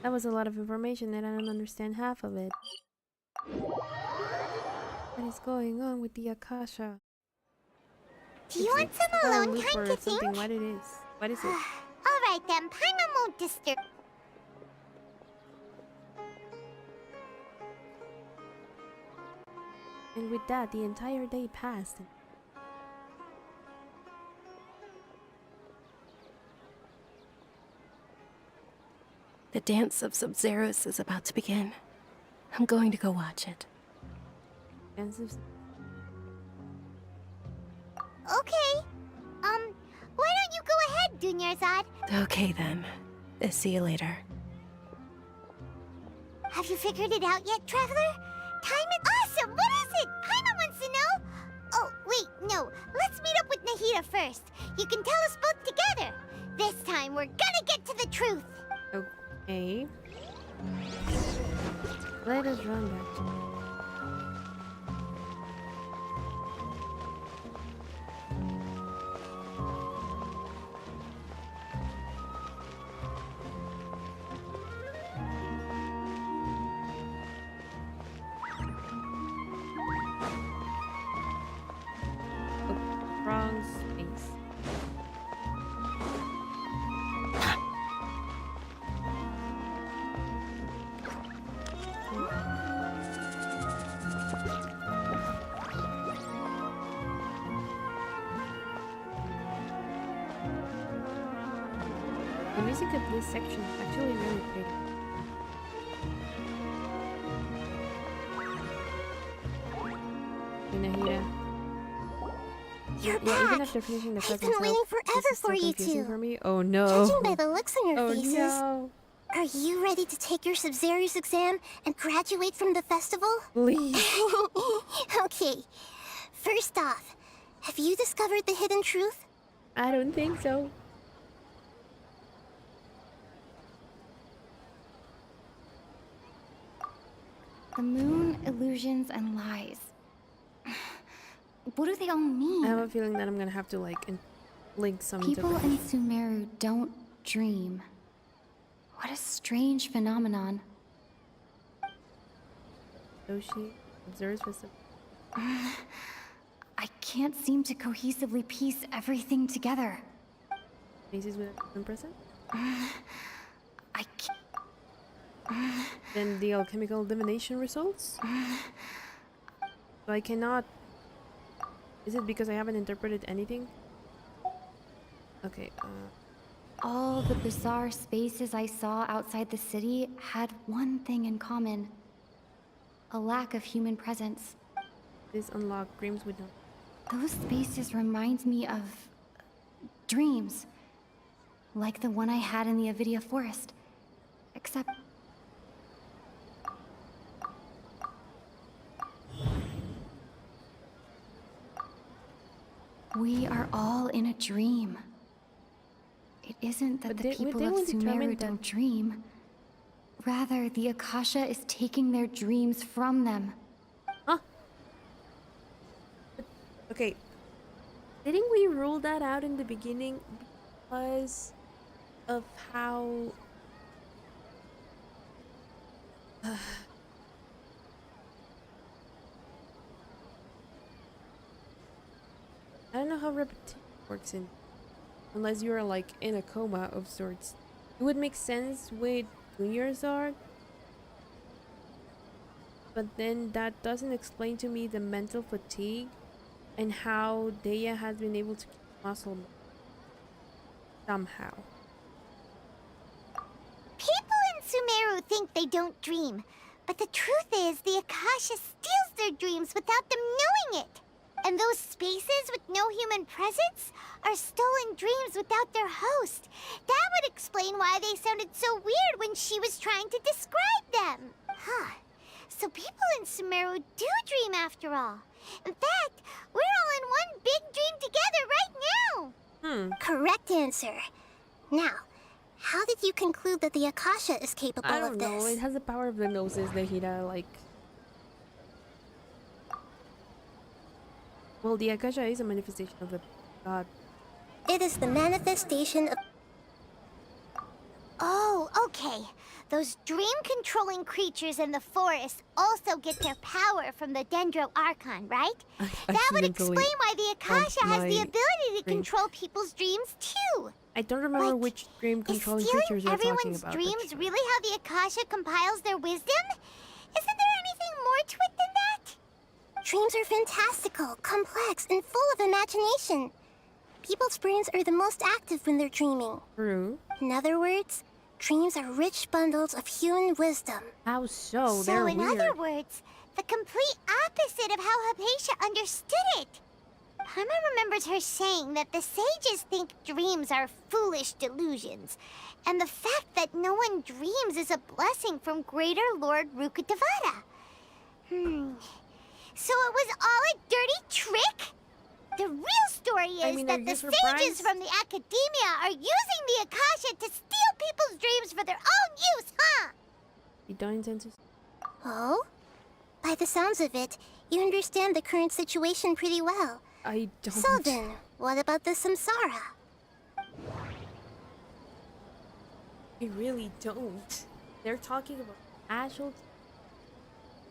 That was a lot of information and I don't understand half of it. What is going on with the Akasha? Do you want some alone time to think? What it is? What is it? Alright then, Paimon won't disturb. And with that, the entire day passed. The dance of Sub-Zeros is about to begin. I'm going to go watch it. Dance of... Okay. Why don't you go ahead, Dunyarzad? Okay then. See you later. Have you figured it out yet, Traveler? Time is awesome! What is it? Paimon wants to know! Oh, wait, no. Let's meet up with Nahida first. You can tell us both together. This time, we're gonna get to the truth. Okay. Let us run back to wrong space. The music of this section is actually really pretty. Nahida. You're Yeah, even back. after finishing the I've present been self, waiting this forever is still for you confusing two. for me. Oh no. Judging by the looks on your faces, no. are you ready to take your Sub-Zero's exam and graduate from the festival? Please. Okay. First off, have you discovered the hidden truth? I don't think so. The moon, illusions, and lies. What do they all mean? I have a feeling that I'm gonna have to like link some People in Sumeru don't dream. What a strange phenomenon. Yoshi observes with some... I can't seem to cohesively piece everything together. Faces with a present? I can't... Then the alchemical divination results? So I cannot... Is it because I haven't interpreted anything? Okay, All the bizarre spaces I saw outside the city had one thing in common. A lack of human presence. This unlocked dreams with no... Those spaces remind me of... dreams. Like the one I had in the Avidia forest. Except... we are all in a dream. It isn't that the people of Sumeru don't dream. Rather, the Akasha is taking their dreams from them. Huh? Okay. Didn't we rule that out in the beginning because of how... I don't know how repetition works in... Unless you're like in a coma of sorts. It would make sense with Dunyarzad. But then that doesn't explain to me the mental fatigue and how Daya has been able to keep muscle somehow. People in Sumeru think they don't dream, but the truth is the Akasha steals their dreams without them knowing it. And those spaces with no human presence are stolen dreams without their host. That would explain why they sounded so weird when she was trying to describe them. Huh. So people in Sumeru do dream after all. In fact, we're all in one big dream together right now. Correct answer. Now, how did you conclude that the Akasha is capable I don't of know. this? It has the power of the noses, Nahida. Like, well, the Akasha is a manifestation of the god. It is the manifestation of... Oh, okay. Those dream-controlling creatures in the forest also get their power from the Dendro Archon, right? That would explain why the Akasha has the ability to control people's dreams, too. I don't remember which dream-controlling creatures you're talking Everyone's about. dreams really how the Akasha compiles their wisdom? Isn't there anything more to it than that? Dreams are fantastical, complex, and full of imagination. People's brains are the most active when they're dreaming. True. In other words, dreams are rich bundles of human wisdom. How so? So, in other words, the complete opposite of how Hypatia understood it. Paimon remembers her saying that the sages think dreams are foolish delusions, and the fact that no one dreams is a blessing from Greater Lord Rukkhadevata. So it was all a dirty trick? The real story is that the sages from the academia are using the Akasha to steal people's dreams for their own use, huh? You don't intend to... Oh? By the sounds of it, you understand the current situation pretty well. I don't... So then, what about the samsara? I really don't. They're talking about actual...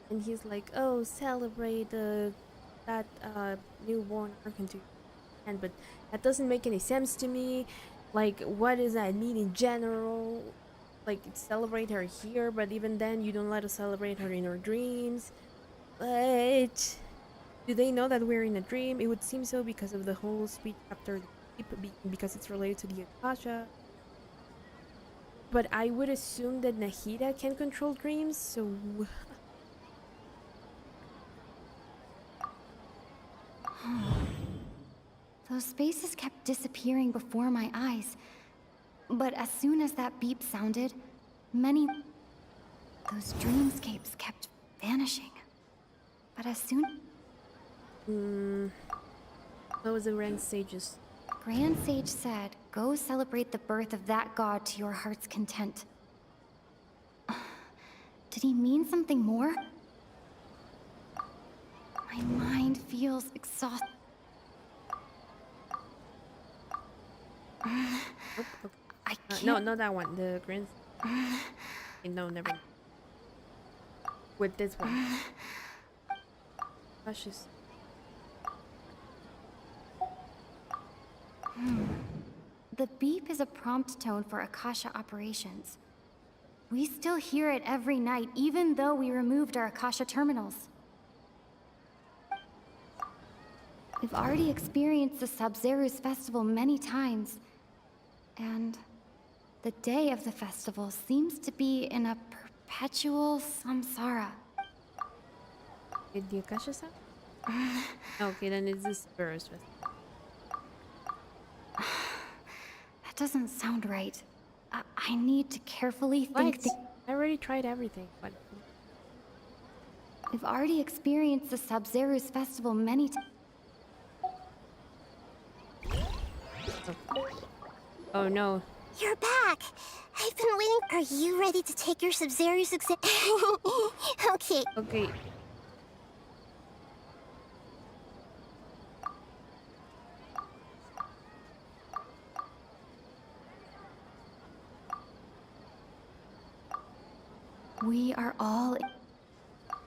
And he's like, oh, celebrate that newborn Archon to... And but that doesn't make any sense to me. Like, what does that mean in general? Like, celebrate her here, but even then you don't let us celebrate her in our dreams. But do they know that we're in a dream? It would seem so because of the whole speech after the because it's related to the Akasha. But I would assume that Nahida can control dreams, so... Those spaces kept disappearing before my eyes. But as soon as that beep sounded, those dreamscapes kept vanishing. But as soon... What was the Grand Sage's? Grand Sage said, go celebrate the birth of that god to your heart's content. Did he mean something more? My mind feels exhausted. I can't... No, not that one. The Grand... No, never mind. With this one. Precious. The beep is a prompt tone for Akasha operations. We still hear it every night, even though we removed our Akasha terminals. We've already experienced the Sub-Zeru's festival many times, and the day of the festival seems to be in a perpetual samsara. Did the Akasha sound? Okay, then it's this Burst Festival. That doesn't sound right. I need to carefully think. I already tried everything, but... We've already experienced the Sub-Zeru's festival many times. Oh no. You're back! I've been waiting. Are you ready to take your Sub-Zeru's exam? Okay. Okay. We are all...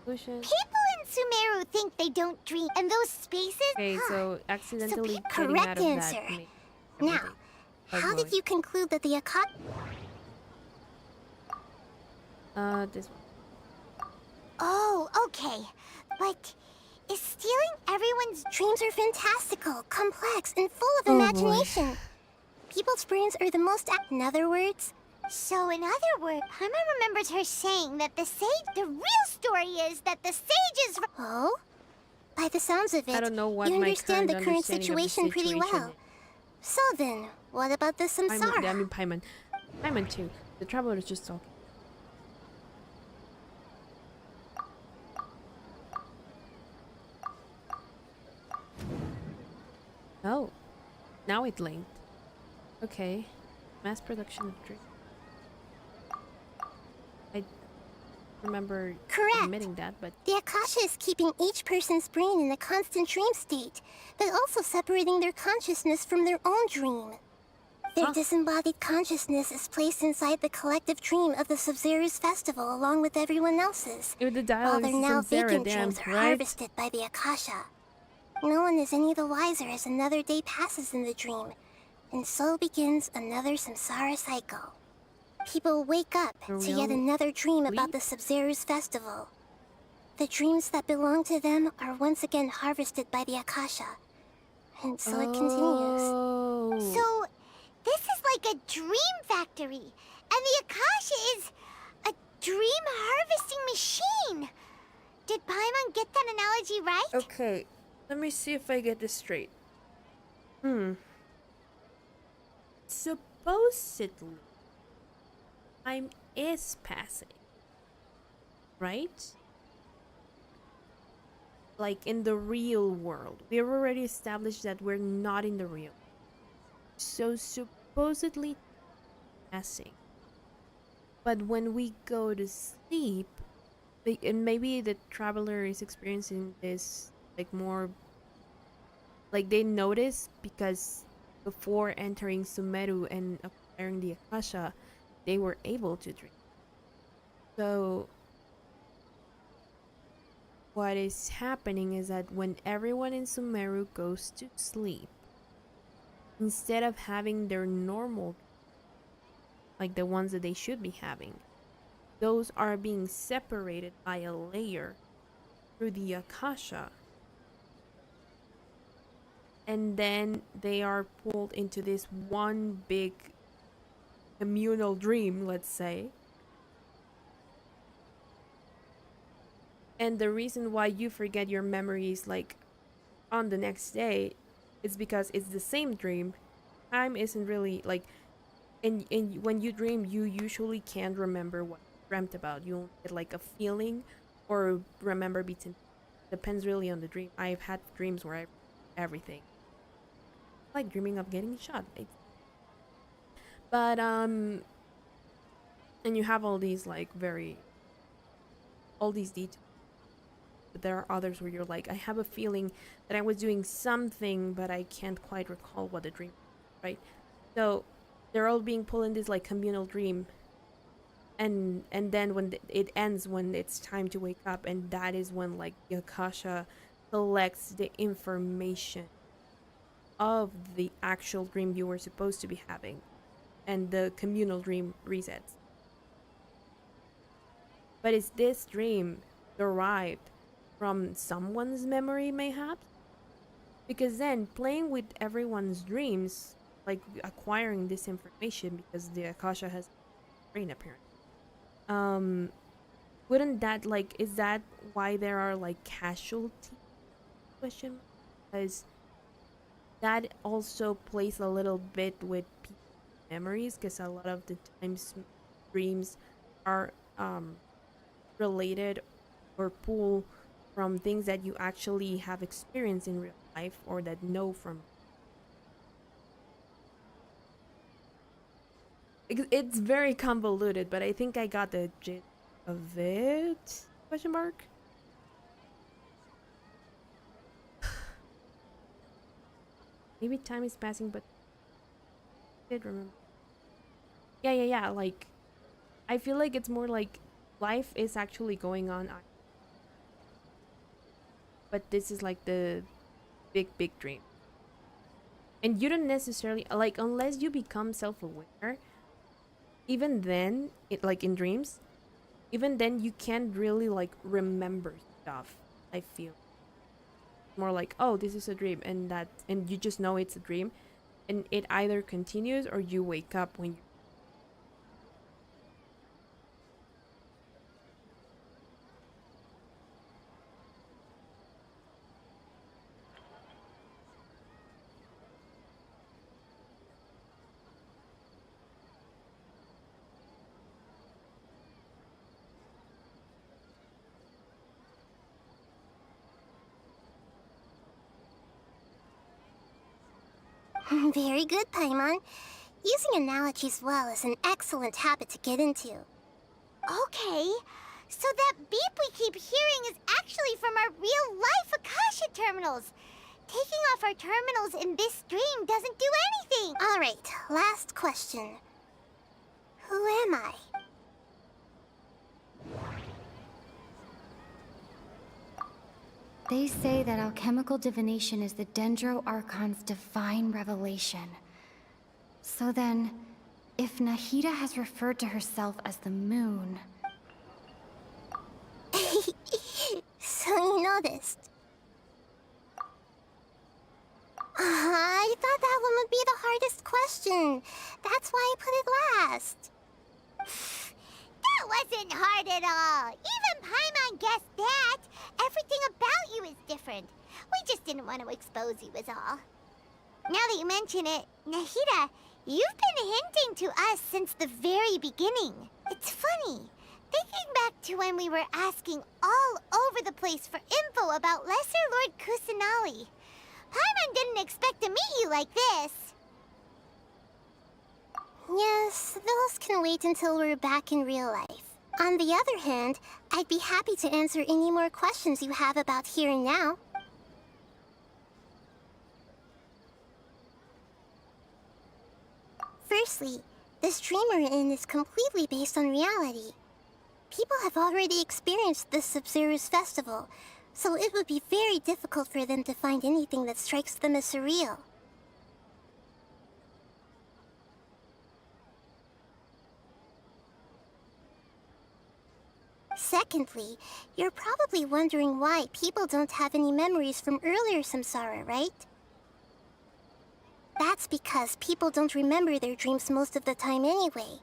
People in Sumeru think they don't dream, and those spaces... Okay, so accidentally So getting correct out of answer. that made Now, everything how ugly. did you conclude that the Akasha... This one. Oh, okay. But is stealing everyone's dreams are fantastical, complex, and full of imagination. People's brains are the most... In other words... So in other words, Paimon remembers her saying that the real story is that the sages... Oh? By the sounds of it, I don't know what you my understand the current current understanding of the situation pretty well. situation So then, what about the samsara? I mean Paimon. Paimon too. The traveler is just talking. Now it linked. Okay. Mass production of drink. I remember Correct. admitting that, but The Akasha is keeping each person's brain in a constant dream state, but also separating their consciousness from their own dream. Their disembodied consciousness is placed inside the collective dream of the Subzerus festival along with everyone else's, if the while dialogue their is now sincere, vacant damn, dreams are right? harvested by the Akasha. No one is any the wiser as another day passes in the dream, and so begins another samsara cycle. People wake up to yet another dream about the Subzerus festival. The dreams that belong to them are once again harvested by the Akasha, and so it continues. So, this is like a dream factory, and the Akasha is a dream harvesting machine. Did Paimon get that analogy right? Okay, let me see if I get this straight. Supposedly, time is passing, right? Like in the real world. We've already established that we're not in the real. So supposedly passing. But when we go to sleep, and maybe the traveler is experiencing this like more, like they notice because before entering Sumeru and acquiring the Akasha, they were able to dream. So what is happening is that when everyone in Sumeru goes to sleep, instead of having their normal, like the ones that they should be having, those are being separated by a layer through the Akasha. And then they are pulled into this one big communal dream, let's say. And the reason why you forget your memories like on the next day is because it's the same dream. Time isn't really like, and when you dream, you usually can't remember what you dreamt about. You only get like a feeling or remember bits and depends really on the dream. I've had dreams where I everything. Like dreaming of getting shot. But and you have all these like all these details. But there are others where you're like, I have a feeling that I was doing something, but I can't quite recall what the dream was, right? So they're all being pulled in this like communal dream, and then when it ends, when it's time to wake up, and that is when like the Akasha collects the information of the actual dream you were supposed to be having, and the communal dream resets. But is this dream derived from someone's memory, mayhaps? Because then playing with everyone's dreams, like acquiring this information, because the Akasha has brain apparently. Wouldn't that like, is that why there are like casualties? Question mark? Because that also plays a little bit with people's memories, because a lot of the times dreams are related or pull from things that you actually have experienced in real life or that know from. It's very convoluted, but I think I got the gist of it. Question mark. Maybe time is passing, but I did remember. Yeah. Like, I feel like it's more like life is actually going on, but this is like the big dream. And you don't necessarily, like, unless you become self-aware, even then, like in dreams, even then you can't really like remember stuff. I feel more like, oh, this is a dream, and you just know it's a dream, and it either continues or you wake up when you. Very good, Paimon. Using analogies well is an excellent habit to get into. Okay, so that beep we keep hearing is actually from our real-life Akasha terminals. Taking off our terminals in this stream doesn't do anything. All right, last question. Who am I? They say that alchemical divination is the Dendro Archon's divine revelation. So then, if Nahida has referred to herself as the moon... So you noticed. I thought that one would be the hardest question. That's why I put it last. That wasn't hard at all. Even Paimon guessed that. Everything about you is different. We just didn't want to expose you is all. Now that you mention it, Nahida, you've been hinting to us since the very beginning. It's funny. Thinking back to when we were asking all over the place for info about Lesser Lord Kusanali. Paimon didn't expect to meet you like this. Yes, those can wait until we're back in real life. On the other hand, I'd be happy to answer any more questions you have about here and now. Firstly, this dream we're in is completely based on reality. People have already experienced this Sub-Zero's festival, so it would be very difficult for them to find anything that strikes them as surreal. Secondly, you're probably wondering why people don't have any memories from earlier samsara, right? That's because people don't remember their dreams most of the time anyway.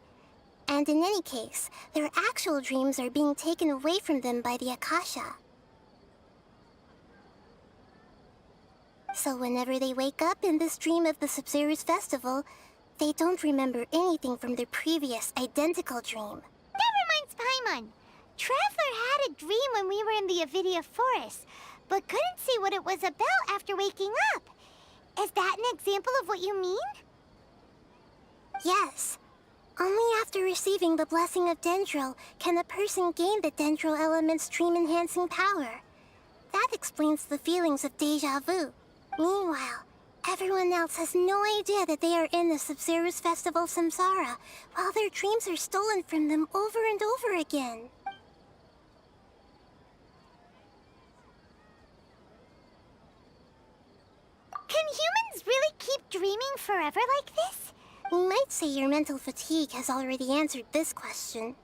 And in any case, their actual dreams are being taken away from them by the Akasha. So whenever they wake up in this dream of the Sub-Zero's festival, they don't remember anything from their previous identical dream. That reminds Paimon. Traveler had a dream when we were in the Avidia Forest, but couldn't see what it was about after waking up. Is that an example of what you mean? Yes. Only after receiving the blessing of Dendro can a person gain the Dendro element's dream-enhancing power. That explains the feelings of deja vu. Meanwhile, everyone else has no idea that they are in the Sub-Zero's festival samsara, while their dreams are stolen from them over and over again. Can humans really keep dreaming forever like this? You might say your mental fatigue has already answered this question.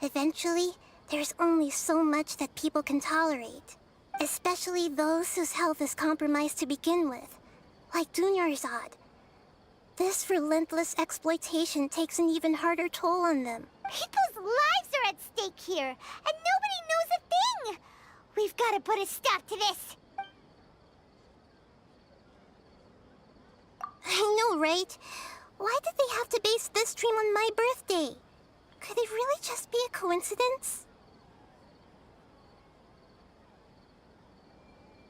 Eventually, there's only so much that people can tolerate. Especially those whose health is compromised to begin with, like Dunyarzad. This relentless exploitation takes an even harder toll on them. People's lives are at stake here, and nobody knows a thing! We've got to put a stop to this! I know, right? Why did they have to base this dream on my birthday? Could it really just be a coincidence?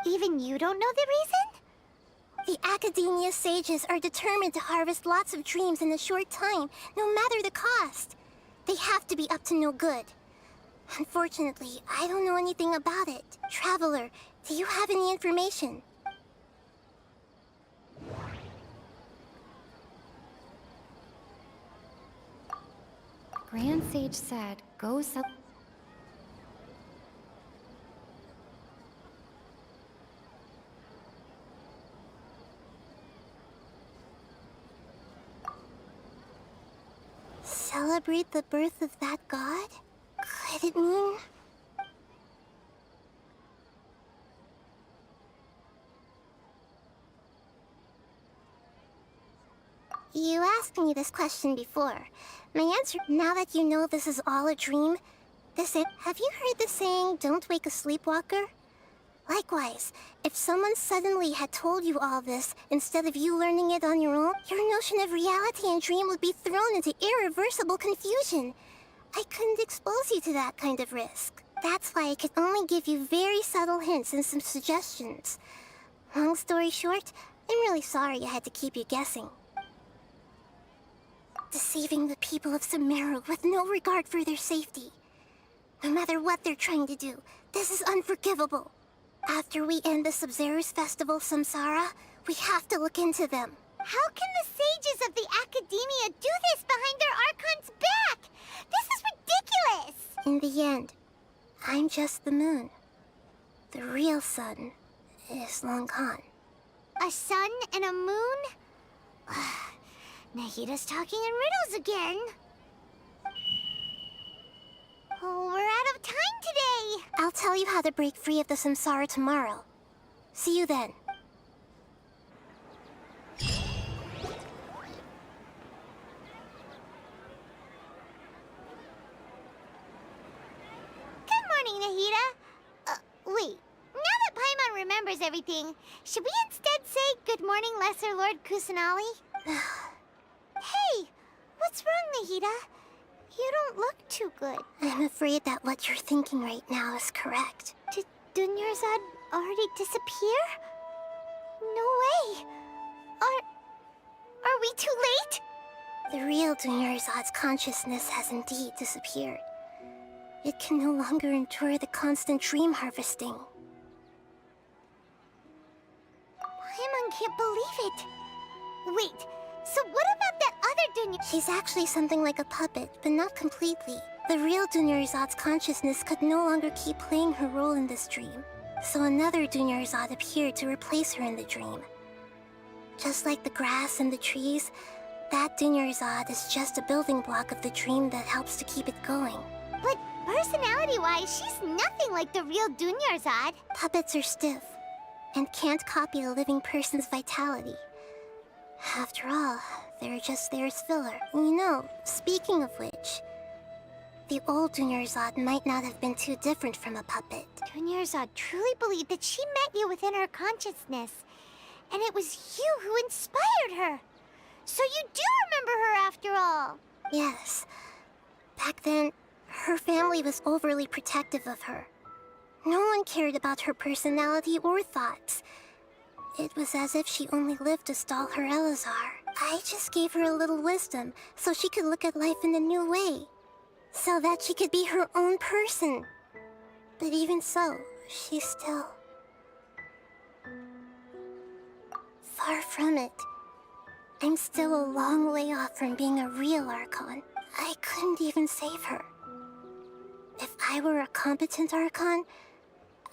Even you don't know the reason? The Academia sages are determined to harvest lots of dreams in a short time, no matter the cost. They have to be up to no good. Unfortunately, I don't know anything about it. Traveler, do you have any information? Grand Sage said, go sell... Celebrate the birth of that god? Could it mean... You asked me this question before. My answer, now that you know this is all a dream, have you heard the saying, don't wake a sleepwalker? Likewise, if someone suddenly had told you all this, instead of you learning it on your own, your notion of reality and dream would be thrown into irreversible confusion. I couldn't expose you to that kind of risk. That's why I could only give you very subtle hints and some suggestions. Long story short, I'm really sorry I had to keep you guessing. Deceiving the people of Sumeru with no regard for their safety. No matter what they're trying to do, this is unforgivable. After we end the Sabzeruz Festival Samsara, we have to look into them. How can the sages of the Academia do this behind their Archon's back? This is ridiculous! In the end, I'm just the moon. The real sun is long gone. A sun and a moon? Nahida's talking in riddles again. Oh, we're out of time today! I'll tell you how to break free of the samsara tomorrow. See you then. Good morning, Nahida. Wait. Now that Paimon remembers everything, should we instead say good morning, Lesser Lord Kusanali? Hey, what's wrong, Nahida? You don't look too good. I'm afraid that what you're thinking right now is correct. Did Dunyarzad already disappear? No way. Are we too late? The real Dunyarzad's consciousness has indeed disappeared. It can no longer endure the constant dream harvesting. Paimon can't believe it. Wait, so what about that other Dunya? She's actually something like a puppet, but not completely. The real Dunyarzad's consciousness could no longer keep playing her role in this dream. So another Dunyarzad appeared to replace her in the dream. Just like the grass and the trees, that Dunyarzad is just a building block of the dream that helps to keep it going. But personality-wise, she's nothing like the real Dunyarzad. Puppets are stiff and can't copy a living person's vitality. After all, they're just there as filler. You know, speaking of which, the old Dunyarzad might not have been too different from a puppet. Dunyarzad truly believed that she met you within her consciousness, and it was you who inspired her. So you do remember her after all. Yes. Back then, her family was overly protective of her. No one cared about her personality or thoughts. It was as if she only lived to stall her Elazar. I just gave her a little wisdom so she could look at life in a new way. So that she could be her own person. But even so, she's still... far from it. I'm still a long way off from being a real Archon. I couldn't even save her. If I were a competent Archon,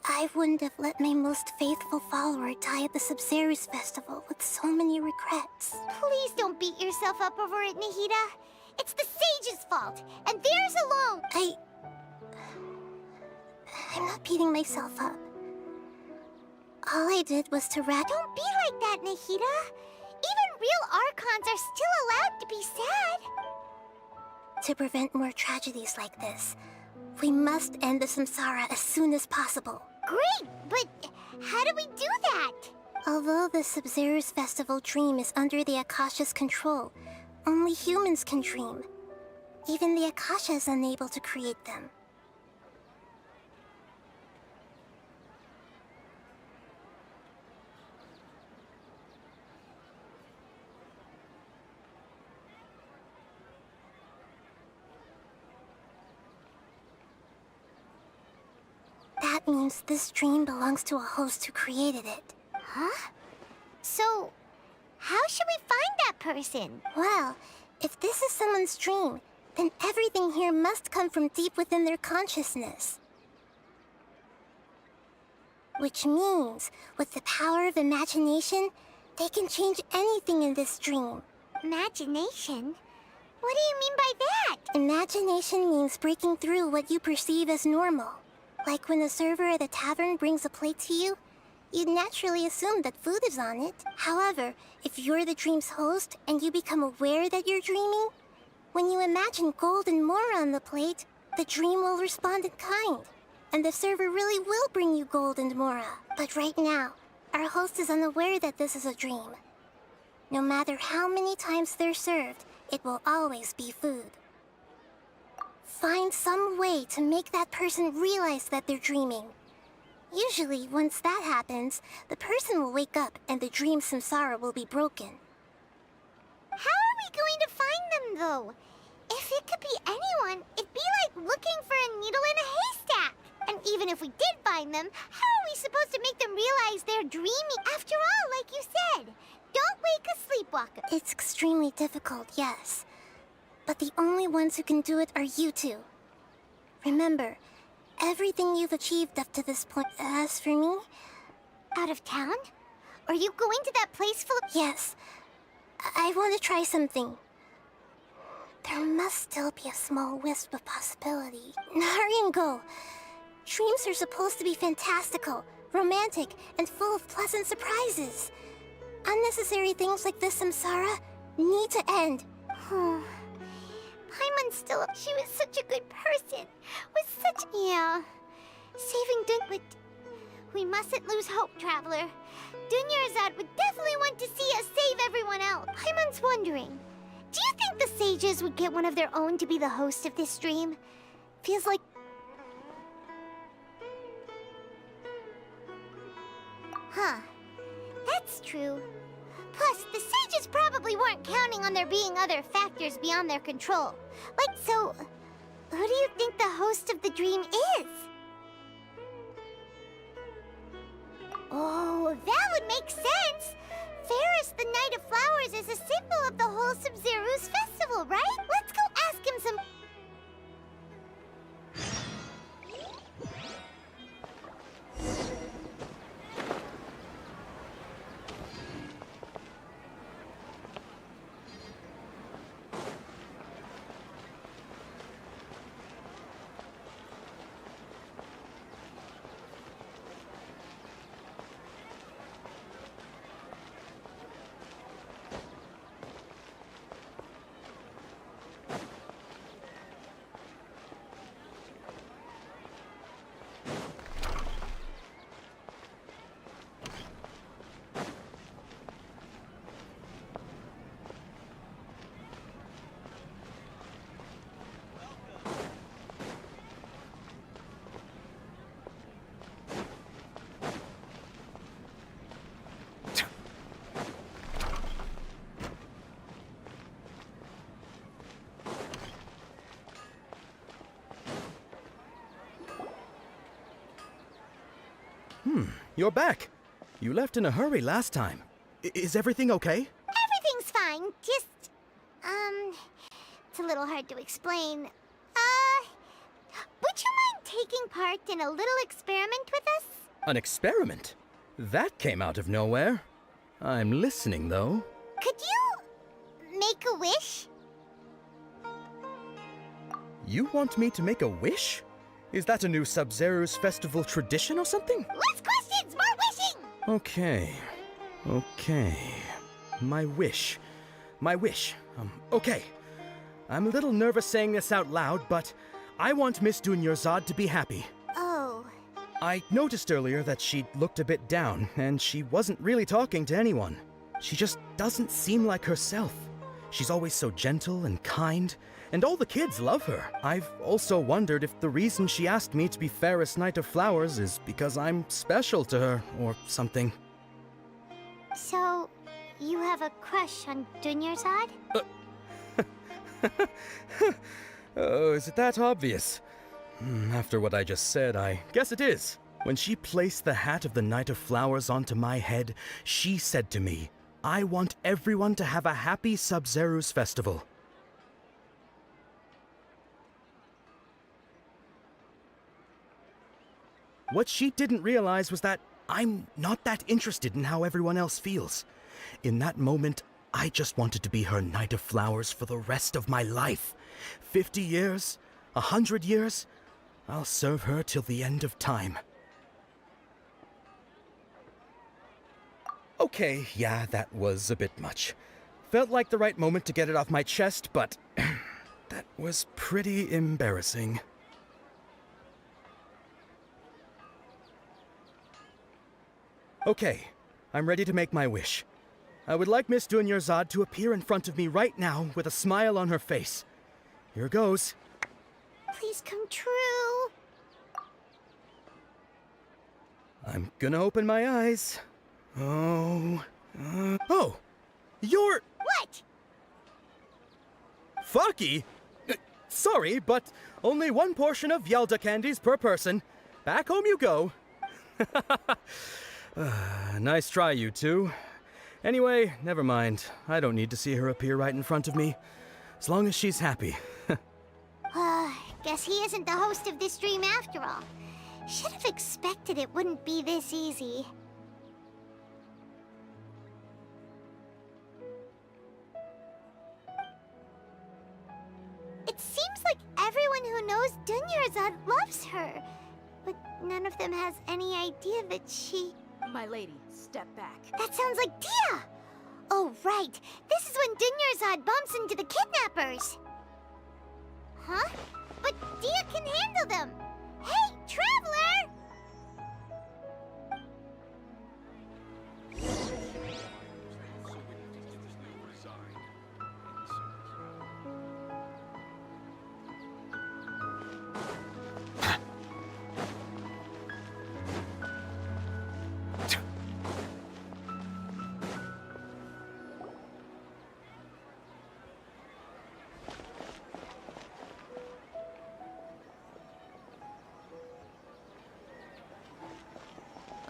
I wouldn't have let my most faithful follower die at the Sabzeruz Festival with so many regrets. Please don't beat yourself up over it, Nahida. It's the sage's fault, and theirs alone. I'm not beating myself up. All I did was to rat— Don't be like that, Nahida. Even real Archons are still allowed to be sad. To prevent more tragedies like this, we must end the samsara as soon as possible. Great, but how do we do that? Although the Sabzeruz Festival dream is under the Akasha's control, only humans can dream. Even the Akasha is unable to create them. That means this dream belongs to a host who created it. Huh? So, how should we find that person? Well, if this is someone's dream, then everything here must come from deep within their consciousness. Which means, with the power of imagination, they can change anything in this dream. Imagination? What do you mean by that? Imagination means breaking through what you perceive as normal. Like when a server at a tavern brings a plate to you, you'd naturally assume that food is on it. However, if you're the dream's host and you become aware that you're dreaming, when you imagine gold and more on the plate, the dream will respond in kind. And the server really will bring you gold and mora. But right now, our host is unaware that this is a dream. No matter how many times they're served, it will always be food. Find some way to make that person realize that they're dreaming. Usually, once that happens, the person will wake up and the dream samsara will be broken. How are we going to find them, though? If it could be anyone, it'd be like looking for a needle in a haystack. And even if we did find them, how are we supposed to make them realize they're dreaming? After all, like you said, don't wake a sleepwalker. It's extremely difficult, yes. But the only ones who can do it are you two. Remember, everything you've achieved up to this point. As for me... Out of town? Are you going to that place full of... Yes. I want to try something. There must still be a small wisp of possibility. Hurry and go. Dreams are supposed to be fantastical, romantic, and full of pleasant surprises. Unnecessary things like this samsara need to end. Paimon still... She was such a good person. Was such... Yeah. Saving but we mustn't lose hope, Traveler. Dunyarzad would definitely want to see us save everyone else. Paimon's wondering, do you think the sages would get one of their own to be the host of this stream? Feels like... Huh. That's true. Plus, the sages probably weren't counting on there being other factors beyond their control. Like, so... Who do you think the host of the dream is? Oh, that would make sense! Ferris, the Knight of Flowers, is a symbol of the whole Sub-Zeru's festival, right? Let's go ask him some... You're back. You left in a hurry last time. Is everything okay? Everything's fine, just... It's a little hard to explain. Would you mind taking part in a little experiment with us? An experiment? That came out of nowhere. I'm listening, though. Could you... make a wish? You want me to make a wish? Is that a new Sub-Zeru's festival tradition or something? Less questions, more wishing! Okay. My wish. Okay. I'm a little nervous saying this out loud, but I want Miss Dunyarzad to be happy. Oh. I noticed earlier that she looked a bit down, and she wasn't really talking to anyone. She just doesn't seem like herself. She's always so gentle and kind, and all the kids love her. I've also wondered if the reason she asked me to be Fairest Knight of Flowers is because I'm special to her, or something. So, you have a crush on Dunyarzad? Oh, is it that obvious? After what I just said, I guess it is. When she placed the hat of the Knight of Flowers onto my head, she said to me, I want everyone to have a happy Sub-Zeru's festival. What she didn't realize was that I'm not that interested in how everyone else feels. In that moment, I just wanted to be her Knight of Flowers for the rest of my life. 50 years, 100 years, I'll serve her till the end of time. Okay, yeah, that was a bit much. Felt like the right moment to get it off my chest, but that was pretty embarrassing. Okay, I'm ready to make my wish. I would like Miss Dunyarzad to appear in front of me right now with a smile on her face. Here goes. Please come true. I'm gonna open my eyes. Oh. Oh! You're. What? Faki? Sorry, but only one portion of Yalda candies per person. Back home you go. Nice try, you two. Anyway, never mind. I don't need to see her appear right in front of me. As long as she's happy. Guess he isn't the host of this dream after all. Should have expected it wouldn't be this easy. It seems like everyone who knows Dunyarzad loves her. But none of them has any idea that she... My lady, step back. That sounds like Dia! Oh, right. This is when Dunyarzad bumps into the kidnappers. Huh? But Dia can handle them! Hey, Traveler!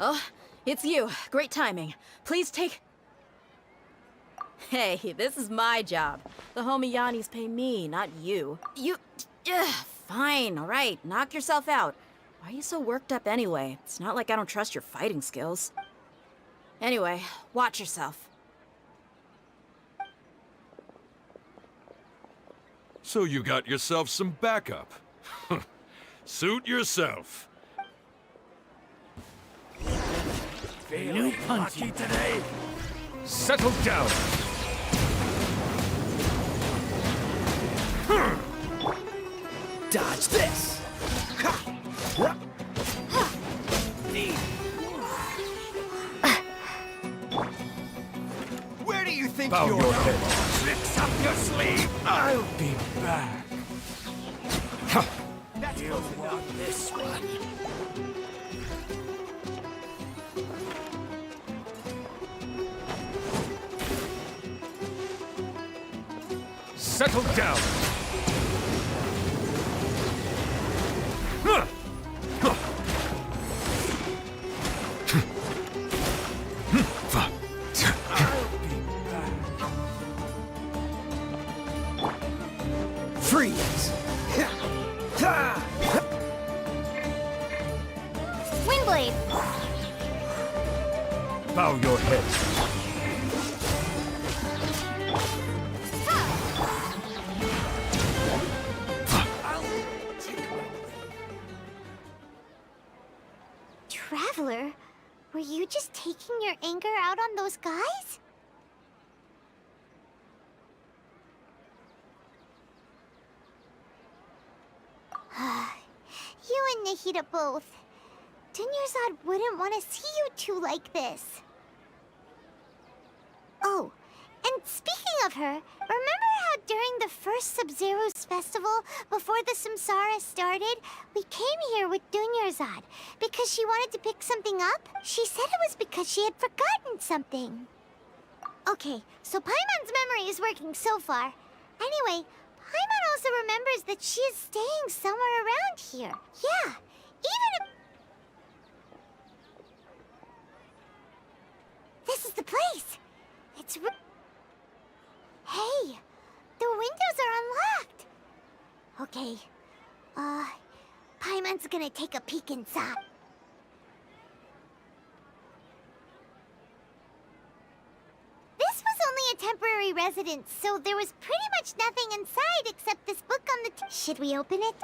Oh, it's you. Great timing. Please take... Hey, this is my job. The homie Yannis pay me, not you. You... Fine, all right. Knock yourself out. Why are you so worked up anyway? It's not like I don't trust your fighting skills. Anyway, watch yourself. So you got yourself some backup. Suit yourself. Feeling lucky today? Settle down! Dodge this! Where do you think Bow you're your head. Tricks up your sleeve! I'll be back. You want this one? Settle down! Freeze! Windblade! Bow your head. Traveler, were you just taking your anger out on those guys? You and Nahida both. Dunyarzad wouldn't want to see you two like this. Oh, and speaking of her, remember how during the first Sub-Zero's festival, before the Samsara started, we came here with Dunyarzad because she wanted to pick something up? She said it was because she had forgotten something. Okay, so Paimon's memory is working so far. Anyway, Paimon also remembers that she is staying somewhere around here. Yeah, even if... This is the place! It's Hey! The windows are unlocked! Okay, Paimon's gonna take a peek inside. This was only a temporary residence, so there was pretty much nothing inside except this book on the Should we open it?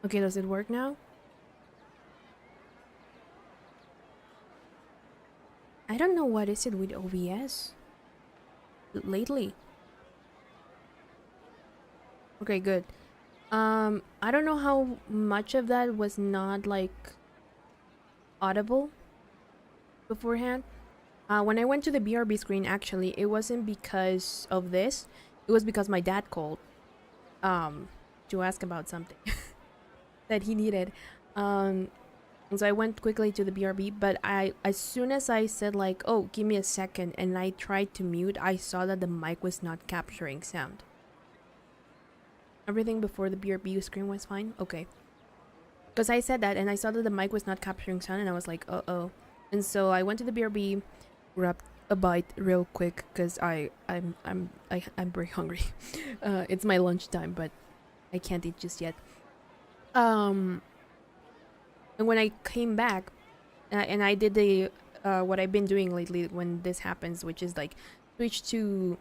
Okay, does it work now? I don't know what is it with OBS lately. Okay, good. I don't know how much of that was not like audible beforehand. When I went to the BRB screen, actually, it wasn't because of this. It was because my dad called to ask about something that he needed. And so I went quickly to the BRB, but as soon as I said like, oh, give me a second, and I tried to mute, I saw that the mic was not capturing sound. Everything before the BRB screen was fine? Okay. Because I said that and I saw that the mic was not capturing sound and I was like, uh-oh. And so I went to the BRB, grabbed a bite real quick because I'm very hungry. It's my lunchtime, but I can't eat just yet. And when I came back, and I did the what I've been doing lately when this happens, which is like switch to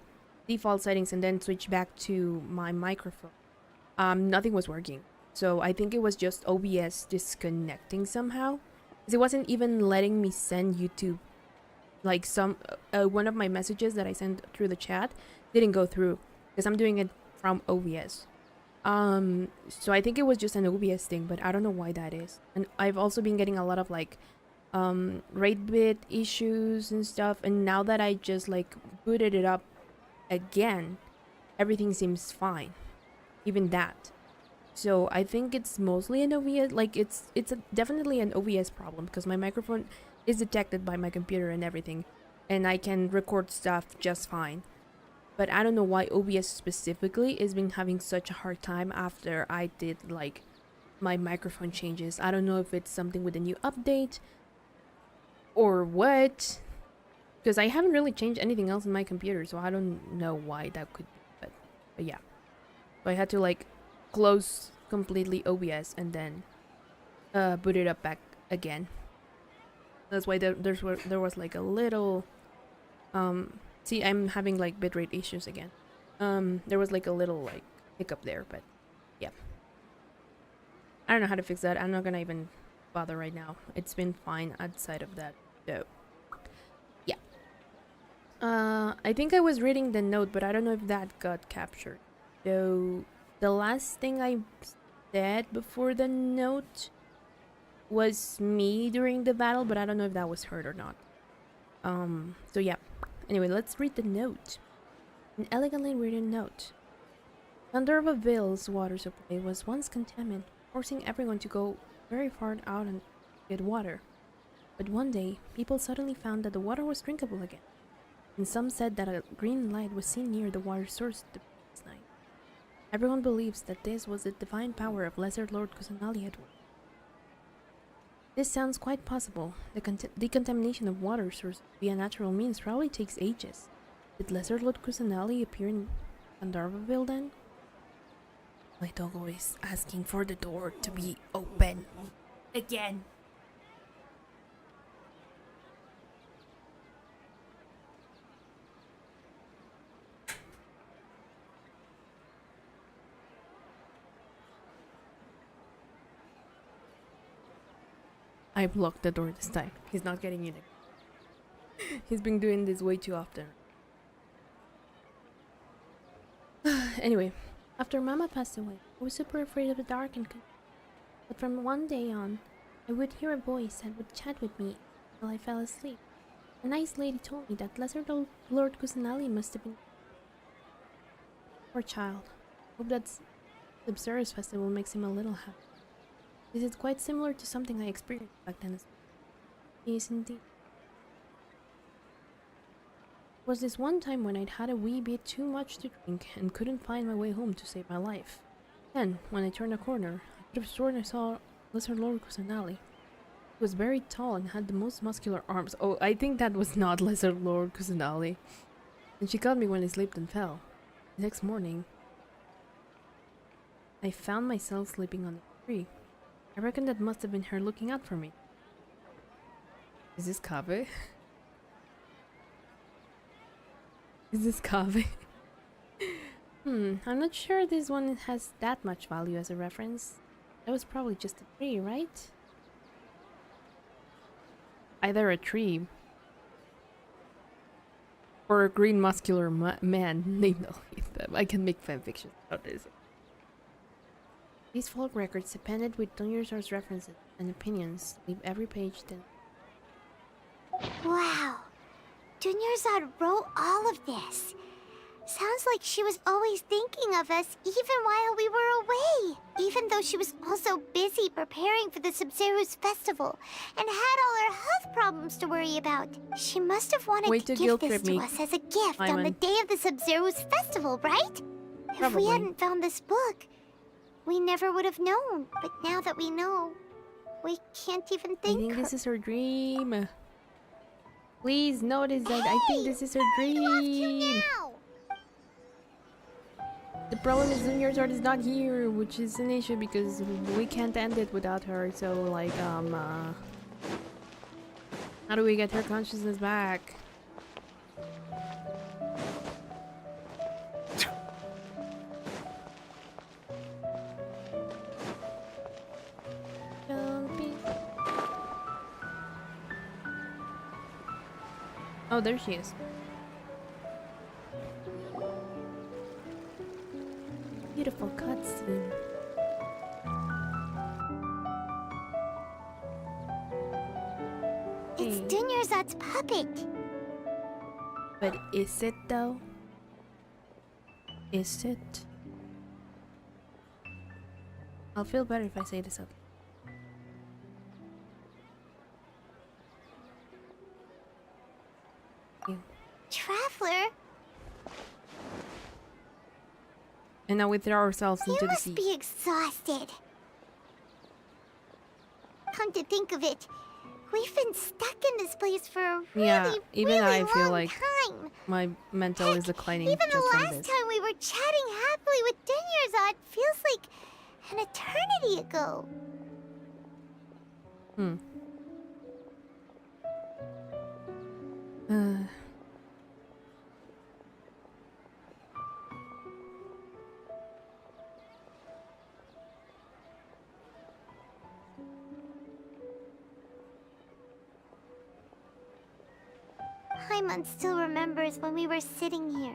default settings and then switch back to my microphone. Nothing was working. So I think it was just OBS disconnecting somehow. 'Cause it wasn't even letting me send YouTube. Like some one of my messages that I sent through the chat didn't go through because I'm doing it from OBS. So I think it was just an OBS thing, but I don't know why that is. And I've also been getting a lot of like rate bit issues and stuff, and now that I just like booted it up again, everything seems fine, even that. So I think it's mostly an OBS, like it's definitely an OBS problem, because my microphone is detected by my computer and everything, and I can record stuff just fine. But I don't know why OBS specifically has been having such a hard time after I did like my microphone changes. I don't know if it's something with the new update or what, because I haven't really changed anything else in my computer, so I don't know why that could be. But yeah, so I had to like close completely OBS and then boot it up back again. That's why there was like a little see, I'm having like bitrate issues again. There was like a little like hiccup there, but yeah, I don't know how to fix that. I'm not gonna even bother right now. It's been fine outside of that. So yeah, I think I was reading the note, but I don't know if that got captured. So the last thing I said before the note was me during the battle, but I don't know if that was heard or not. So yeah. Anyway, let's read the note. An elegantly written note. Thunderville's water supply was once contaminated, forcing everyone to go very far out and get water. But one day, people suddenly found that the water was drinkable again, and some said that a green light was seen near the water source the previous night. Everyone believes that this was the divine power of Lesser Lord Kusanali at work. This sounds quite possible. The decontamination of water sources via natural means probably takes ages. Did Lesser Lord Kusanali appear in Gandharvaville then? My doggo is asking for the door to be open. Again. I blocked the door this time. He's not getting in it. He's been doing this way too often. Anyway, after Mama passed away, I was super afraid of the dark but from one day on, I would hear a voice that would chat with me until I fell asleep. A nice lady told me that Lesser Lord Kusanali must have been... Poor child. Hope that the Xerxes festival makes him a little happy. This is quite similar to something I experienced back then. Yes, indeed. It was this one time when I'd had a wee bit too much to drink and couldn't find my way home to save my life. Then, when I turned a corner, I could have sworn I saw Lesser Lord Kusanali. He was very tall and had the most muscular arms. Oh, I think that was not Lesser Lord Kusanali. And she caught me when I slipped and fell. The next morning, I found myself sleeping on a tree. I reckon that must have been her looking out for me. Is this Kave? Is this Kave? I'm not sure this one has that much value as a reference. That was probably just a tree, right? Either a tree or a green muscular man named Alita. I can make fanfiction about this. These folk records, appended with Dunyarzad's references and opinions, leave every page then. Wow. Dunyarzad wrote all of this. Sounds like she was always thinking of us even while we were away. Even though she was also busy preparing for the Sumeru festival and had all her health problems to worry about. She must have wanted to give this to us as a gift on the day of the Sumeru festival, right? Probably. If we hadn't found this book, we never would have known. But now that we know, we can't even think. I think this is her dream. Please notice that I think this is her dream. The problem is Junior Sword is not here, which is an issue because we can't end it without her. So like, how do we get her consciousness back? Oh, there she is. Beautiful cutscene. It's Dunyarzad's puppet. But is it though? Is it? I'll feel better if I say this out loud. Traveler, And now we throw ourselves you into the must sea. be exhausted. Come to think of it, we've been stuck in this place for a Yeah, even really I feel long like time. my mental is declining Even just the from last this. time we were chatting happily with Dunyarzad feels like an eternity ago. Paimon still remembers when we were sitting here,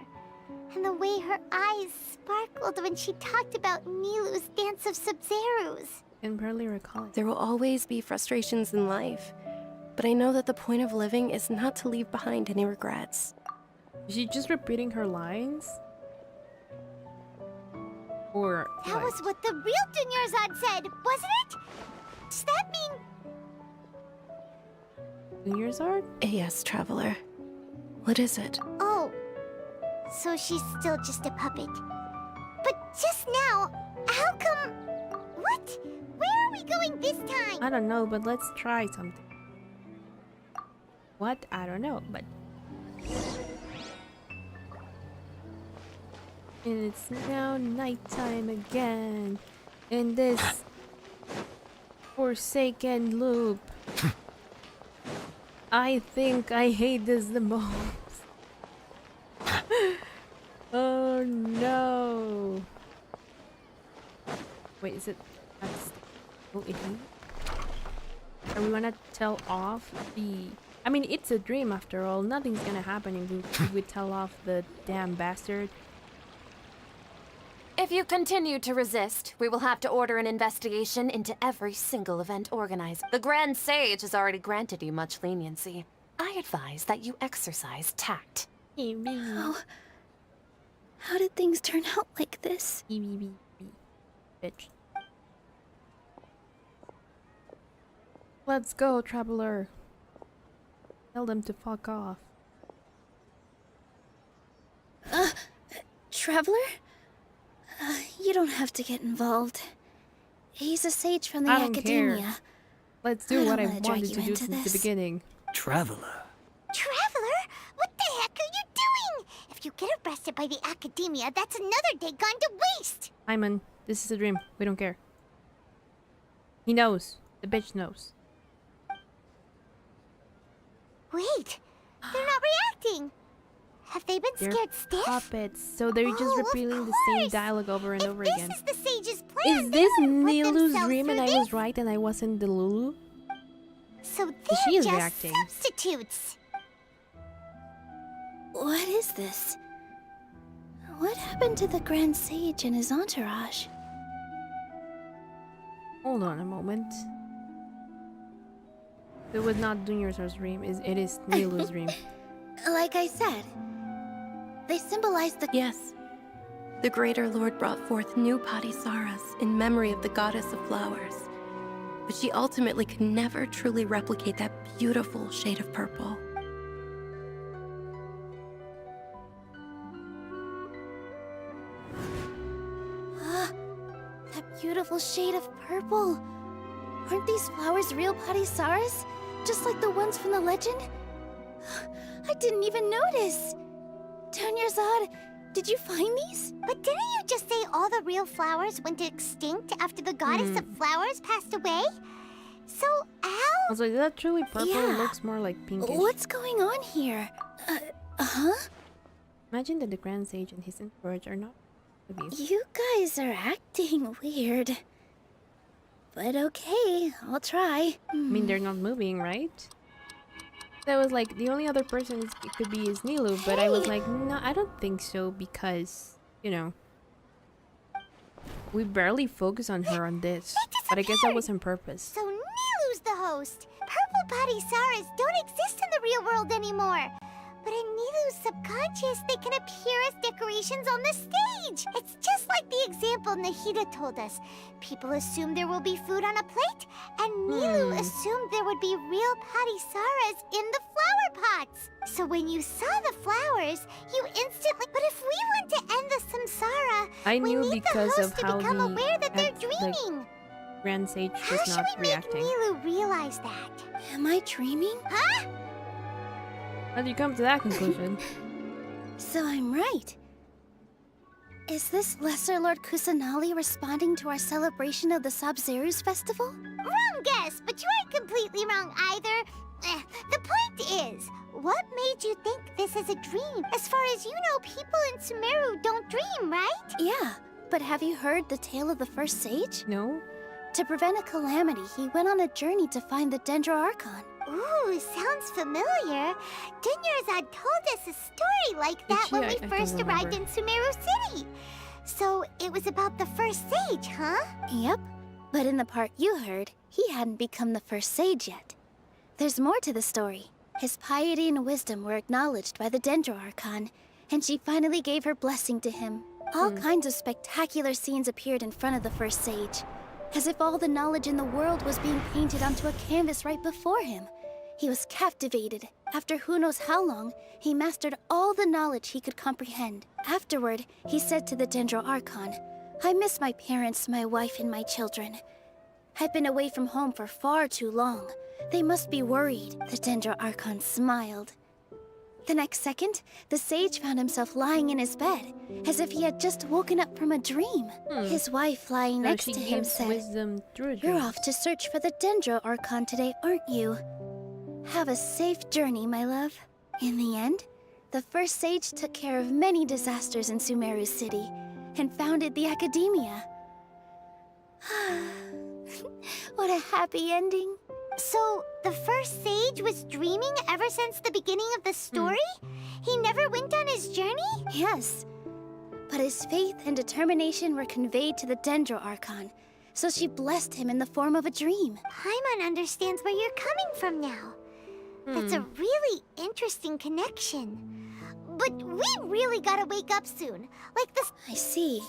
and the way her eyes sparkled when she talked about Nilu's dance of Sub-Zerus. Can barely recall it. There will always be frustrations in life, but I know that the point of living is not to leave behind any regrets. Is she just repeating her lines? Or That what? was what the real Dunyarzad said, wasn't it? Does that mean... Dunyarzad? Yes, Traveler. What is it? Oh, so she's still just a puppet. But just now, how come... What? Where are we going this time? I don't know, but let's try something. What? I don't know, but... And it's now nighttime again. In this... forsaken loop. I think I hate this the most. Oh no. Wait, is it... Oh, it are we gonna tell off the... I mean, it's a dream after all. Nothing's gonna happen if we tell off the damn bastard. If you continue to resist, we will have to order an investigation into every single event organizer. The Grand Sage has already granted you much leniency. I advise that you exercise tact. How did things turn out like this? Bitch. Let's go, Traveler. Tell them to fuck off. Traveler? You don't have to get involved. He's a sage from the I don't academia. care. Let's do what I wanna drag wanted you to do into since the this. beginning. Traveler. Traveler? What the heck are you doing? If you get arrested by the academia, that's another day gone to waste. Hyman, this is a dream. We don't care. He knows. The bitch knows. Wait, they're not reacting. Have they been They're scared stiff? puppets, so they're just Oh, of repeating the same dialogue over and over again. This is the sage's plan. Is they this wouldn't put Nilu's themselves dream and through I this. was right and I wasn't the Lulu? So She they're is just reacting. substitutes. What is this? What happened to the Grand Sage and his entourage? Hold on a moment. It was not Dunyarzad's dream. It is Nilu's dream. Like I said, they symbolize the... Yes. The Greater Lord brought forth new Padisaras in memory of the goddess of flowers. But she ultimately could never truly replicate that beautiful shade of purple. That beautiful shade of purple. Aren't these flowers real Padisaras? Just like the ones from the legend? I didn't even notice. Dunyarzad, Did you find these? But didn't you just say all the real flowers went extinct after the goddess of flowers passed away? So, how? Also, is that truly purple? Yeah. It looks more like pinkish. What's going on here? Huh? Imagine that the Grand Sage and his entourage are not with you. You guys are acting weird. But okay, I'll try. I mean, they're not moving, right? That was like, the only other person it could be is Nilu, but I was like, no, I don't think so, because, you know, we barely focus on her on this. But I guess that was on purpose. So Nilu's the host. Purple body Saras don't exist in the real world anymore. But in Nilu's subconscious, they can appear as decorations on the stage. It's just like the example Nahida told us. People assume there will be food on a plate, and Nilu assumed there would be real Padisaras in the flower pots. So when you saw the flowers, you instantly... But if we want to end the samsara, I knew we need because the host of to how become the aware that they're dreaming. Grand Sage How was should not we reacting. make Nilu realize that? Am I dreaming? Huh? How do you come to that conclusion? So I'm right. Is this Lesser Lord Kusanali responding to our celebration of the Sabzeruz festival? Wrong guess, but you aren't completely wrong either. The point is, what made you think this is a dream? As far as you know, people in Sumeru don't dream, right? Yeah, but have you heard the tale of the first sage? No. To prevent a calamity, he went on a journey to find the Dendro Archon. Ooh, sounds familiar. Dunyarzad told us a story like that when we first arrived in Sumeru City. So it was about the first sage, huh? Yep, but in the part you heard, he hadn't become the first sage yet. There's more to the story. His piety and wisdom were acknowledged by the Dendro Archon, and she finally gave her blessing to him. All kinds of spectacular scenes appeared in front of the first sage, as if all the knowledge in the world was being painted onto a canvas right before him. He was captivated. After who knows how long, he mastered all the knowledge he could comprehend. Afterward, he said to the Dendro Archon, "I miss my parents, my wife, and my children. I've been away from home for far too long. They must be worried." The Dendro Archon smiled. The next second, the sage found himself lying in his bed, as if he had just woken up from a dream. His wife, lying next to him, said, wisdom through a "You're dream. off to search for the Dendro Archon today, aren't you? Have a safe journey, my love." In the end, the first sage took care of many disasters in Sumeru City, and founded the Academia. What a happy ending. So, the first sage was dreaming ever since the beginning of the story? He never went on his journey? Yes. But his faith and determination were conveyed to the Dendro Archon, so she blessed him in the form of a dream. Paimon understands where you're coming from now. That's a really interesting connection. But we really gotta wake up soon. Like this. I see.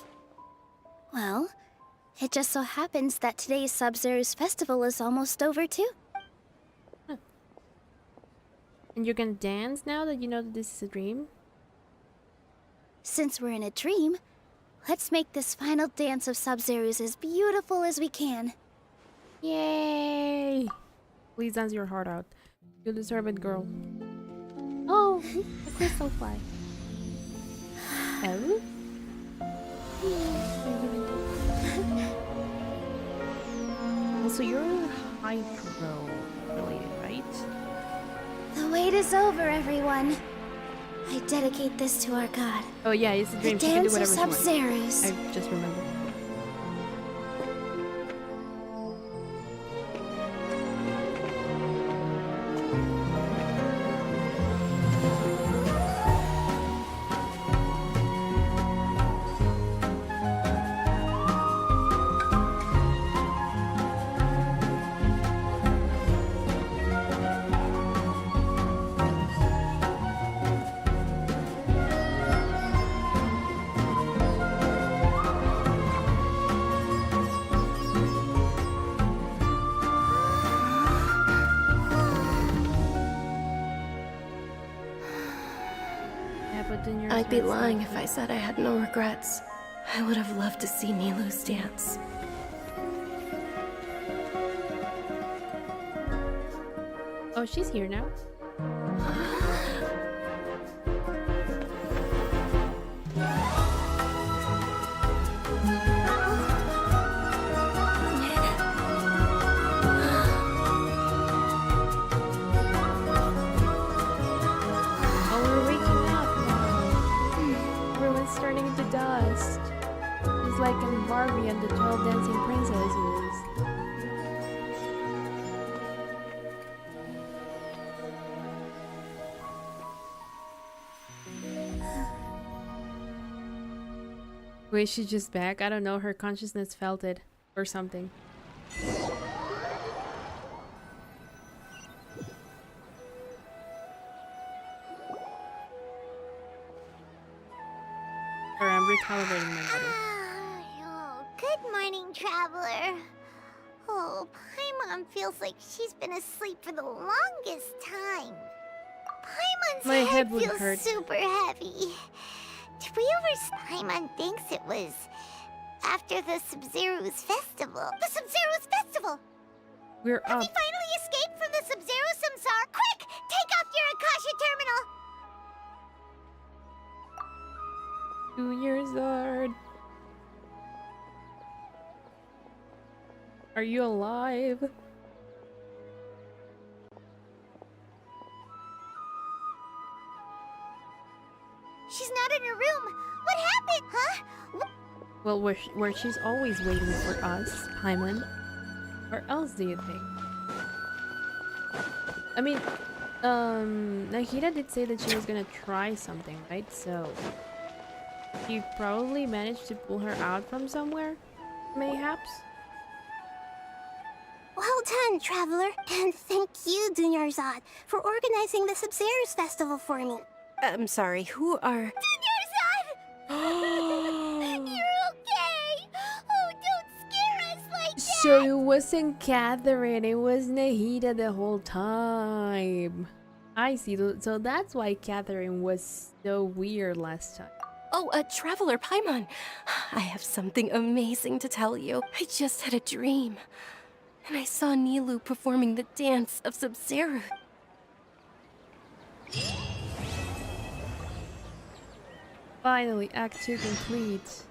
Well, it just so happens that today's Sabzeruz festival is almost over too. And you're gonna dance now that you know that this is a dream? Since we're in a dream, let's make this final dance of Sabzeruz as beautiful as we can. Yay! Please dance your heart out. You deserve it, girl. Oh, a crystal fly. Oh? Also, you're hydro related, right? The wait is over, everyone. I dedicate this to our god. Oh yeah, it's a dream. The She can do dance of whatever she Sabzeruz. wants. I just remembered. I'd be lying if I said I had no regrets. I would have loved to see Nilu's dance. Oh, she's here now. Harvey and the 12 dancing princesses. Wait, she's just back? I don't know, her consciousness felt it or something. Or I'm recalibrating my body. Oh, good morning, traveler. Oh, Paimon feels like she's been asleep for the longest time. Paimon's My head would feels hurt. super heavy. Did we Paimon thinks it was after the Sub-Zero's festival. The Sub-Zero's festival! We're Have up. we finally escaped from the Sub-Zero Samsara? Quick! Take off your Akasha terminal! Junior Zard. Are you alive? She's not in her room. What happened? Huh? Well, where she's always waiting for us, Paimon. Where else do you think? I mean, Nahida did say that she was gonna try something, right? So, you probably managed to pull her out from somewhere, mayhaps? Well done, traveler. And thank you, Dunyarzad, for organizing the Sub-Zero's festival for me. I'm sorry, who are... Dunyarzad! You're okay! Oh, don't scare us like that! So it wasn't Catherine, it was Nahida the whole time. I see, so that's why Catherine was so weird last time. Oh, Traveler Paimon. I have something amazing to tell you. I just had a dream. And I saw Nilou performing the dance of Sub-Zero. Finally, Act 2 complete.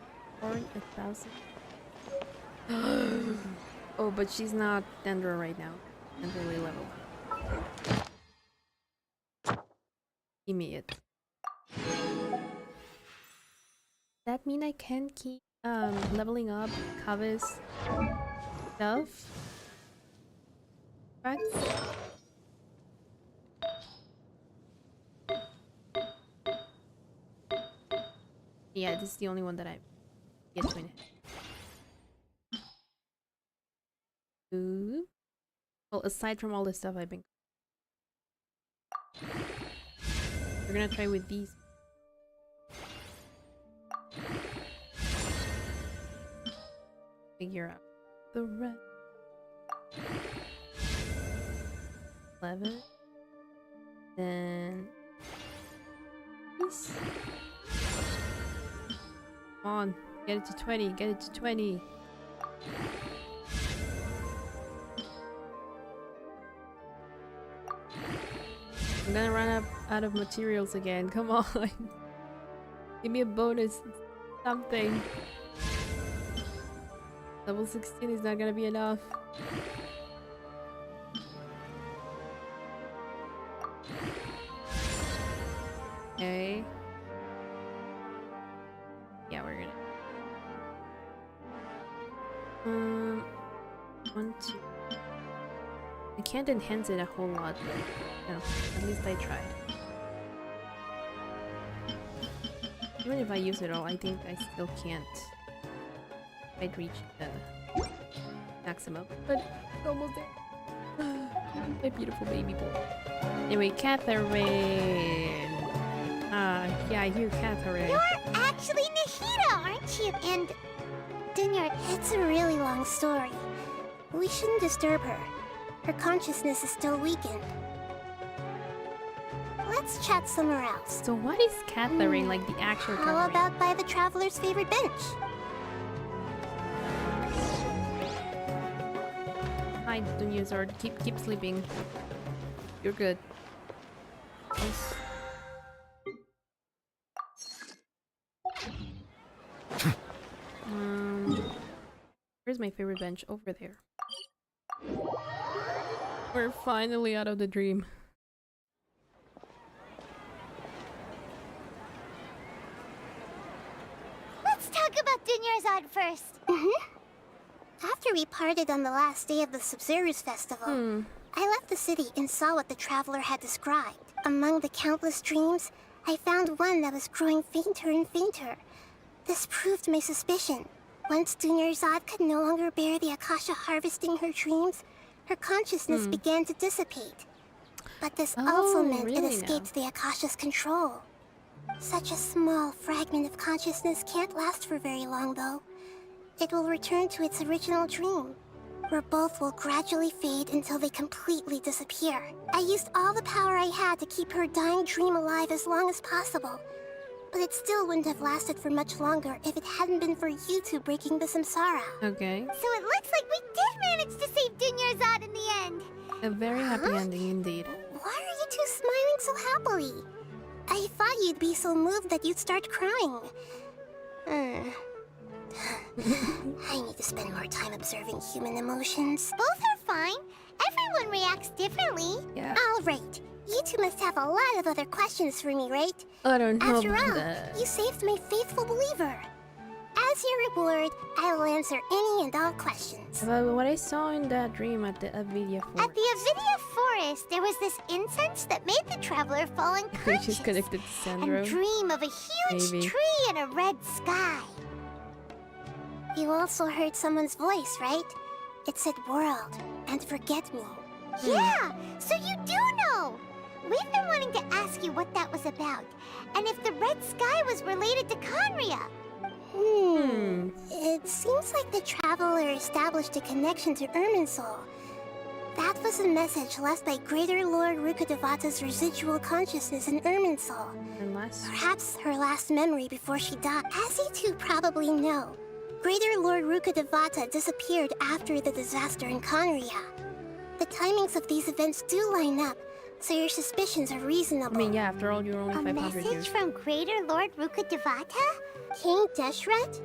Or 1,000. Oh, but she's not Dendra right now. Dendra level. Give me it. That mean I can keep leveling up Kave's stuff? Right? Yeah, this is the only one that I get to inherit. Ooh. Well, aside from all the stuff I've been... We're gonna try with these. Figure out the rest. 11. Then... This. Come on, get it to 20, get it to 20. I'm gonna run out of materials again, come on. Give me a bonus, something. Level 16 is not gonna be enough. Okay. Yeah, we're gonna... 1, 2... I can't enhance it a whole lot, but no, at least I tried. Even if I use it all, I think I still can't quite reach the maximum, but it's almost there. My beautiful baby boy. Anyway, Catherine! Yeah, I hear Catherine. You're actually Nahida, aren't you? And... Dunyard, it's a really long story. We shouldn't disturb her. Her consciousness is still weakened. Let's chat somewhere else. So what is Catherine, like the actual Catherine? How about by the traveler's favorite bench? Hi, Dunyazard. Keep sleeping. You're good. Yes. Where's my favorite bench? Over there. We're finally out of the dream. Let's talk about Dunyarzad at first. After we parted on the last day of the Subzerus festival, I left the city and saw what the traveler had described. Among the countless dreams, I found one that was growing fainter and fainter. This proved my suspicion. Once Dunyarzad could no longer bear the Akasha harvesting her dreams, her consciousness began to dissipate. But this also meant it escaped the Akasha's control. Such a small fragment of consciousness can't last for very long, though. It will return to its original dream, where both will gradually fade until they completely disappear. I used all the power I had to keep her dying dream alive as long as possible, but it still wouldn't have lasted for much longer if it hadn't been for you two breaking the samsara. Okay. So it looks like we did manage to save Dunyarzad in the end. A very happy ending indeed. Why are you two smiling so happily? I thought you'd be so moved that you'd start crying. I need to spend more time observing human emotions. Both are fine. Everyone reacts differently. Yeah. All right. You two must have a lot of other questions for me, right? I don't know After about all, that. you saved my faithful believer. As your reward, I will answer any and all questions. About what I saw in that dream at the Avidia Forest. At the Avidia Forest, there was this incense that made the traveler fall I think unconscious she's connected to Sandro. and dream of a huge Maybe. tree and a red sky. You also heard someone's voice, right? It said world and forget me. Yeah, so you do know. We've been wanting to ask you what that was about, and if the red sky was related to Conria. It seems like the traveler established a connection to Irminsul. That was a message left by Greater Lord Rukkhadevata's residual consciousness in Irminsul. Perhaps her last memory before she died. As you two probably know, Greater Lord Rukkhadevata disappeared after the disaster in Conria. The timings of these events do line up, so your suspicions are reasonable. I mean, yeah, after all, you're only 500 years. Message from Greater Lord Rukkhadevata? King Deshret?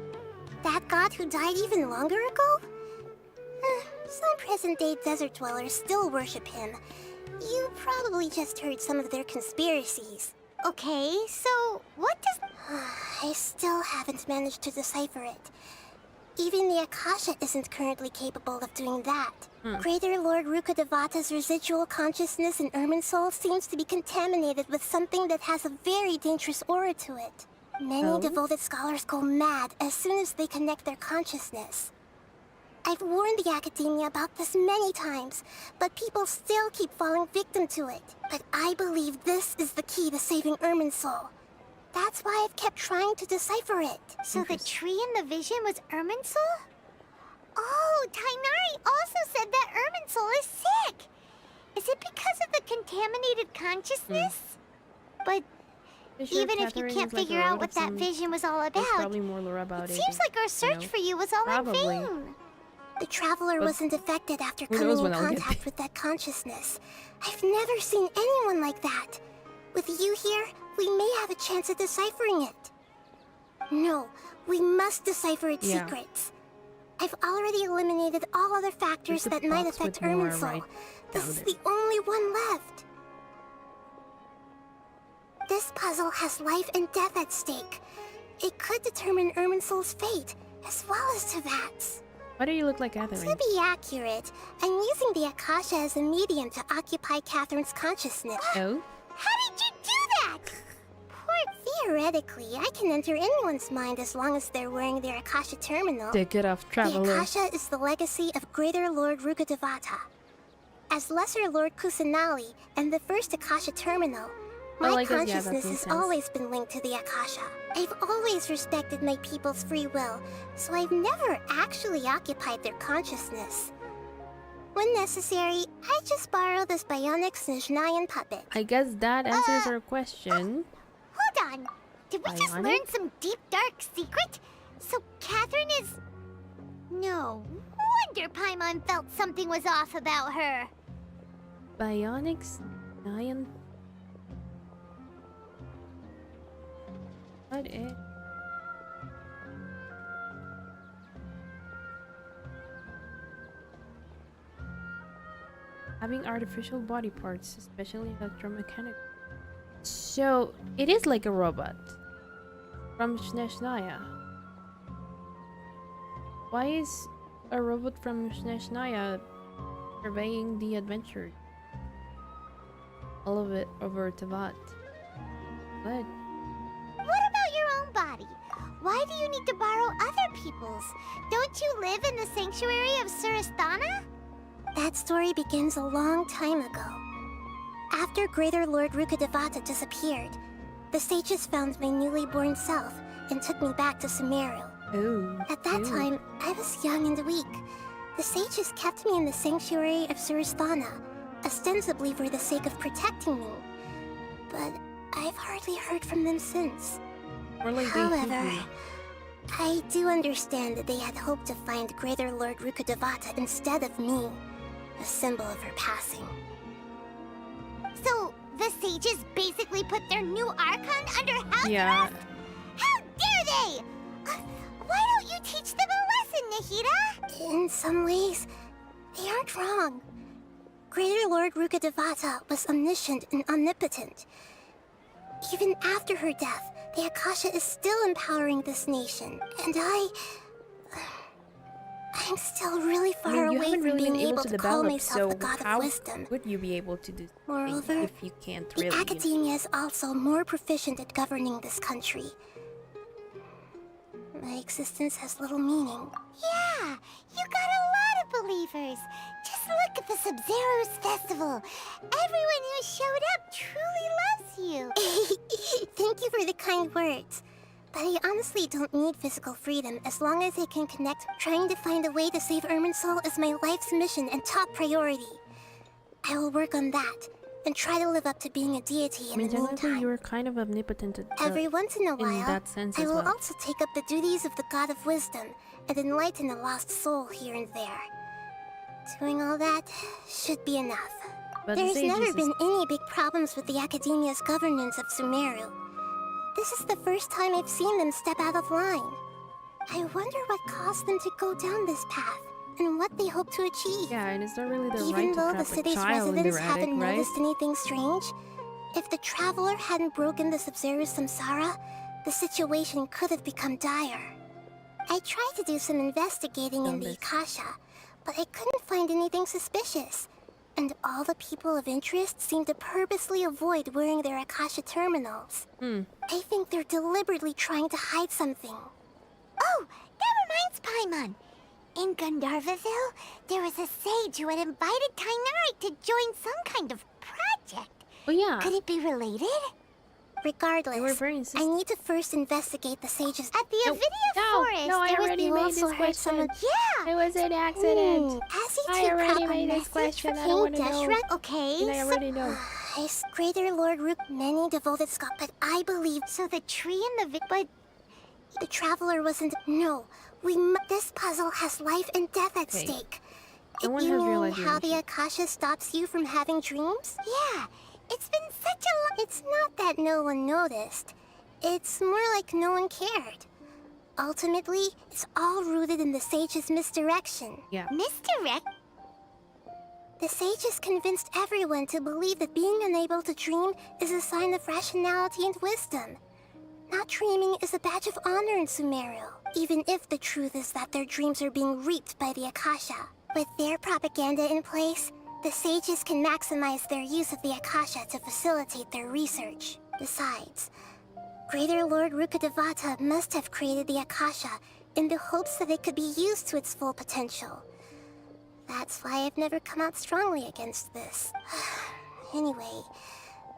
That god who died even longer ago? Some present-day desert dwellers still worship him. You probably just heard some of their conspiracies. Okay, so what does... I still haven't managed to decipher it. Even the Akasha isn't currently capable of doing that. Greater Lord Rukkhadevata's residual consciousness in Irminsul seems to be contaminated with something that has a very dangerous aura to it. Many devoted scholars go mad as soon as they connect their consciousness. I've warned the academia about this many times, but people still keep falling victim to it. But I believe this is the key to saving Irminsul. That's why I've kept trying to decipher it. So the tree in the vision was Irminsul? Oh, Tainari also said that Irminsul is sick. Is it because of the contaminated consciousness? But even if you can't figure out what that vision was all about, probably more lore about it seems like our search for you was all in vain. The traveler wasn't affected after coming in contact with that consciousness. I've never seen anyone like that. With you here, we may have a chance at deciphering it. No, we must decipher its secrets. I've already eliminated all other factors that might affect Irminsul. This is the only one left. This puzzle has life and death at stake. It could determine Irminsul's fate, as well as Tevat's. Why do you look like Catherine? To be accurate, I'm using the Akasha as a medium to occupy Catherine's consciousness. Oh? How did you do that? Theoretically, I can enter anyone's mind as long as they're wearing their Akasha terminal. Take it off, traveler. The Akasha is the legacy of Greater Lord Rukkhadevata. As Lesser Lord Kusanali and the first Akasha terminal, my consciousness has always been linked to the Akasha. I've always respected my people's free will, so I've never actually occupied their consciousness. When necessary, I just borrow this bionic Snezhnayan puppet. I guess that answers our question. Hold on. Did we just learn some deep, dark secret? So Catherine is... No wonder Paimon felt something was off about her. Bionic Snezhnayan... What is... Having artificial body parts, especially electromechanical. So, it is like a robot. From Snezhnaya. Why is a robot from Sneshnaya surveying the adventure? All of it over Tavat. What? What about your own body? Why do you need to borrow other people's? Don't you live in the sanctuary of Surasthana? That story begins a long time ago. After Greater Lord Rukkhadevata disappeared, the sages found my newly born self and took me back to Sumeru. Ooh, At that time, I was young and weak. The sages kept me in the sanctuary of Surasthana, ostensibly for the sake of protecting me. But I've hardly heard from them since. However, I do understand that they had hoped to find Greater Lord Rukkhadevata instead of me, a symbol of her passing. So, the sages basically put their new Archon under house Yeah. arrest? How dare they! Why don't you teach them a lesson, Nahida? In some ways, they aren't wrong. Greater Lord Rukkhadevata was omniscient and omnipotent. Even after her death, the Akasha is still empowering this nation, and I'm still really far you away haven't from really being been able to call develop, myself so the God how of Wisdom. would you be able to do something Moreover, if you can't the really? academia is also more proficient at governing this country. My existence has little meaning. Yeah, you got a lot of believers. Just look at the Sub-Zero's festival. Everyone who showed up truly loves you. Thank you for the kind words. But I honestly don't need physical freedom as long as I can connect. Trying to find a way to save Irminsul is my life's mission and top priority. I will work on that and try to live up to being a deity I in mean, the technically, meantime. you were kind of omnipotent Every once in a in while, that sense I as will well. also take up the duties of the God of Wisdom and enlighten a lost soul here and there. Doing all that should be enough. But the There's sages never is- been any big problems with the Academia's governance of Sumeru. This is the first time I've seen them step out of line. I wonder what caused them to go down this path, and what they hope to achieve. Yeah, and it's not really their Even right to though trap the a city's child in residents their attic, haven't right? noticed anything strange, if the Traveler hadn't broken the Sub-Zero Samsara, the situation could have become dire. I tried to do some investigating in the Akasha, but I couldn't find anything suspicious. And all the people of interest seem to purposely avoid wearing their Akasha terminals. I think they're deliberately trying to hide something. Oh, that reminds Paimon. In Gandharvaville, there was a sage who had invited Tainari to join some kind of project. Oh yeah. Could it be related? Regardless, I need to first investigate the sages. At the Avidia Forest, no, I there was already You made also this heard someone. question. Yeah! It was an accident. Has he I too already proud a made this message question. for I don't King want to know. Deshret? Okay, And I already know. His Greater Lord Rook, many devoted Scott, but I believe. So the tree and but the Traveler wasn't. No, this puzzle has life and death at Okay. stake. No one You has real mean idea how what the Akasha stops you from having dreams? Yeah, it's been such a long. It's not that no one noticed. It's more like no one cared. Ultimately, it's all rooted in the sage's misdirection. Yeah. Misdirect? The sages convinced everyone to believe that being unable to dream is a sign of rationality and wisdom. Not dreaming is a badge of honor in Sumeru, even if the truth is that their dreams are being reaped by the Akasha. With their propaganda in place, the sages can maximize their use of the Akasha to facilitate their research. Besides, Greater Lord Rukkhadevata must have created the Akasha in the hopes that it could be used to its full potential. That's why I've never come out strongly against this. Anyway,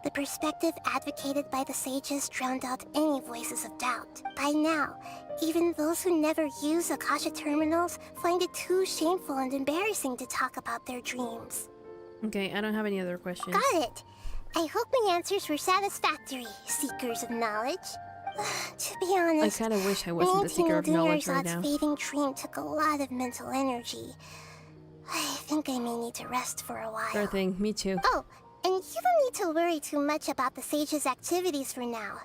the perspective advocated by the sages drowned out any voices of doubt. By now, even those who never use Akasha terminals find it too shameful and embarrassing to talk about their dreams. Okay, I don't have any other questions. Got it! I hope my answers were satisfactory, seekers of knowledge. To be I honest, kind of wish I wasn't the seeker of knowledge right now. fading dream took a lot of mental energy. I think I may need to rest for a while. Sure thing, me too. Oh, and you don't need to worry too much about the sage's activities for now.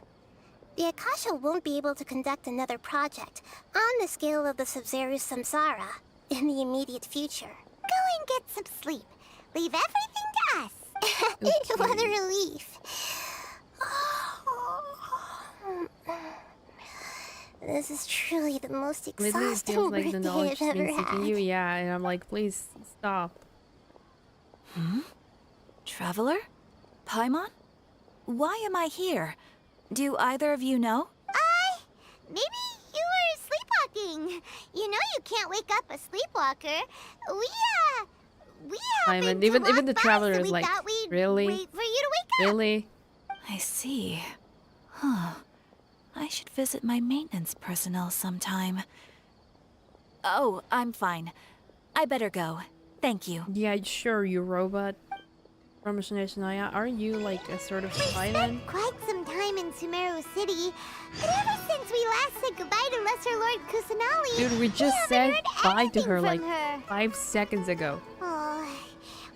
The Akasha won't be able to conduct another project on the scale of the Sub-Zero Samsara in the immediate future. Go and get some sleep. Leave everything to us. What a relief. This is truly the most Lately, it exhausting feels like the birthday knowledge I've has been ever seeking had. you. Yeah, and I'm like, please stop. Traveler? Paimon? Why am I here? Do either of you know? Maybe you were sleepwalking. You know you can't wake up a sleepwalker. We happened Simon, to even walk the by, traveler so is we like, thought we'd really? wait for you to wake up. Really? I see. Huh. I should visit my maintenance personnel sometime. Oh, I'm fine. I better go. Thank you. Yeah, sure, you robot. From Shania, are you like a sort of spy then? Quite some time in Sumeru City, but ever since we last said goodbye to Lesser Lord Kusanali, Dude, we just haven't said heard bye to her anything like from her. 5 seconds ago. Oh,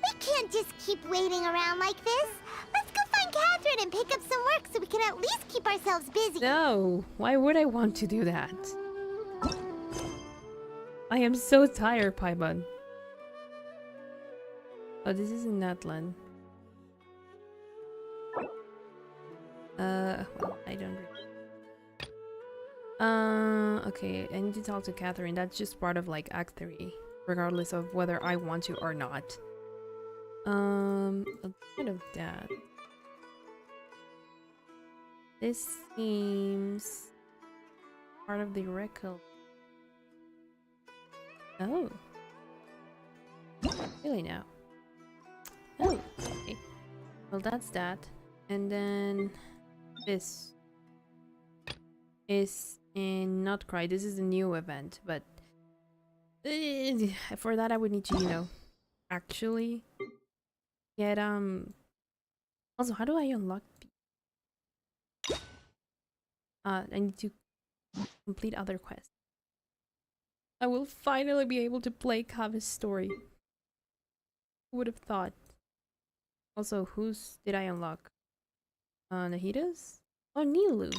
we can't just keep waiting around like this. Let's go find Catherine and pick up some work so we can at least keep ourselves busy. No, why would I want to do that? I am so tired, Paimon. Oh, this is in Natlan. Well, I don't really... okay, I need to talk to Catherine. That's just part of, like, Act 3. Regardless of whether I want to or not. Outside of that... This seems... part of the record. Oh. Really now? Oh, okay. Well, that's that. And then this is in Not Cry. This is a new event, but for that I would need to, you know, actually get also, how do I unlock I need to complete other quests. I will finally be able to play Kava's story. Who would have thought? Also, whose did I unlock? Nahida's? Oh, Nilu.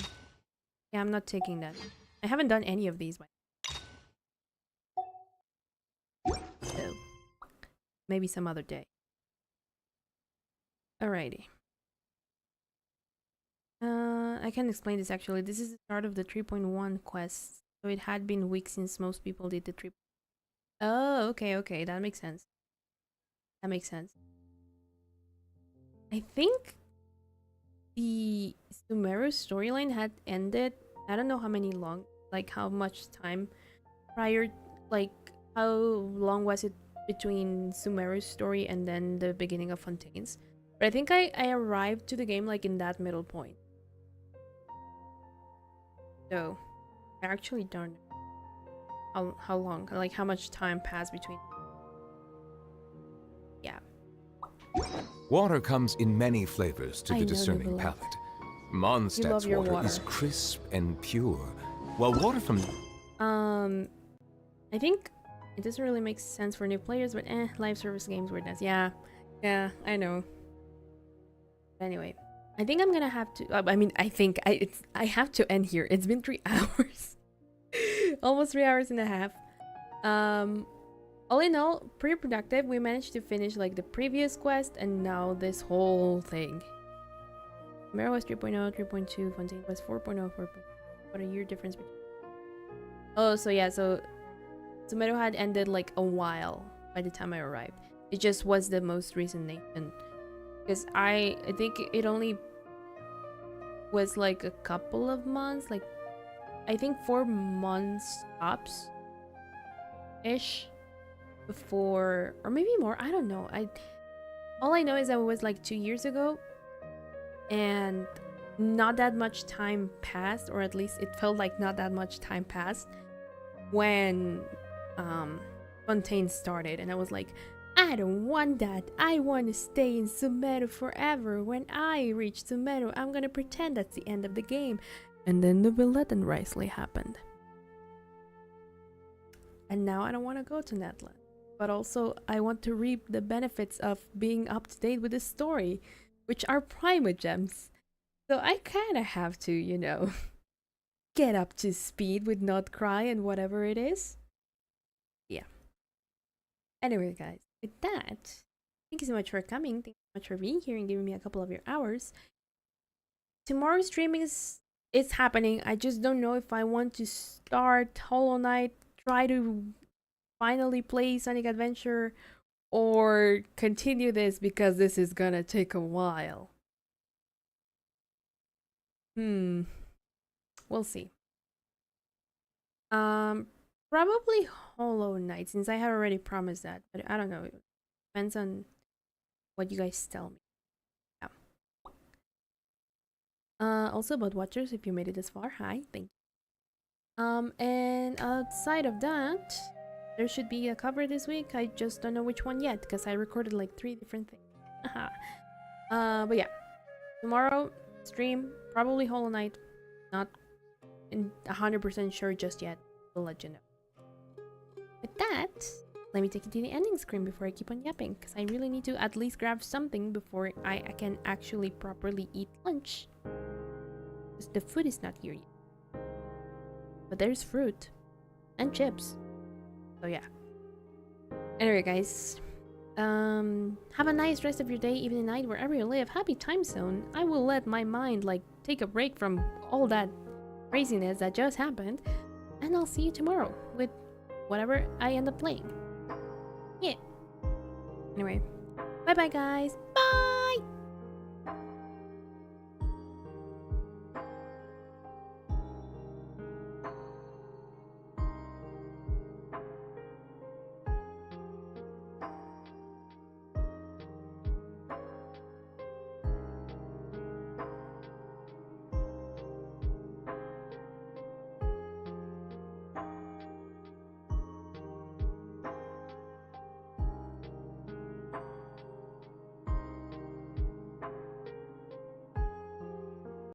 Yeah, I'm not taking that. I haven't done any of these. So, maybe some other day. Alrighty. I can explain this actually. This is the start of the 3.1 quest. So it had been weeks since most people did the 3. Oh, okay, that makes sense. That makes sense. I think the Sumeru storyline had ended. I don't know how many how much time prior, like how long was it between Sumeru's story and then the beginning of Fontaine's. But I think I arrived to the game like in that middle point. So I actually don't know how long, like how much time passed between. Yeah. Water comes in many flavors to I the know, discerning Nicola. palate. You Mondstadt's love your water is water. crisp and pure, while water from... I think it doesn't really make sense for new players, but live service games weirdness. Yeah, I know. Anyway, I think I'm gonna have to. I mean, I have to end here. It's been 3 hours, almost 3 hours and a half. All in all, pretty productive. We managed to finish like the previous quest, and now this whole thing. Sumeru was 3.0, 3.2. Fontaine was 4.0, 4.0. What a year difference between. Oh, so yeah, so Sumeru had ended like a while by the time I arrived. It just was the most recent nation. Because I think it only was like a couple of months, like I think 4 months tops ish before, or maybe more, I don't know. All I know is that it was like 2 years ago and not that much time passed, or at least it felt like not that much time passed when Fontaine started, and I was like, I don't want that. I want to stay in Sumeru forever. When I reach Sumeru, I'm gonna pretend that's the end of the game. And then the Villetan Risley happened. And now I don't want to go to Netland. But also, I want to reap the benefits of being up to date with the story, which are Primogems. So I kind of have to, you know, get up to speed with Not Cry and whatever it is. Yeah. Anyway, guys, with that, thank you so much for coming. Thank you so much for being here and giving me a couple of your hours. Tomorrow's stream is it's happening. I just don't know if I want to start Hollow Knight, try to finally play Sonic Adventure, or continue this because this is gonna take a while. We'll see. Probably Hollow Knight, since I have already promised that, but I don't know. It depends on what you guys tell me. Yeah. Also about watchers, if you made it this far, hi, thank you. And outside of that, there should be a cover this week. I just don't know which one yet, because I recorded like 3 different things. But yeah, tomorrow stream, probably Hollow Knight. Not 100% sure just yet. We'll let you know. With that, let me take you to the ending screen before I keep on yapping, because I really need to at least grab something before I can actually properly eat lunch. Because the food is not here yet. But there's fruit. And chips. So yeah. Anyway, guys. Have a nice rest of your day, evening, night, wherever you live. Happy time zone. I will let my mind, like, take a break from all that craziness that just happened. And I'll see you tomorrow with whatever I end up playing. Yeah. Anyway. Bye-bye, guys. Bye!